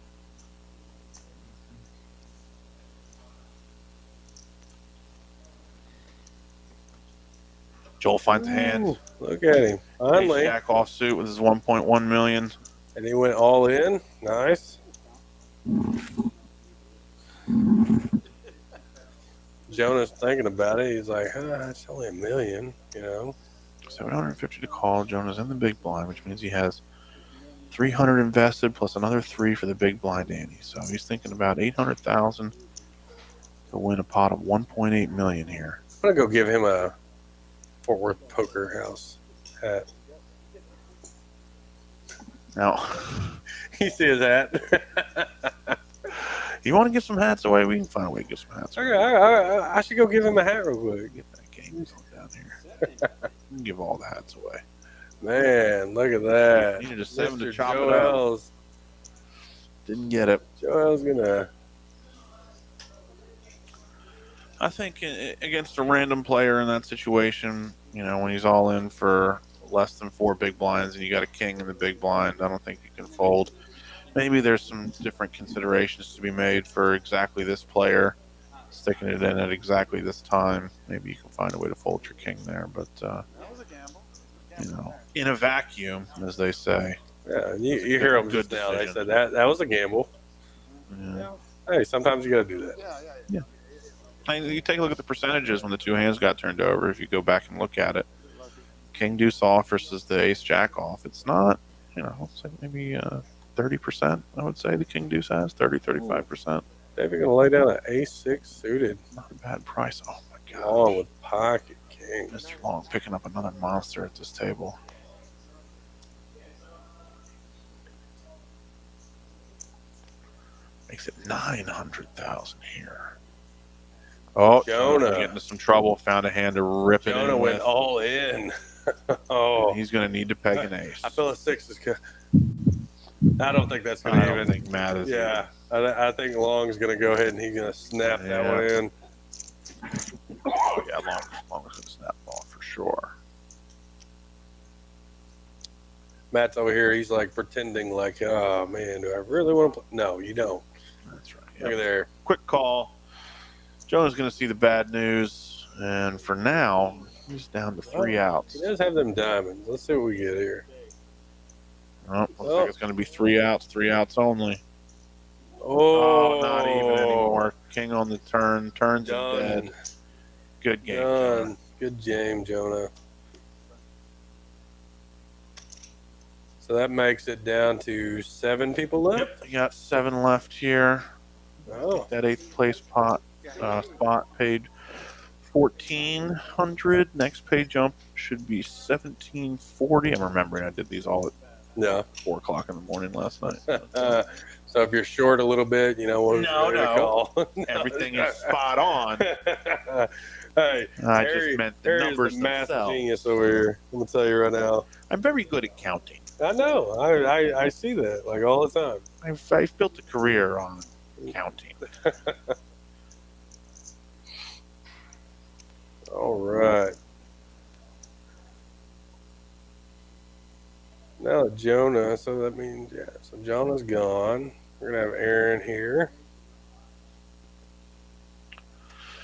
Joel finds a hand.
Ooh, look at him. Finally.
Jack offsuit with his 1.1 million.
And he went all in. Nice. Jonah's thinking about it. He's like, it's only $1 million,
750 to call. Jonah's in the big blind, which means he has 300 invested plus another 3 for the big blind ante. So he's thinking about 800,000 to win a pot of 1.8 million here.
I'm going to go give him a Fort Worth Poker House hat.
Now,
You see his hat?
you want to give some hats away? We can find a way to give some hats away.
I should go give him a hat real quick.
Get that game down here. We can give all the hats away.
Man, look at that.
Needed a 7 to
Mr.
chop it up.
Joel's.
Didn't get it.
Joel's gonna.
I think against a random player in that situation, when he's all in for less than 4 big blinds and you got a king in the big blind, I don't think you can fold. Maybe there's some different considerations to be made for exactly this player, sticking it in at exactly this time. Maybe you can find a way to fold your king there, but in a vacuum, as they say.
Yeah, you hear them
good
just now. They
decision.
said that was a gamble.
Yeah.
Hey, sometimes you got to do that.
You take a look at the percentages when the 2 hands got turned over. If you go back and look at it, king deuce off versus the ace jack off. It's not, it's like maybe 30%. I would say the king deuce has 35%.
David gonna lay down an ace 6 suited.
Not a bad price. Oh my god.
Along with pocket king.
Mr. Long picking up another monster at this table. Makes it 900,000 here. Oh,
Jonah.
Getting into some trouble. Found a hand to rip it
Jonah
in
went
with.
all in. Oh,
He's going to need to peg an ace.
I feel a 6 is good. I don't think that's
I
gonna
don't
even.
think Matt is.
Yeah, I think Long's gonna go ahead and he's gonna snap that one in.
Oh, yeah, Long is going to snap ball for sure.
Matt's over here. He's like pretending like, oh man, do I really want to play? No, you don't.
That's right.
Look at there.
Quick call. Jonah's going to see the bad news. And for now, he's down to 3 outs.
He does have them diamonds. Let's see what we get here.
Oh, looks like it's going to be 3 outs, 3 outs only.
Oh,
Not even anymore. King on the turn, turns
Done.
and dead. Good game,
Done.
Jonah.
Good game, Jonah. So that makes it down to 7 people left.
We got 7 left here.
Oh,
That 8th place spot paid 1,400. Next pay jump should be 1,740. I'm remembering I did these all at
no.
4 o'clock in the morning last night.
So if you're short a little bit, what
No.
call.
Everything is spot on.
Hey,
I
Harry-
just meant the
Harry's
numbers
the math
themselves.
genius over here. I'm gonna tell you right now.
I'm very good at counting.
I know. I see that like all the time.
I've built a career on counting.
All right. Now Jonah, so that means, yeah, so Jonah's gone. We're going to have Aaron here.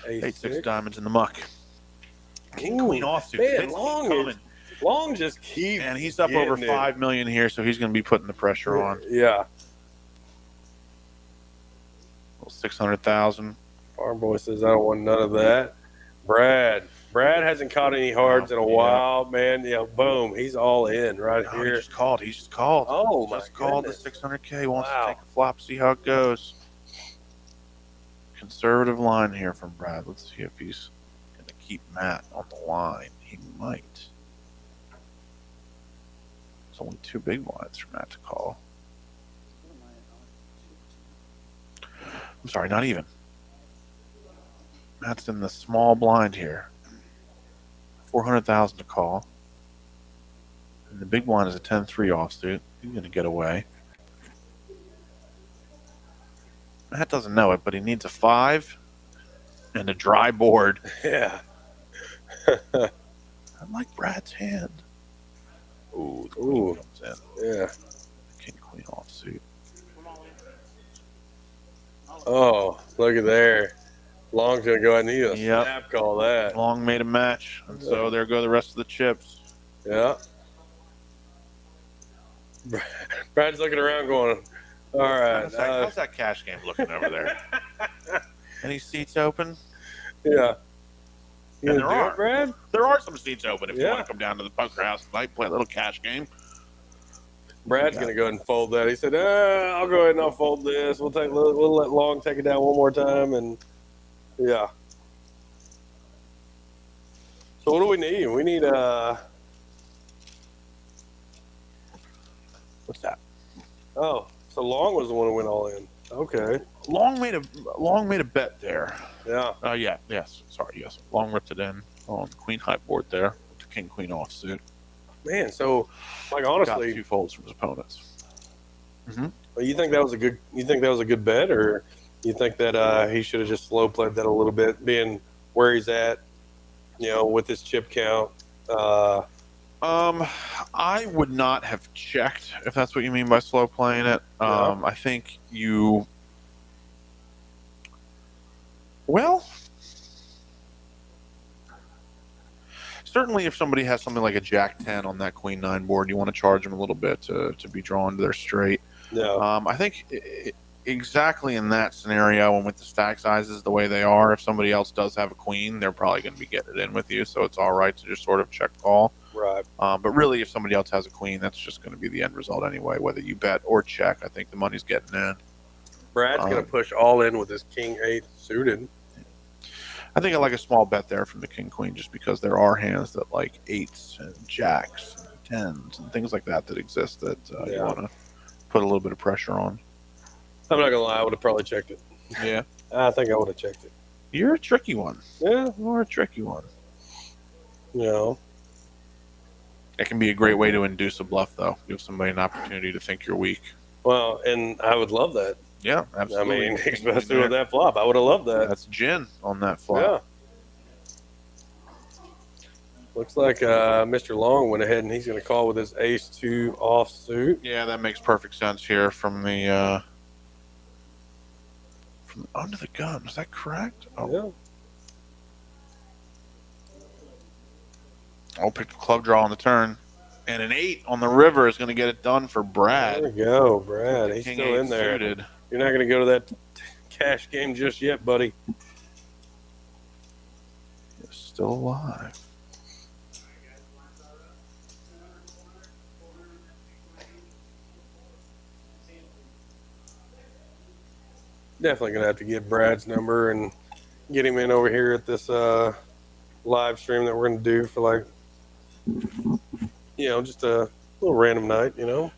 8-6 diamonds in the muck. King Queen offsuit.
Man,
Hits keep
Long
coming.
Long just keeps
And he's up over
getting it.
5 million here, so he's going to be putting the pressure on.
Yeah.
600,000.
Farm Boy says, I don't want none of that. Brad hasn't caught any hards in a while, man. Yeah, boom. He's all in right
Oh,
here.
He just called.
Oh, my
Just called the
goodness.
600K. Wants
Wow.
to take a flop, see how it goes. Conservative line here from Brad. Let's see if he's going to keep Matt on the line. He might. It's only 2 big blinds for Matt to call. I'm sorry, not even. Matt's in the small blind here. 400,000 to call. And the big blind is a 10-3 offsuit. He's going to get away. Matt doesn't know it, but he needs a 5 and a dry board.
Yeah.
I like Brad's hand. Ooh, the queen comes in.
Yeah.
King queen offsuit.
Oh, look at there. Long's going to go ahead and need a
Yep.
snap call that.
Long made a match, and so there go the rest of the chips.
Yeah. Brad's looking around going, all right.
How's that cash game looking over there? Any seats open?
Yeah. You
And
gonna do it, Brad?
There are some seats open if you
Yeah.
want to come down to the poker house tonight, play a little cash game.
Brad's going to go ahead and fold that. He said, I'll go ahead and I'll fold this. We'll let Long take it down one more time. And yeah. So what do we need? We need
What's that?
oh, so Long was the one who went all in. Okay.
Long made a bet there.
Yeah.
Yes. Long ripped it in on the queen high board there with the king queen offsuit.
Man, so like
Got
honestly,
2 folds from his opponents.
you think that was a good bet, or you think that he should have just slow played that a little bit, being where he's at, with his chip count?
I would not have checked if that's what you mean by slow playing it.
Yeah.
I think you. Well, certainly if somebody has something like a Jack 10 on that Queen 9 board, you want to charge them a little bit to be drawn to their straight.
Yeah.
I think exactly in that scenario, and with the stack sizes the way they are, if somebody else does have a queen, they're probably going to be getting it in with you, so it's all right to just sort of check call.
Right.
But really, if somebody else has a queen, that's just going to be the end result anyway, whether you bet or check. I think the money's getting in.
Brad's going to push all in with his King 8 suited.
I think I like a small bet there from the king queen, just because there are hands that like 8s and jacks and 10s and things like that exist that you want to put a little bit of pressure on.
I'm not going to lie, I would have probably checked it.
Yeah.
I think I would have checked it.
You're a tricky one.
Yeah.
You're a tricky one. It can be a great way to induce a bluff, though. Give somebody an opportunity to think you're weak.
Well, and I would love that.
Yeah, absolutely.
I mean, especially with that flop, I would have loved that.
That's gin on that flop.
Yeah. Looks like Mr. Long went ahead and he's going to call with his ace-2 offsuit.
Yeah, that makes perfect sense here from the under the gun. Is that correct? Oh,
Yeah.
I'll pick the club draw on the turn. And an 8 on the river is going to get it done for Brad.
There we go, Brad. He's
King
still
8
in there.
suited.
You're not going to go to that cash game just yet, buddy.
He's still alive.
Definitely going to have to get Brad's number and get him in over here at this live stream that we're going to do for just a little random night,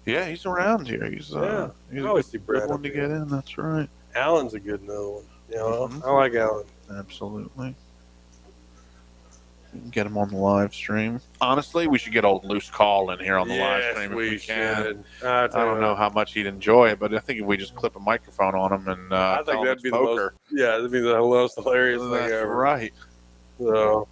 Yeah, he's around here. He's
I
he's
always see
a
Brad
good one
up
to
here.
get in. That's right.
Alan's a good another one.
Mhm.
I like Alan.
Absolutely. We can get him on the live stream. Honestly, we should get old Loose Call in here on the live stream if we can.
should.
I don't know how much he'd enjoy it, but I think if we just clip a microphone on him and
I
tell
think
him
that'd
it's
be
poker.
that'd be the most hilarious thing
That's
ever.
right.
So,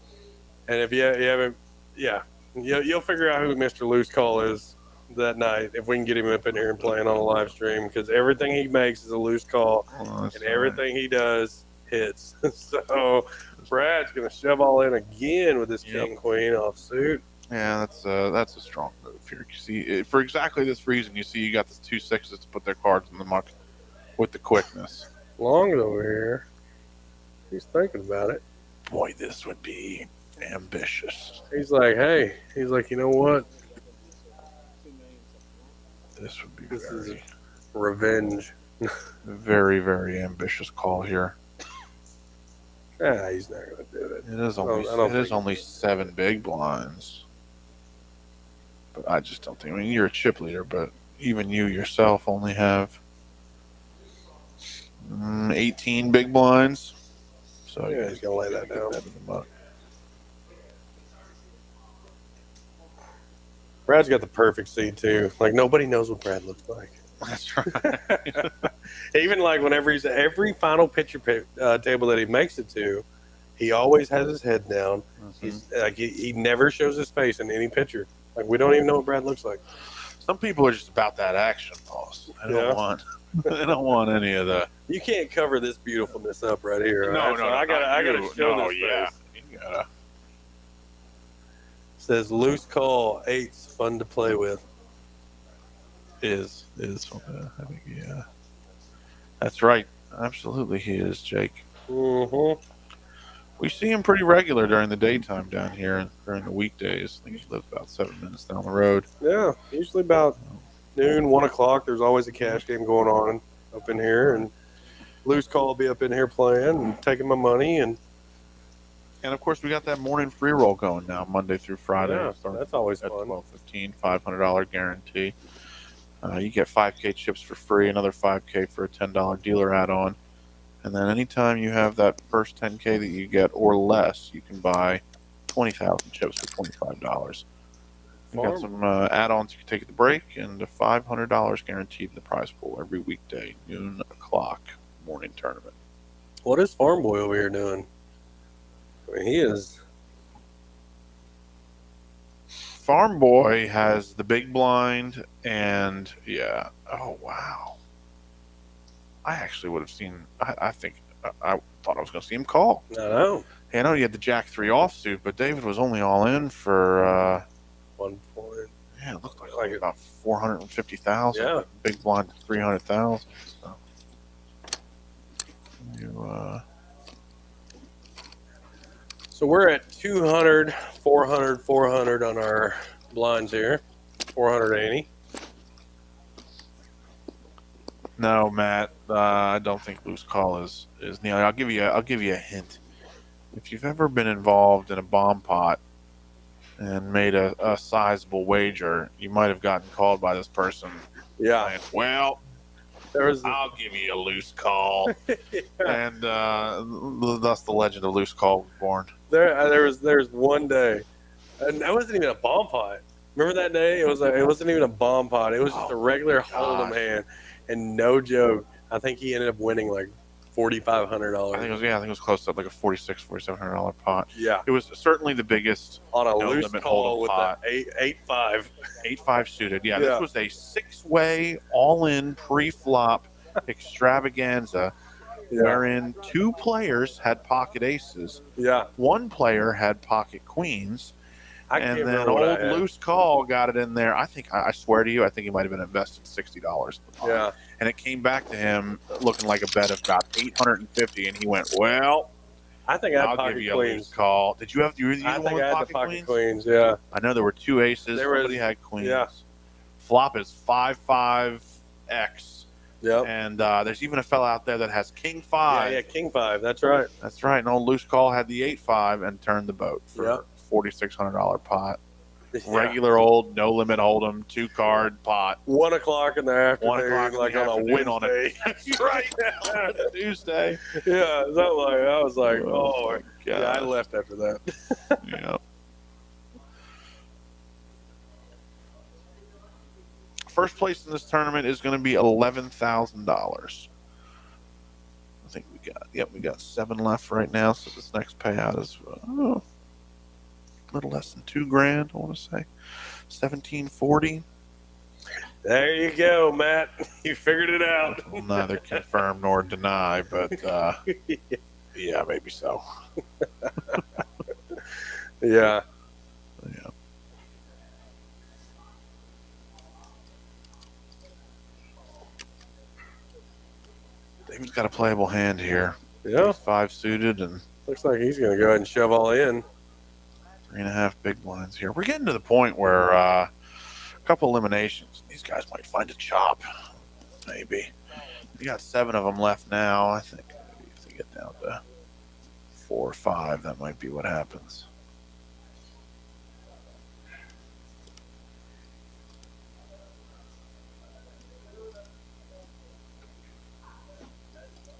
And if you haven't, yeah, you'll figure out who Mr. Loose Call is that night if we can get him up in here and playing on a live stream, because everything he makes is a loose call, and everything he does hits. So Brad's gonna shove all in again with this king queen offsuit.
Yeah, that's a strong move here. You see, for exactly this reason, you see you got the 2 6s to put their cards in the muck with the quickness.
Long's over here. He's thinking about it.
Boy, this would be ambitious.
He's like, hey, you know what?
This would be
This is
very,
revenge.
very, very ambitious call here.
He's not gonna do it.
It is only
I don't think
only 7 big blinds, but I just don't think. I mean, you're a chip leader, but even you yourself only have 18 big blinds. So
yeah, he's gonna lay that down.
That in the muck.
Brad's got the perfect seat too. Like nobody knows what Brad looks like.
That's right.
Even like whenever he's at every final picture table that he makes it to, he always has his head down. He's like he never shows his face in any picture. Like we don't even know what Brad looks like.
Some people are just about that action, boss. They don't want any of the.
You can't cover this beautifulness up right here.
No,
right?
no,
So I gotta show this
yeah.
face.
You gotta.
Says loose call, 8's fun to play with.
Is I think yeah. That's right. Absolutely, he is, Jake.
Mm-hmm.
We see him pretty regular during the daytime down here. During the weekdays, I think he lives about 7 minutes down the road.
Yeah, usually about noon, 1 o'clock. There's always a cash game going on up in here, and loose call will be up in here playing and taking my money, and
of course we got that morning free roll going now, Monday through Friday.
yeah, that's always
at
fun.
$12.15, $500 guarantee. You get 5K chips for free, another 5K for a $10 dealer add-on. And then anytime you have that first 10K that you get or less, you can buy 20,000 chips for $25. You got some add-ons you can take at the break, and $500 guaranteed in the prize pool every weekday, noon o'clock morning tournament.
What is Farm Boy over here doing? I mean, he is.
Farm Boy has the big blind, and yeah. Oh, wow. I actually would have seen. I think I thought I was going to see him call.
I know.
Hey, I know you had the Jack 3 offsuit, but David was only all in for
1 point.
yeah, it looked like about 450,000.
Yeah.
Big blind 300,000. So
So we're at 200, 400, 400 on our blinds here. 480.
No, Matt. I don't think loose call is Neil. I'll give you a hint. If you've ever been involved in a bomb pot and made a sizable wager, you might have gotten called by this person.
Yeah.
Saying, well, I'll give you a loose call, and thus the legend of loose call was born.
There's one day, and that wasn't even a bomb pot. Remember that day? It wasn't even a bomb pot. It was just a regular hold'em hand. And no joke, I think he ended up winning like $4,500.
I think it was close to like a $4,700 pot.
Yeah,
it was certainly the biggest
on a
no
loose
limit
call with
pot.
the 8-5.
8-5 suited. Yeah, this was a 6-way all-in pre-flop extravaganza, wherein 2 players had pocket aces.
Yeah,
1 player had pocket queens. And then old loose call got it in there. I swear to you, I think he might have been invested $60.
Yeah.
And it came back to him looking like a bet of about $850, and he went, well,
I think I'll
give you a loose call. Did you have? You the one with pocket queens?
Yeah.
I know there were 2 aces. Somebody had queens.
Yeah.
Flop is 5-5-X.
Yep.
And there's even a fella out there that has king 5.
Yeah, king 5. That's right.
That's right. And old loose call had the 8-5 and turned the boat for $4,600 pot. Regular old no limit hold'em 2-card pot.
1 o'clock in the afternoon,
1 o'clock
like on a
win on it.
That's right.
Tuesday.
Yeah, I was like, oh my God. Yeah, I left after that.
Yeah. First place in this tournament is going to be $11,000. I think we got 7 left right now. So this next payout is little less than $2,000. I want to say 1740.
There you go, Matt. You figured it out.
Will neither confirm nor deny, but yeah, maybe so.
Yeah.
Yeah. David's got a playable hand here.
Yeah.
He's 5 suited and
Looks like he's going to go ahead and shove all in.
3.5 big blinds here. We're getting to the point where a couple eliminations. These guys might find a chop. Maybe. We got 7 of them left now. I think maybe if they get down to 4 or 5, that might be what happens.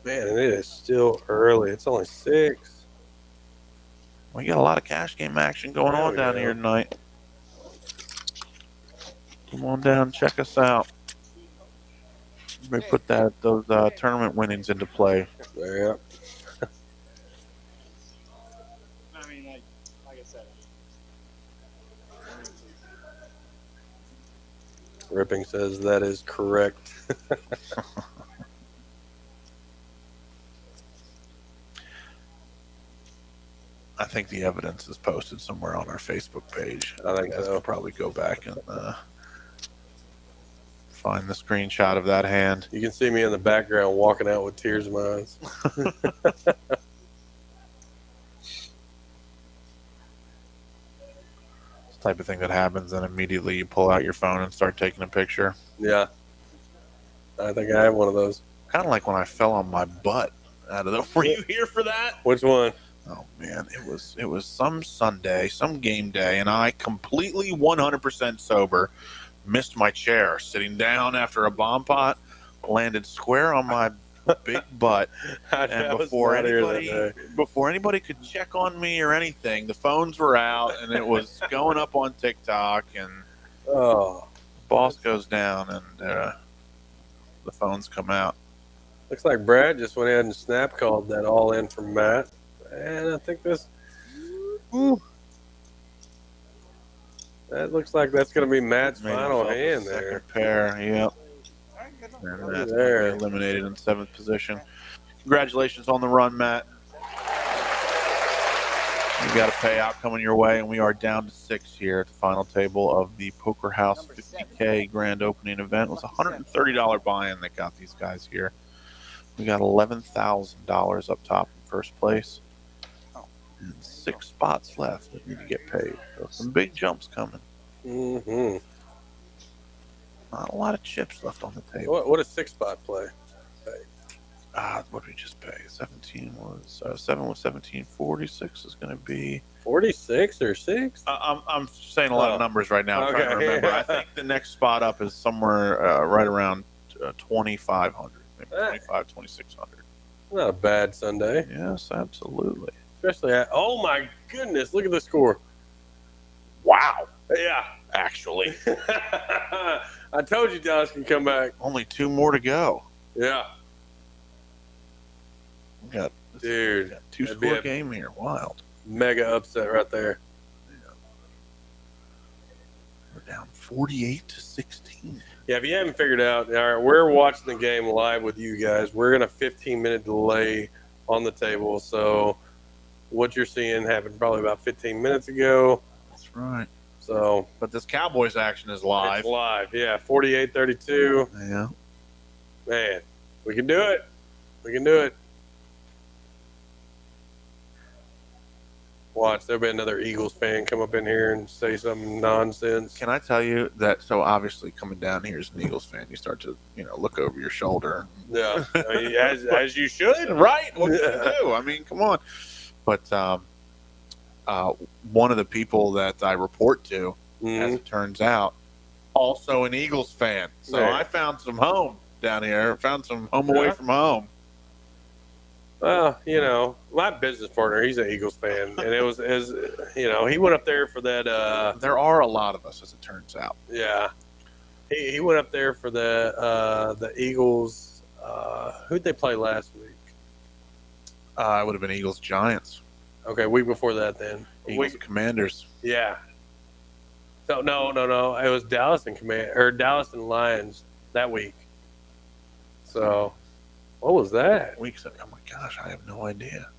Man, and it is still early. It's only 6.
We got a lot of cash game action going
There
on
we
down
go.
here tonight. Come on down, check us out. Let me put those tournament winnings into play.
Yeah.
I mean, like I said.
Ripping says that is correct.
I think the evidence is posted somewhere on our Facebook page.
I think
You guys
so.
can probably go back and find the screenshot of that hand.
You can see me in the background walking out with tears in my eyes.
It's the type of thing that happens, and immediately you pull out your phone and start taking a picture.
Yeah. I think I have one of those.
Kind of like when I fell on my butt out of the. Were you here for that?
Which one?
Oh man, it was some Sunday, some game day, and I completely 100% sober missed my chair sitting down after a bomb pot, landed square on my big butt, and before anybody could check on me or anything, the phones were out and it was going up on TikTok, and
Oh,
boss goes down and the phones come out.
looks like Brad just went ahead and snap called that all in from Matt. And I think this. Ooh, that looks like that's going to be Matt's
Made
final
himself a
hand
second
there.
pair, yep. And that's
There.
gonna be eliminated in 7th position. Congratulations on the run, Matt. You got a payout coming your way, and we are down to 6 here at the final table of the Poker House 50K Grand Opening event. It was a $130 buy-in that got these guys here. We got $11,000 up top in first place. And 6 spots left that need to get paid. So some big jumps coming.
Mm-hmm.
Not a lot of chips left on the table.
What a 6-spot play.
What did we just pay? 17 was 7 was 1746 is going to be
46 or 6?
I'm saying a lot of numbers right now. I'm trying to
Okay.
remember. I think the next spot up is somewhere right around 2,500, maybe 25, 2,600.
Not a bad Sunday.
Yes, absolutely.
Especially at, oh my goodness, look at the score.
Wow.
Yeah.
Actually,
I told you Dallas can come back.
only 2 more to go.
Yeah.
We got
Dude,
got
that'd be
2-score
a-
game here. Wild.
Mega upset right there.
We're down 48-16.
Yeah, if you haven't figured out, all right, we're watching the game live with you guys. We're in a 15-minute delay on the table. So what you're seeing happened probably about 15 minutes ago.
That's right.
So
But this Cowboys action is live.
it's live. Yeah, 48-32.
Yeah.
Man, we can do it. We can do it. Watch, there'll be another Eagles fan come up in here and say some nonsense.
Can I tell you that? So obviously, coming down here as an Eagles fan, you start to look over your shoulder.
Yeah, I mean, as you should.
Right? What can you do? I mean, come on. But one of the people that I report to, as
Mhm.
it turns out, also an Eagles fan. So
Yeah.
I found some home down here. Found some home away
Yeah.
from home.
Well, my business partner, he's an Eagles fan, and it was he went up there for that.
There are a lot of us, as it turns out.
Yeah, he went up there for the Eagles. Who'd they play last week?
It would have been Eagles Giants.
Okay, week before that then.
Eagles
Week,
Commanders.
yeah. So no. It was Dallas and Lions that week. So what was that?
Weeks. Oh my gosh, I have no idea.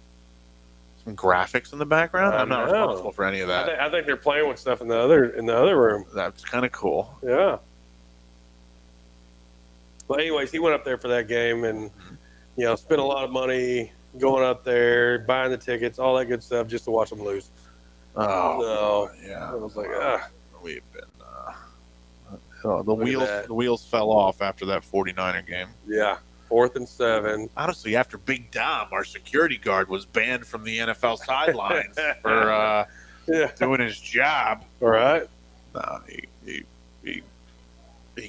Some graphics in the background.
I
I'm not
know.
responsible for any of that.
I think they're playing with stuff in the other room.
That's kind of cool.
Yeah. But anyways, he went up there for that game and spent a lot of money going up there, buying the tickets, all that good stuff, just to watch them lose.
Oh,
So,
yeah.
I was like,
We've been. The wheels fell off after that 49er game.
yeah, 4th and 7.
Honestly, after Big Dom, our security guard, was banned from the NFL sidelines for doing his job.
All right.
No, he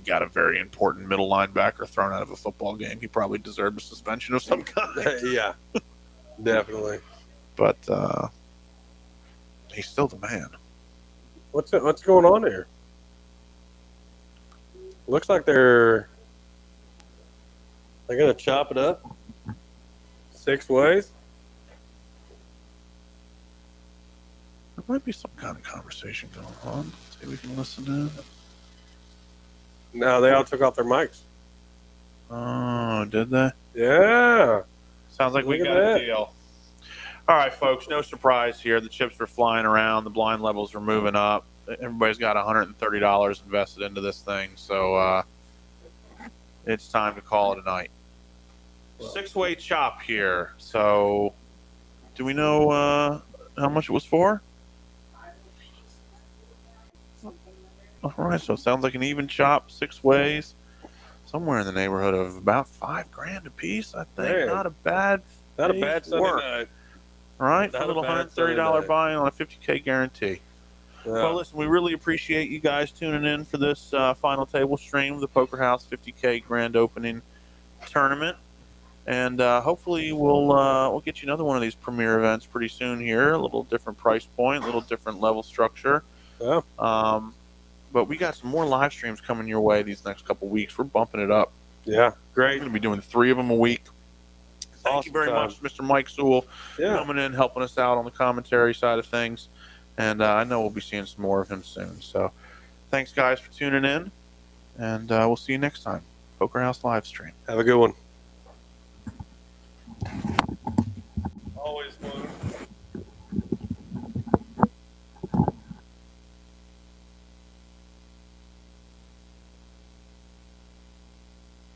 got a very important middle linebacker thrown out of a football game. He probably deserved a suspension of some kind.
Yeah, definitely.
But he's still the man.
What's going on here? Looks like they're gonna chop it up 6 ways.
There might be some kind of conversation going on. See if we can listen in.
No, they all took off their mics.
Oh, did they?
Yeah.
Sounds like we
Look at
got
that.
a deal. All right, folks, no surprise here. The chips are flying around. The blind levels are moving up. Everybody's got $130 invested into this thing, so it's time to call it a night. 6-way chop here. So do we know how much it was for? All right, so it sounds like an even chop, 6 ways, somewhere in the neighborhood of about $5,000 a piece. I think
Man.
not a bad
Sunday
work.
night.
All right, for
Not
a little
a bad Sunday
$130
night.
buy on a $50K guarantee.
Yeah.
Well, listen, we really appreciate you guys tuning in for this final table stream of the Poker House 50K Grand Opening Tournament. And hopefully we'll get you another one of these premier events pretty soon here. A little different price point, a little different level structure.
Yeah.
But we got some more live streams coming your way these next couple weeks. We're bumping it up.
Yeah.
We're
Great.
going to be doing 3 of them a week. Thank
Awesome
you very
time.
much, Mr. Mike Sewell,
Yeah.
coming in, helping us out on the commentary side of things. And I know we'll be seeing some more of him soon. So thanks, guys, for tuning in. And we'll see you next time. Poker House live stream.
Have a good one. Always fun.